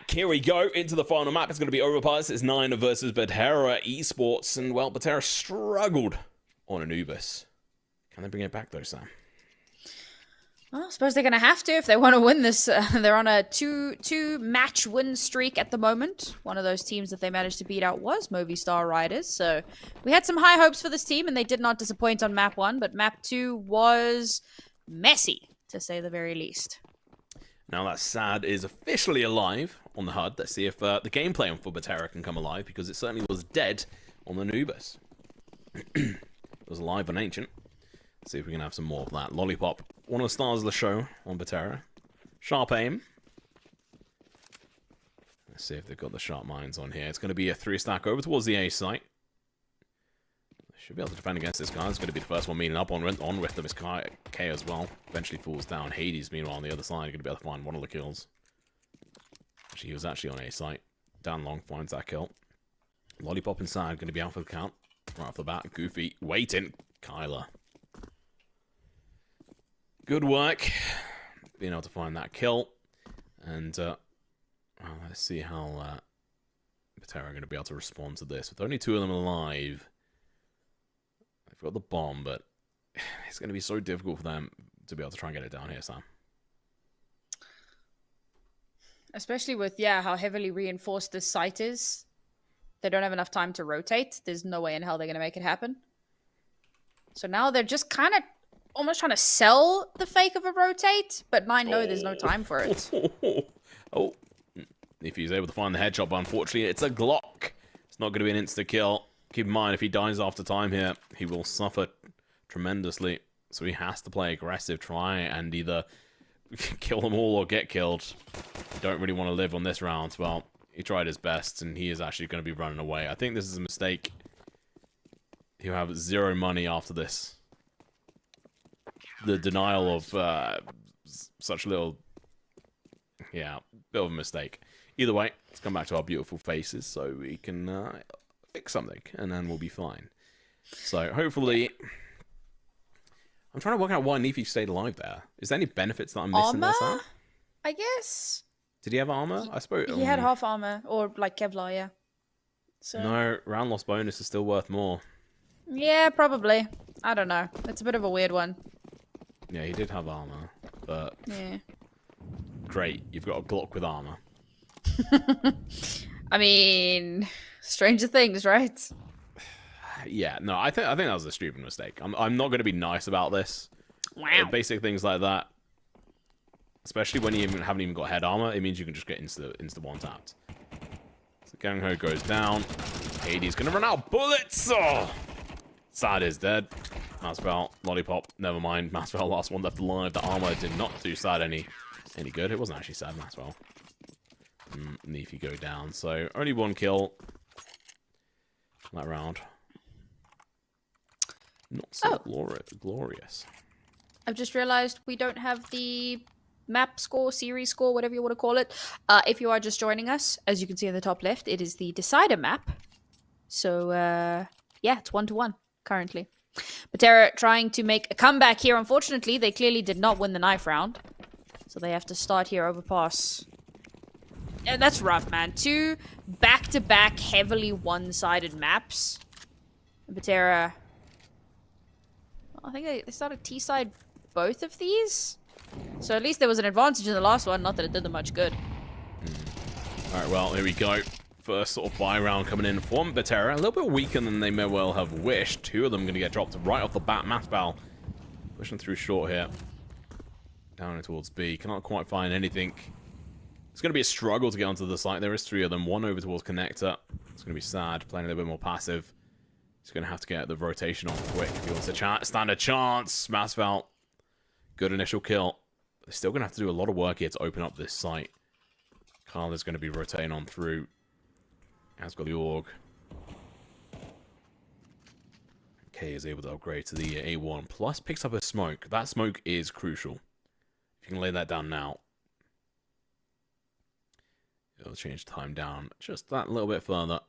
Here we go into the final map. It's going to be Overpass. It's 9 versus Betera Esports. And, well, Betera struggled on Anubis. Can they bring it back, though, Sam? Well, I suppose they're going to have to if they want to win this. They're on a two-match win streak at the moment. One of those teams that they managed to beat out was Movistar Riders. So we had some high hopes for this team, and they did not disappoint on map 1. But map 2 was messy, to say the very least. Now that SAD is officially alive on the HUD. Let's see if the gameplay for Betera can come alive, because it certainly was dead on the Anubis. It was alive on Ancient. Let's see if we can have some more of that. Lollipop, one of the stars of the show on Betera. Sharp aim. Let's see if they've got the sharp minds on here. It's going to be a 3-stack over towards the A site. Should be able to defend against this guy. It's going to be the first one meeting up on with them. Is K as well. Eventually falls down. Hades, meanwhile, on the other side, going to be able to find one of the kills. Actually, he was actually on A site. Down long, finds that kill. Lollipop inside, going to be out for the count. Right off the bat. Goofy waiting. Kyler. Good work. Being able to find that kill. And let's see how Betera are going to be able to respond to this. With only 2 of them alive. They've got the bomb, but it's going to be so difficult for them to be able to try and get it down here, Sam. Especially with, how heavily reinforced this site is. They don't have enough time to rotate. There's no way in hell they're going to make it happen. So now they're just kind of almost trying to sell the fake of a rotate, but I know there's no time for it. Oh, if he's able to find the headshot, but unfortunately it's a Glock. It's not going to be an insta-kill. Keep in mind, if he dies after time here, he will suffer tremendously. So he has to play aggressive, try and either kill them all or get killed. Don't really want to live on this round. Well, he tried his best, and he is actually going to be running away. I think this is a mistake. He'll have 0 money after this. The denial of such little... Yeah, bit of a mistake. Either way, let's come back to our beautiful faces so we can... fix something, and then we'll be fine. So hopefully I'm trying to work out why Nefi stayed alive there. Is there any benefits that I'm missing there, Sam? Armor, I guess. Did he have armor? I suppose He had half armor, or like Kevlar, yeah. So No, round loss bonus is still worth more. yeah, probably. I don't know. It's a bit of a weird one. Yeah, he did have armor, but Yeah. great, you've got a Glock with armor. I mean, stranger things, right? Yeah, no, I think that was a stupid mistake. I'm not going to be nice about this. Wow. Basic things like that, especially when you haven't even got head armor, it means you can just get insta one tapped. So Gang Ho goes down. Hades gonna run out of bullets. Oh, Sad is dead. Masval, Lollipop, never mind. Masval, last one left alive. The armor did not do Sad any good. It wasn't actually Sad, Masval. Nefi go down. So only one kill that round. Not so glorious. I've just realized we don't have the map score, series score, whatever you want to call it. If you are just joining us, as you can see in the top left, it is the decider map. So, yeah, it's 1-1 currently. Betera trying to make a comeback here. Unfortunately, they clearly did not win the knife round. So they have to start here, Overpass. Yeah, that's rough, man. 2 back-to-back heavily one-sided maps. Betera... I think they started T-side both of these. So at least there was an advantage in the last one. Not that it did them much good. Alright, well, here we go. First sort of buy round coming in from Betera. A little bit weaker than they may well have wished. 2 of them going to get dropped right off the bat. Masval pushing through short here. Down towards B. Cannot quite find anything. It's going to be a struggle to get onto the site. There is 3 of them. 1 over towards Connector. It's going to be Sad. Playing a little bit more passive. He's going to have to get the rotation on quick if he wants to stand a chance. Masval, good initial kill. They're still going to have to do a lot of work here to open up this site. Carl is going to be rotating on through. Has got the AUG. K is able to upgrade to the A1. Plus picks up a smoke. That smoke is crucial. If you can lay that down now. It'll change time down just that little bit further.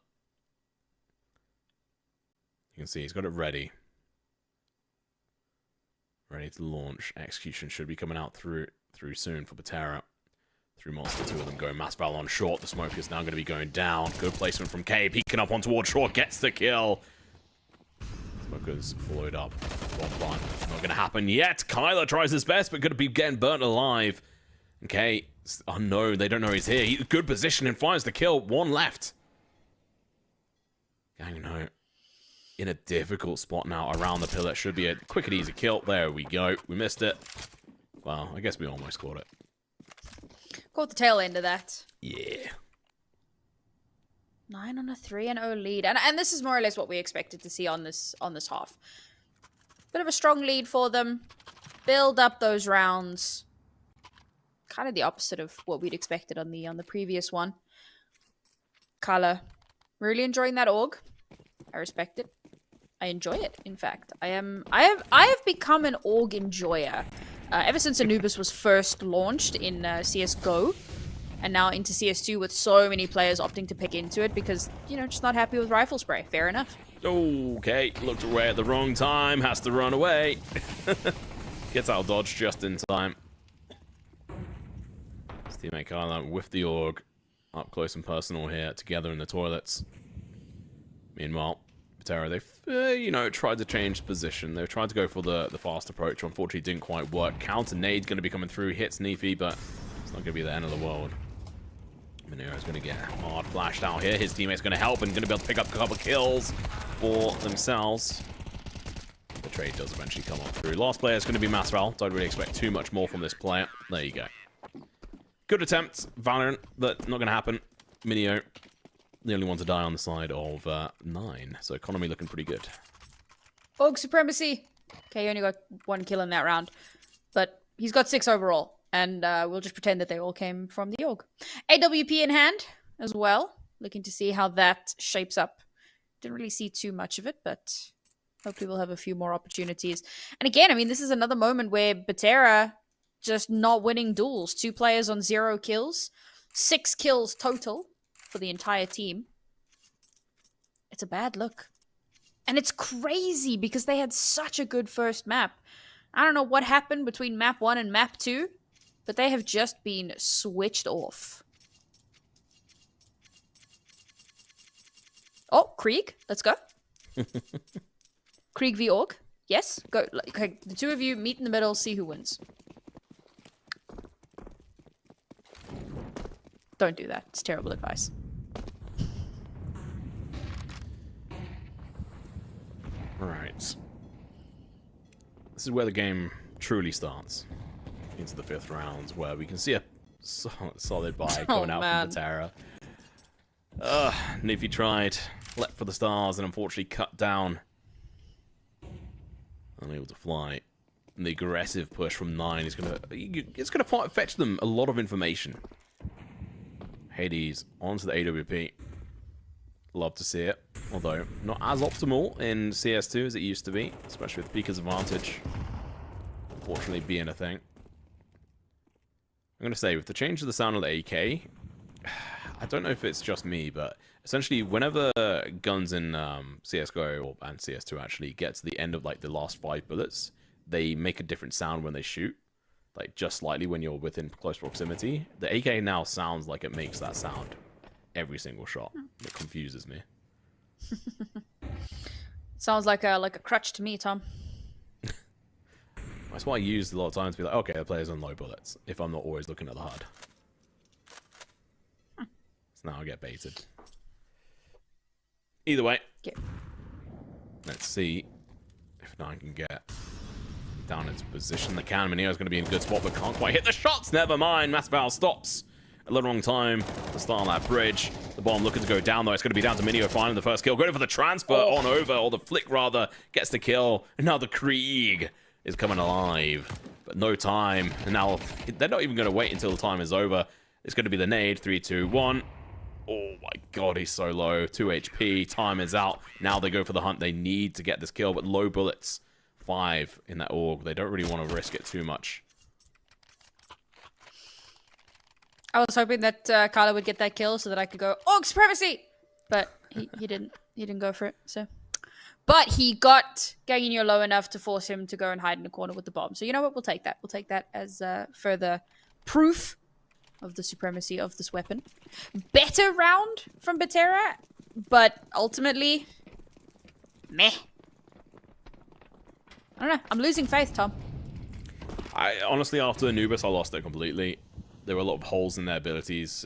You can see he's got it ready. Ready to launch. Execution should be coming out through soon for Betera. 3 monster, 2 of them going. Masval on short. The smoke is now going to be going down. Good placement from K. Peeking up on towards short. Gets the kill. Smoker's followed up. One. Not going to happen yet. Kyler tries his best, but going to be getting burnt alive. And K, oh no, they don't know he's here. Good position and finds the kill. 1 left. Gang no. In a difficult spot now around the pillar. Should be a quick and easy kill. There we go. We missed it. Well, I guess we almost caught it. Caught the tail end of that. Yeah. 9 on a 3-0 lead. And this is more or less what we expected to see on this half. Bit of a strong lead for them. Build up those rounds. Kind of the opposite of what we'd expected on the previous one. Kala, really enjoying that AUG. I respect it. I enjoy it, in fact. I have become an AUG enjoyer. Ever since Anubis was first launched in CSGO, and now into CS2 with so many players opting to pick into it because, you know, just not happy with rifle spray. Fair enough. Okay, looked away at the wrong time, has to run away. Gets out of dodge just in time. His teammate Kyler with the AUG, up close and personal here, together in the toilets. Meanwhile, Betera, they've, tried to change position. They've tried to go for the fast approach. Unfortunately, didn't quite work. Counter nade's going to be coming through. Hits Nefi, but it's not going to be the end of the world. Minero's going to get hard flashed out here. His teammate's going to help and going to be able to pick up a couple kills for themselves. The trade does eventually come on through. Last player is going to be Masval. Don't really expect too much more from this player. There you go. Good attempt, Valorant, but not going to happen. Minio, the only one to die on the side of 9. So economy looking pretty good. AUG supremacy. Okay, he only got 1 kill in that round. But he's got 6 overall. And we'll just pretend that they all came from the AUG. AWP in hand as well. Looking to see how that shapes up. Didn't really see too much of it, but hopefully we'll have a few more opportunities. And again, I mean, this is another moment where Betera just not winning duels. 2 players on 0 kills. 6 kills total for the entire team. It's a bad look. And it's crazy because they had such a good first map. I don't know what happened between map 1 and map 2, but they have just been switched off. Oh, Krieg, let's go. Krieg v Org. Yes, go. Okay, the two of you meet in the middle, see who wins. Don't do that. It's terrible advice. Right. This is where the game truly starts. Into the 5th rounds, where we can see a solid buy going out from Betera. Nifty tried, leapt for the stars, and unfortunately cut down. Unable to fly. And the aggressive push from 9 is it's gonna fetch them a lot of information. Hades onto the AWP. Love to see it, although not as optimal in CS2 as it used to be, especially with Pika's advantage unfortunately being a thing. I'm gonna say, with the change to the sound of the AK, I don't know if it's just me, but essentially whenever guns in CSGO and CS2 actually get to the end of like the last 5 bullets, they make a different sound when they shoot, like just slightly when you're within close proximity. The AK now sounds like it makes that sound every single shot. It confuses me. Sounds like a crutch to me, Tom. That's why I use a lot of times to be like, okay, the player's on low bullets, if I'm not always looking at the HUD. So now I get baited. Either way, let's see if 9 can get down into position. The can. Mineo's going to be in a good spot, but can't quite hit the shots. Never mind. Massval stops a little wrong time to start on that bridge. The bomb looking to go down, though. It's going to be down to Mineo finding the first kill. Going for the transfer on over, or the flick, rather. Gets the kill. And now the Krieg is coming alive. But no time. And now they're not even going to wait until the time is over. It's going to be the nade. 3, 2, 1. Oh my god, he's so low. 2 HP. Time is out. Now they go for the hunt. They need to get this kill, but low bullets. 5 in that org. They don't really want to risk it too much. I was hoping that Carla would get that kill so that I could go, Org Supremacy! But he didn't. He didn't go for it, so. But he got Gaginho low enough to force him to go and hide in the corner with the bomb. So you know what? We'll take that. We'll take that as further proof of the supremacy of this weapon. Better round from Betera, but ultimately, meh. I don't know. I'm losing faith, Tom. Honestly, after Anubis, I lost it completely. There were a lot of holes in their abilities.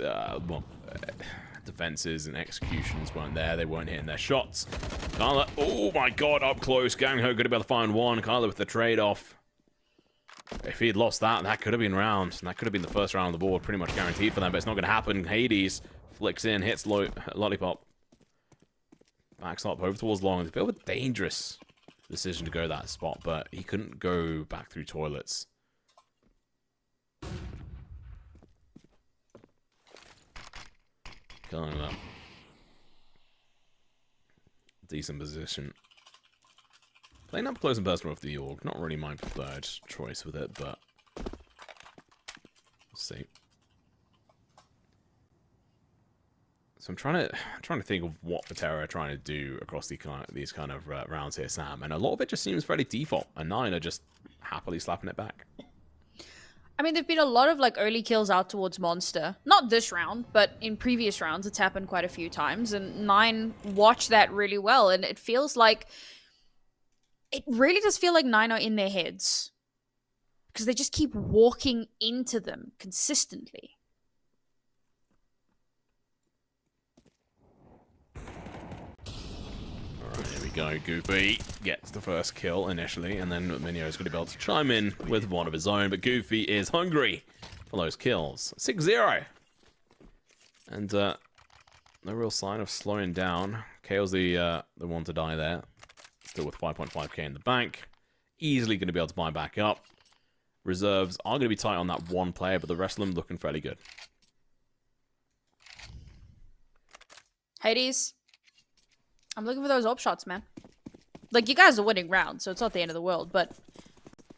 Defenses and executions weren't there. They weren't hitting their shots. Kyla, oh my god, up close. Gangho going to be able to find one. Kyla with the trade-off. If he had lost that, that could have been round. And that could have been the first round on the board. Pretty much guaranteed for them, but it's not going to happen. Hades flicks in, hits Lollipop. Backs up over towards Long. It's a bit of a dangerous decision to go that spot, but he couldn't go back through toilets. Killing up. Decent position. Playing up close and personal with the org. Not really my preferred choice with it, but we'll see. So I'm trying to think of what Betera are trying to do across these kind of rounds here, Sam. And a lot of it just seems fairly default. And 9 are just happily slapping it back. I mean, there've been a lot of like early kills out towards Monster. Not this round, but in previous rounds, it's happened quite a few times. And 9 watched that really well. And it feels like... It really does feel like 9 are in their heads. Because they just keep walking into them consistently. Alright, here we go. Goofy gets the first kill initially, and then Mineo's going to be able to chime in with one of his own, but Goofy is hungry for those kills. 6-0. And no real sign of slowing down. KO's the one to die there. Still with 5.5k in the bank. Easily going to be able to buy back up. Reserves are going to be tight on that one player, but the rest of them looking fairly good. Hades, I'm looking for those op shots, man. Like, you guys are winning rounds, so it's not the end of the world, but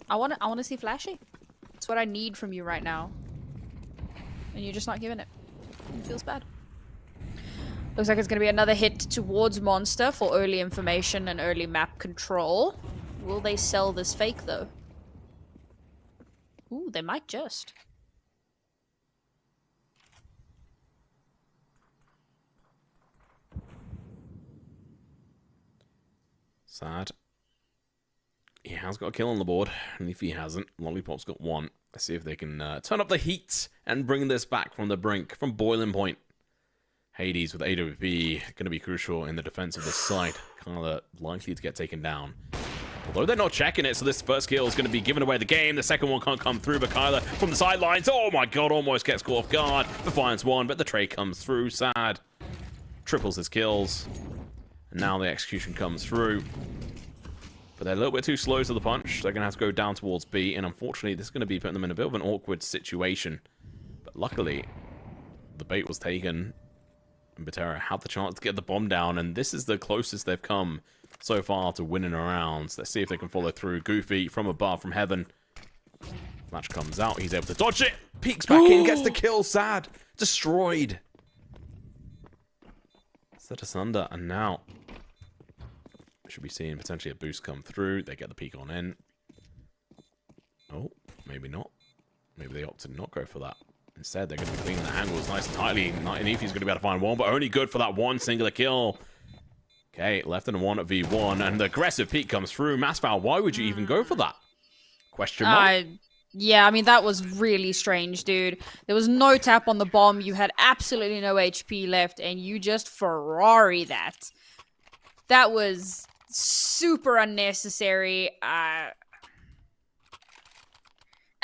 I want to see flashy. It's what I need from you right now. And you're just not giving it. It feels bad. Looks like it's going to be another hit towards Monster for early information and early map control. Will they sell this fake, though? Ooh, they might just. Sad. He has got a kill on the board, and if he hasn't, Lollipop's got one. Let's see if they can turn up the heat and bring this back from the brink, from boiling point. Hades with AWP going to be crucial in the defense of this side. Kyler likely to get taken down. Although they're not checking it, so this first kill is going to be giving away the game. The second one can't come through, but Kyler from the sidelines, oh my god, almost gets caught off guard. Defiance one, but the trade comes through. Sad. Triples his kills. And now the execution comes through. But they're a little bit too slow to the punch. They're going to have to go down towards B, and unfortunately, this is going to be putting them in a bit of an awkward situation. But luckily, the bait was taken, and Betera had the chance to get the bomb down, and this is the closest they've come so far to winning a round. Let's see if they can follow through. Goofy from above, from heaven. Match comes out. He's able to dodge it. Peeks back in, gets the kill. Sad. Destroyed. Set us under, and now should be seeing potentially a boost come through. They get the peek on in. Oh, maybe not. Maybe they opted not go for that. Instead, they're going to be cleaning the angles nice and tightly. Nefi's going to be able to find one, but only good for that one singular kill. Okay, left and one at V1, and the aggressive peek comes through. Masval, why would you even go for that? Question mark. Yeah, I mean, that was really strange, dude. There was no tap on the bomb. You had absolutely no HP left, and you just Ferrari that. That was super unnecessary. And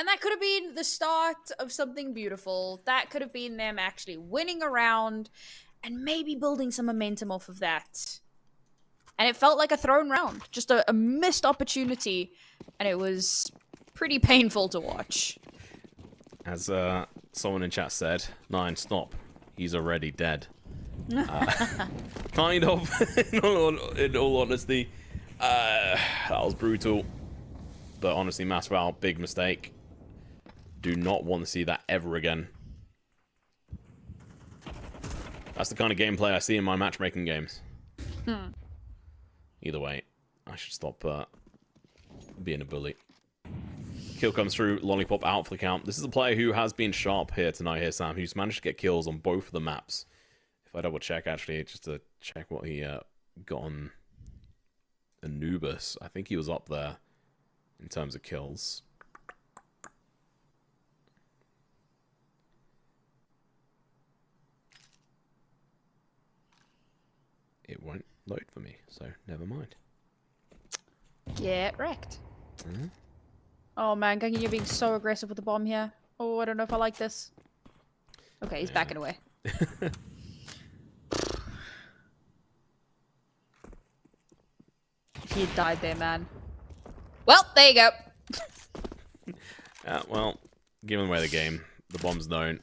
that could have been the start of something beautiful. That could have been them actually winning a round and maybe building some momentum off of that. And it felt like a thrown round. Just a missed opportunity. And it was pretty painful to watch. As someone in chat said, Nine, stop. He's already dead. Kind of, in all honesty. That was brutal. But honestly, Masval, big mistake. Do not want to see that ever again. That's the kind of gameplay I see in my matchmaking games. Either way, I should stop being a bully. Kill comes through, Lollipop out for the count. This is a player who has been sharp here tonight, Sam, who's managed to get kills on both of the maps. If I double check, actually, just to check what he got on Anubis, I think he was up there in terms of kills. It won't load for me, so never mind. Get wrecked. Oh man, Gangi, you're being so aggressive with the bomb here. Oh, I don't know if I like this. Okay, he's backing away. He had died there, man. Well, there you go. Well, giving away the game. The bomb's known.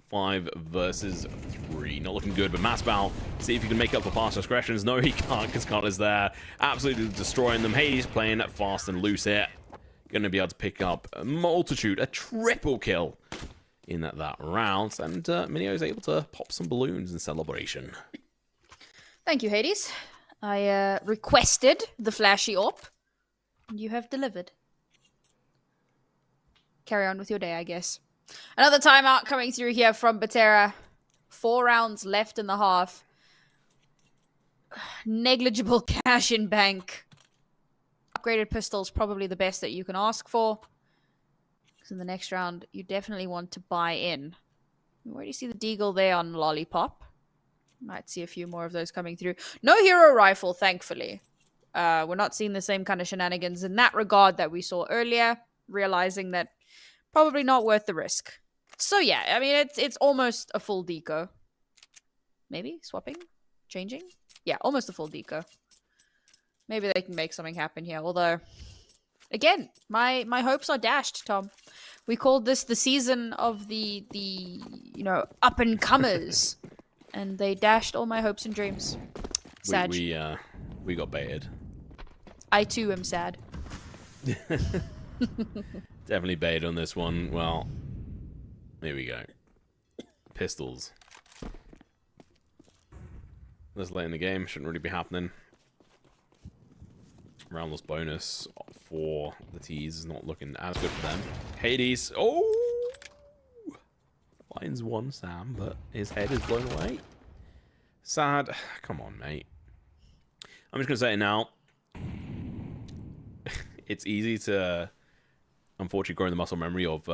5 versus 3. Not looking good, but Masval, see if he can make up for past discretions. No, he can't, because Carter's there. Absolutely destroying them. Hades playing fast and loose here. Going to be able to pick up a multitude, a triple kill in that round. And Minio is able to pop some balloons in celebration. Thank you, Hades. I requested the flashy op, and you have delivered. Carry on with your day, I guess. Another timeout coming through here from Betera. 4 rounds left in the half. Negligible cash in bank. Upgraded pistols, probably the best that you can ask for. Because in the next round, you definitely want to buy in. You already see the deagle there on Lollipop. Might see a few more of those coming through. No hero rifle, thankfully. We're not seeing the same kind of shenanigans in that regard that we saw earlier. Realizing that probably not worth the risk. So yeah, I mean, it's almost a full deco. Maybe? Swapping? Changing? Yeah, almost a full deco. Maybe they can make something happen here. Although, again, my hopes are dashed, Tom. We called this the season of the up-and-comers. And they dashed all my hopes and dreams. Sad. We got baited. I too am sad. Definitely baited on this one. Well, here we go. Pistols. This late in the game shouldn't really be happening. round loss bonus for the T's is not looking as good for them. Hades, oh, finds one Sam, but his head is blown away. Sad. Come on, mate. I'm just gonna say it now. It's easy to, unfortunately, grow in the muscle memory of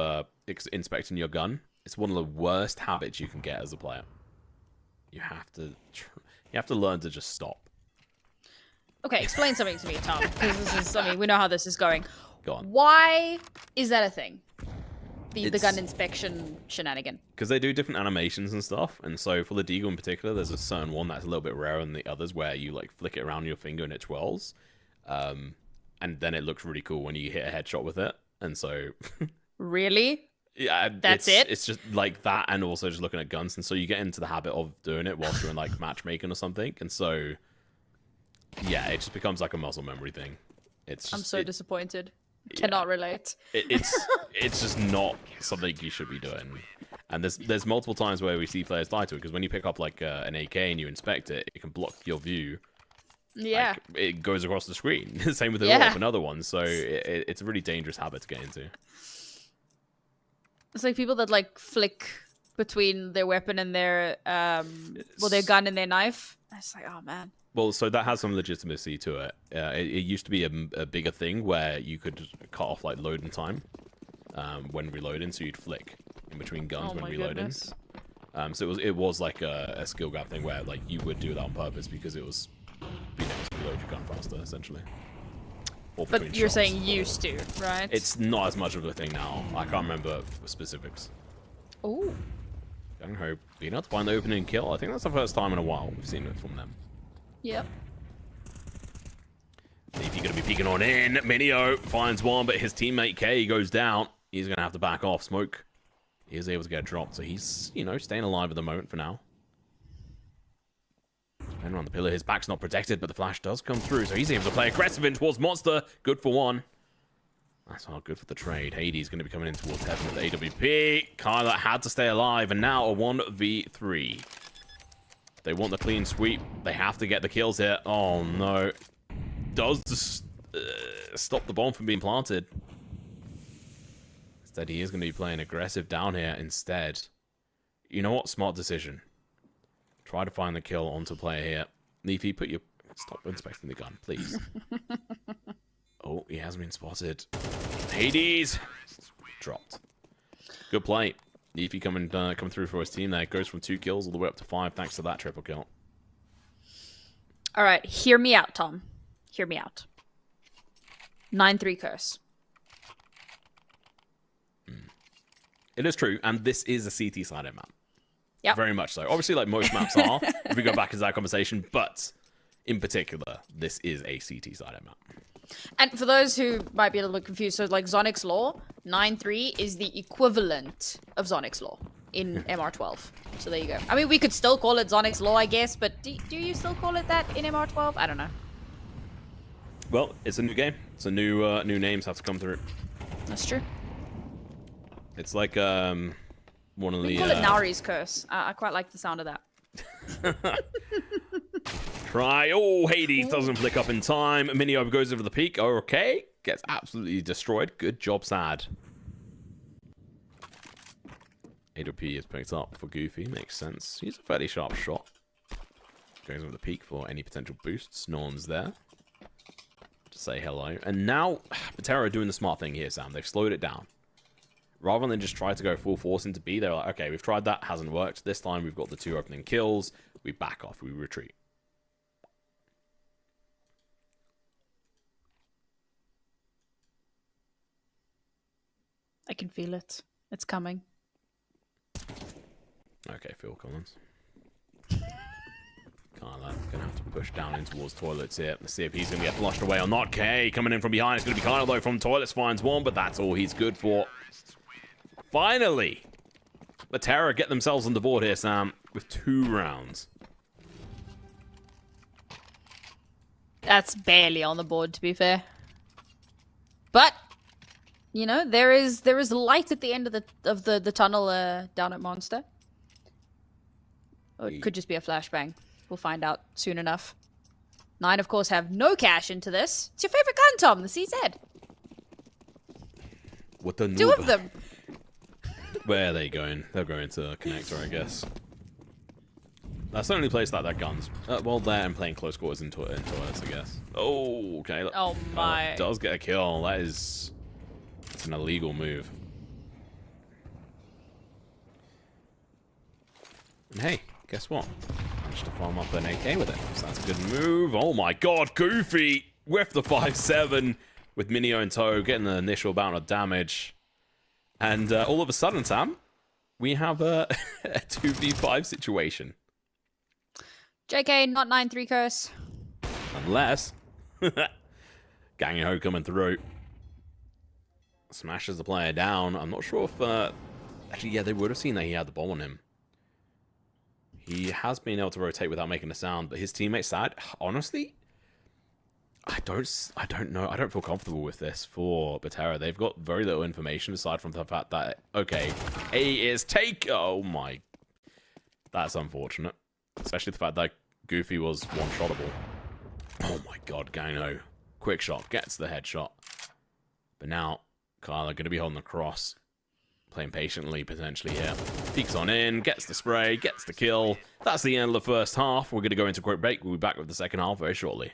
inspecting your gun. It's one of the worst habits you can get as a player. You have to learn to just stop. Okay, explain something to me, Tom. Because this is, I mean, we know how this is going. Go on. Why is that a thing? The gun inspection shenanigan. Because they do different animations and stuff, and so for the Deagle in particular, there's a certain one that's a little bit rarer than the others, where you like flick it around your finger and it twirls, and then it looks really cool when you hit a headshot with it. And so, really, yeah, that's it. It's just like that, and also just looking at guns, and so you get into the habit of doing it whilst you're in like matchmaking or something, and so yeah, it just becomes like a muscle memory thing. It's just, I'm so disappointed. Cannot relate. It's just not something you should be doing. And there's multiple times where we see players die to it, because when you pick up like an AK and you inspect it, it can block your view. Yeah. Like, it goes across the screen. Same with the another one. So it's a really dangerous habit to get into. It's like people that like flick between their weapon and their their gun and their knife. It's like, oh man. Well, so that has some legitimacy to it. It used to be a bigger thing where you could cut off like loading time when reloading, so you'd flick in between guns when reloading. Goodness. So it was like a skill gap thing where like you would do that on purpose because it was being able to reload your gun faster, essentially. But you're saying used to, right? It's not as much of a thing now. I can't remember specifics. Ooh. Gung Ho being able to find the opening kill. I think that's the first time in a while we've seen it from them. Yep. If you're going to be peeking on in, Minio finds one, but his teammate K goes down. He's going to have to back off. Smoke is able to get dropped, so he's, you know, staying alive at the moment for now. And around the pillar, his back's not protected, but the flash does come through, so he's able to play aggressive in towards Monster. Good for one. That's not good for the trade. Hades going to be coming in towards Heaven with AWP. Kyler had to stay alive, and now a 1v3. They want the clean sweep. They have to get the kills here. Oh, no. Does just stop the bomb from being planted. Instead, he is going to be playing aggressive down here instead. You know what? Smart decision. Try to find the kill onto player here. Leafy, put your... Stop inspecting the gun, please. Oh, he has been spotted. Hades! Dropped. Good play. Leafy coming through for his team there. Goes from 2 kills all the way up to 5 thanks to that triple kill. All right, hear me out, Tom. Hear me out. 9-3 curse. It is true, and this is a CT-sided map. Yeah. Very much so. Obviously, like most maps are, if we go back into that conversation, but in particular, this is a CT-sided map. And for those who might be a little bit confused, so like Zonic's Law, 9-3 is the equivalent of Zonic's Law in MR12. So there you go. I mean, we could still call it Zonic's Law, I guess, but do you still call it that in MR12? I don't know. Well, it's a new game. It's a new names have to come through. That's true. It's like one of We the... call it Nauri's Curse. I quite like the sound of that. Try. Oh, Hades doesn't flick up in time. Minio goes over the peak. Okay. Gets absolutely destroyed. Good job, Sad. AWP is picked up for Goofy. Makes sense. He's a fairly sharp shot. Goes over the peak for any potential boosts. No one's there to say hello. And now, Betera are doing the smart thing here, Sam. They've slowed it down. Rather than just try to go full force into B, they're like, okay, we've tried that. Hasn't worked. This time, we've got the 2 opening kills. We back off. We retreat. I can feel it. It's coming. Okay, Phil Collins. Kyler gonna have to push down in towards toilets here. Let's see if he's gonna get flushed away or not. K coming in from behind. It's gonna be Kyler though from toilets. Finds one, but that's all he's good for. Finally, Betera get themselves on the board here, Sam, with 2 rounds. That's barely on the board, to be fair. But you know, there is light at the end of the tunnel down at Monster. Or it could just be a flashbang. We'll find out soon enough. Nine, of course, have no cash into this. It's your favorite gun, Tom, the CZ. What the Two of them. Where are they going? They're going to connector, I guess. That's the only place that guns. Well, there and playing close quarters into toilets, I guess. Oh, okay. Oh my. Does get a kill. It's an illegal move. And hey, guess what? Managed to farm up an AK with it. So that's a good move. Oh my god, Goofy with the 5-7 with Minio in tow, getting the initial bout of damage. And all of a sudden, Sam, we have a 2v5 situation. JK, not 9-3 curse. Unless Gang Ho coming through. Smashes the player down. I'm not sure if actually, yeah, they would have seen that he had the bomb on him. He has been able to rotate without making a sound, but his teammates side, honestly, I don't know. I don't feel comfortable with this for Betera. They've got very little information aside from the fact that, okay, A is take. Oh my. That's unfortunate. Especially the fact that Goofy was one-shottable. Oh my god, Gano. Quick shot, gets the headshot. But now, Kyle are going to be holding the cross. Playing patiently, potentially here. Peeks on in, gets the spray, gets the kill. That's the end of the first half. We're going to go into a quick break. We'll be back with the second half very shortly.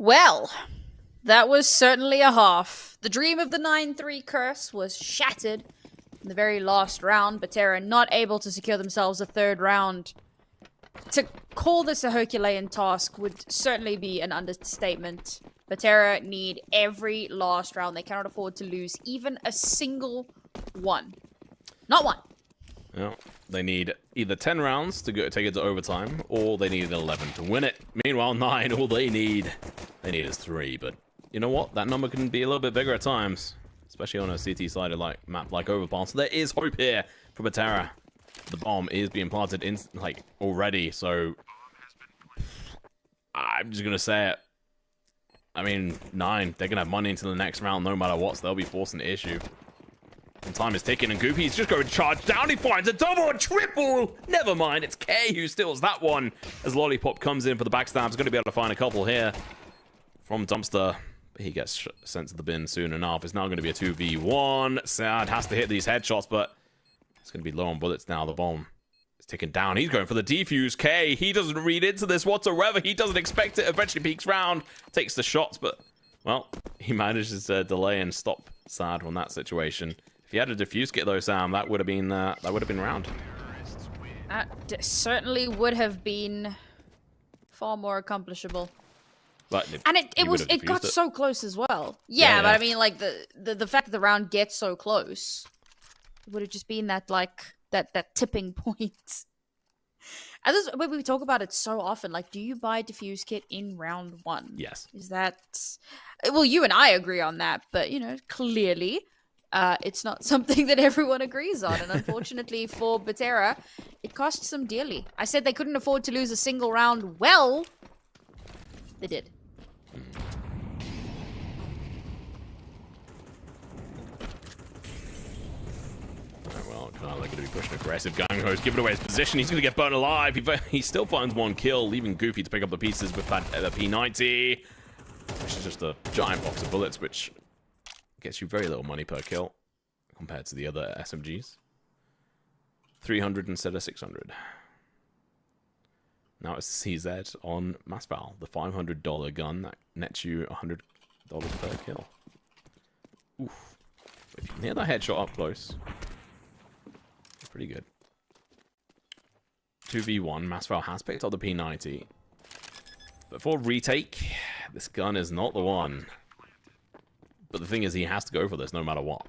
Well, that was certainly a half. The dream of the 9-3 curse was shattered in the very last round. Betera not able to secure themselves a third round. to call this a Herculean task would certainly be an understatement. Betera need every last round. They cannot afford to lose even a single one. Not one. Yeah, they need either 10 rounds to take it to overtime, or they need 11 to win it. Meanwhile, 9, all they need is 3. But you know what? That number can be a little bit bigger at times, especially on a CT-sided map like Overpass. So there is hope here for Betera. The bomb is being planted in already, so I'm just gonna say it. I mean, 9, they're gonna have money into the next round no matter what, so they'll be forcing the issue. And time is ticking, and Goofy's just going to charge down. He finds a double, a triple. Never mind, it's K who steals that one. As Lollipop comes in for the backstab, he's going to be able to find a couple here from Dumpster. But he gets sent to the bin soon enough. It's now going to be a 2v1. Sad has to hit these headshots, but it's going to be low on bullets now. The bomb is ticking down. He's going for the defuse. K, he doesn't read into this whatsoever. He doesn't expect it. Eventually peeks round, takes the shots, but, well, he manages to delay and stop Sad on that situation. If he had a diffuse kit though, Sam, that would have been round. That certainly would have been far more accomplishable. But and it got so close as well. Yeah, but I mean, like the fact that the round gets so close, it would have just been that that tipping point. And this, we talk about it so often. Like, do you buy diffuse kit in round 1? Yes. Is that, well, you and I agree on that, but you know, clearly. It's not something that everyone agrees on, and unfortunately for Betera, it costs them dearly. I said they couldn't afford to lose a single round. Well, they did. Well, they're going to be pushing aggressive. Gang Ho's giving away his position. He's going to get burnt alive. He still finds 1 kill, leaving Goofy to pick up the pieces with that P90, which is just a giant box of bullets, which gets you very little money per kill compared to the other SMGs. 300 instead of 600. Now it's CZ on Masval, the $500 gun that nets you $100 per kill. Oof. If you can hit that headshot up close, pretty good. 2v1, Masval has picked up the P90. But for retake, this gun is not the one. But the thing is, he has to go for this no matter what.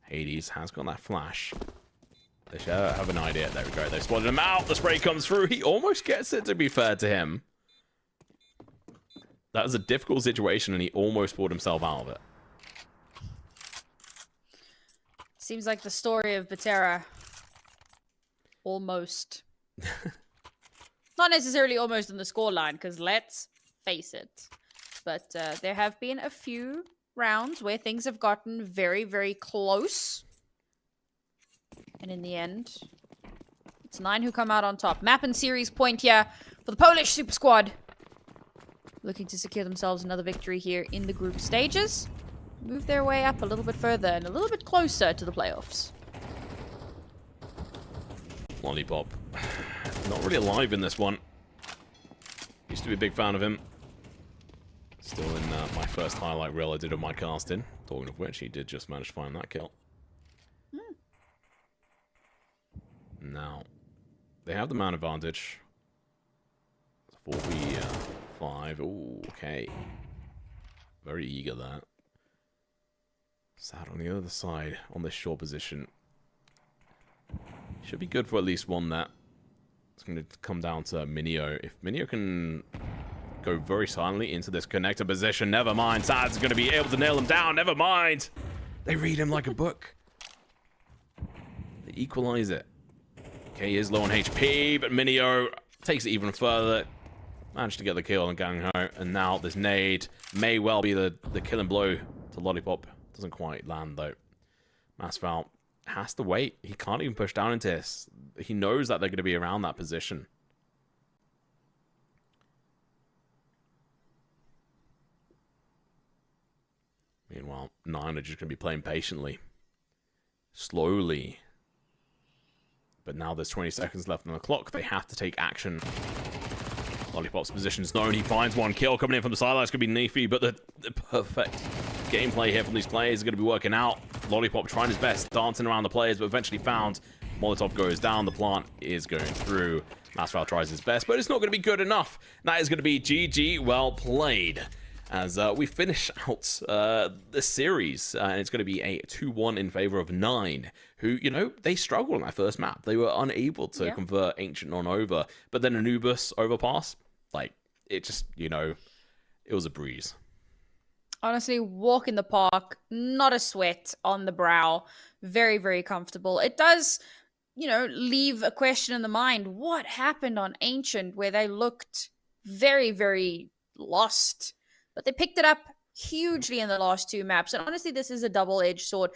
Hades has got that flash. They should have an idea. There we go. They spotted him out. The spray comes through. He almost gets it, to be fair to him. That was a difficult situation, and he almost pulled himself out of it. Seems like the story of Betera. Almost. Not necessarily almost in the scoreline, because let's face it. But there have been a few rounds where things have gotten very, very close. And in the end, it's 9 who come out on top. Map and series point here for the Polish Super Squad. Looking to secure themselves another victory here in the group stages. Move their way up a little bit further and a little bit closer to the playoffs. Lollipop. Not really alive in this one. Used to be a big fan of him. Still in my first highlight reel I did of my casting. Talking of which, he did just manage to find that kill. Now, they have the man advantage. 4v5. Ooh, okay. Very eager there. Sad on the other side, on this short position. Should be good for at least one that. It's going to come down to Minio. If Minio can go very silently into this connector position, never mind. Sad's going to be able to nail him down. Never mind. They read him like a book. They equalize it. Okay, he is low on HP, but Minio takes it even further. Managed to get the kill on Gang Ho, and now this nade may well be the killing blow to Lollipop. Doesn't quite land though. Masval has to wait. He can't even push down into this. He knows that they're going to be around that position. Meanwhile, 9 are just going to be playing patiently. Slowly. But now there's 20 seconds left on the clock. They have to take action. Lollipop's position's known. He finds 1 kill coming in from the sideline. It's going to be Neefy, but the perfect gameplay here from these players is going to be working out. Lollipop trying his best, dancing around the players, but eventually found Molotov goes down, the plant is going through. Masval tries his best, but it's not going to be good enough. That is going to be GG, well played. As we finish out the series, and it's going to be a 2-1 in favor of 9, who, you know, they struggled on that first map. They were unable to convert Ancient on over, but then Anubis Overpass, like, it just, you know, it was a breeze. Honestly, walk in the park, not a sweat on the brow, very, very comfortable. It does, you know, leave a question in the mind. What happened on Ancient where they looked very, very lost? But they picked it up hugely in the last 2 maps. And honestly, this is a double-edged sword.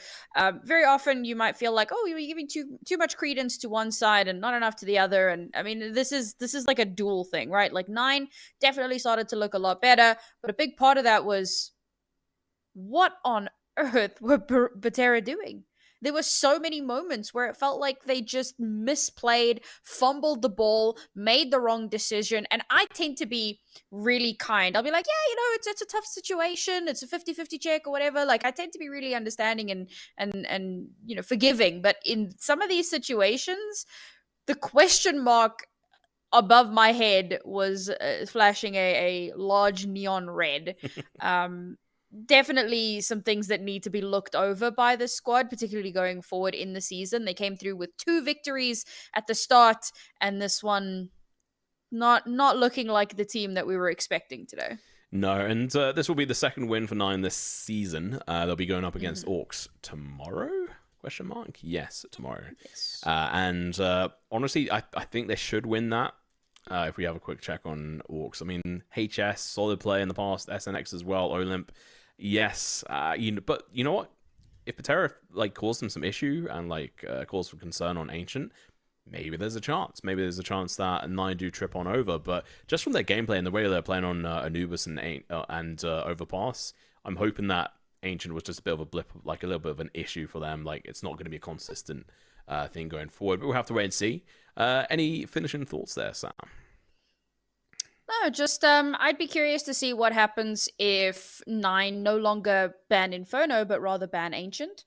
Very often you might feel like, oh, you're giving too much credence to one side and not enough to the other. And I mean, this is like a dual thing, right? Like 9 definitely started to look a lot better. But a big part of that was, what on earth were Betera doing? There were so many moments where it felt like they just misplayed, fumbled the ball, made the wrong decision. And I tend to be really kind. I'll be like, yeah, you know, it's a tough situation. It's a 50-50 check or whatever. Like, I tend to be really understanding and you know, forgiving. But in some of these situations, the question mark above my head was flashing a large neon red. Definitely some things that need to be looked over by the squad, particularly going forward in the season. They came through with 2 victories at the start, and this one not looking like the team that we were expecting today. No, and this will be the 2nd win for 9 this season. They'll be going up against Orcs tomorrow? Question mark? Yes, tomorrow. Yes. And honestly, I think they should win that. If we have a quick check on Orcs. I mean, HS, solid play in the past, SNX as well, Olymp. Yes, but you know what? If Betera like caused them some issue and like caused some concern on Ancient, maybe there's a chance. Maybe there's a chance that 9 do trip on over. But just from their gameplay and the way they're playing on Anubis and Overpass, I'm hoping that Ancient was just a bit of a blip, like a little bit of an issue for them. Like, it's not going to be a consistent thing going forward. But we'll have to wait and see. Any finishing thoughts there, Sam? No, just I'd be curious to see what happens if 9 no longer ban Inferno, but rather ban Ancient.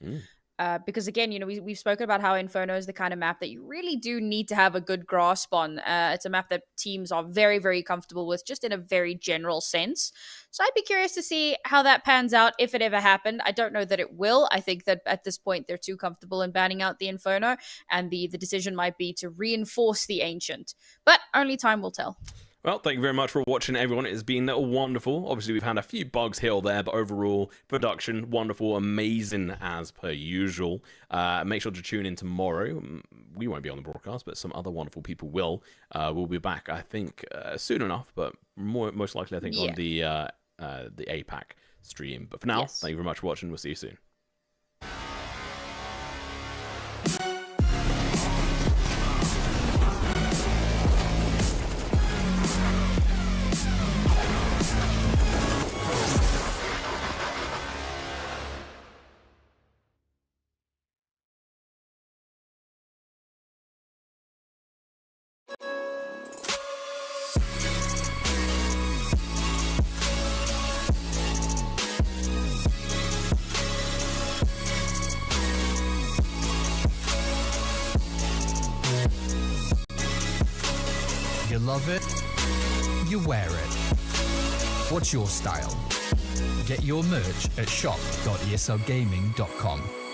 Because again, you know, we've spoken about how Inferno is the kind of map that you really do need to have a good grasp on. It's a map that teams are very, very comfortable with, just in a very general sense. So I'd be curious to see how that pans out, if it ever happened. I don't know that it will. I think that at this point, they're too comfortable in banning out the Inferno, and the decision might be to reinforce the Ancient. But only time will tell. Well, thank you very much for watching, everyone. It has been wonderful. Obviously, we've had a few bugs here or there, but overall, production, wonderful, amazing as per usual. Make sure to tune in tomorrow. We won't be on the broadcast, but some other wonderful people will. We'll be back, I think, soon enough, but most likely, I think, on the APAC stream. But for now, thank you very much for watching. We'll see you soon. You love it, you wear it. What's your style? Get your merch at shop.eslgaming.com.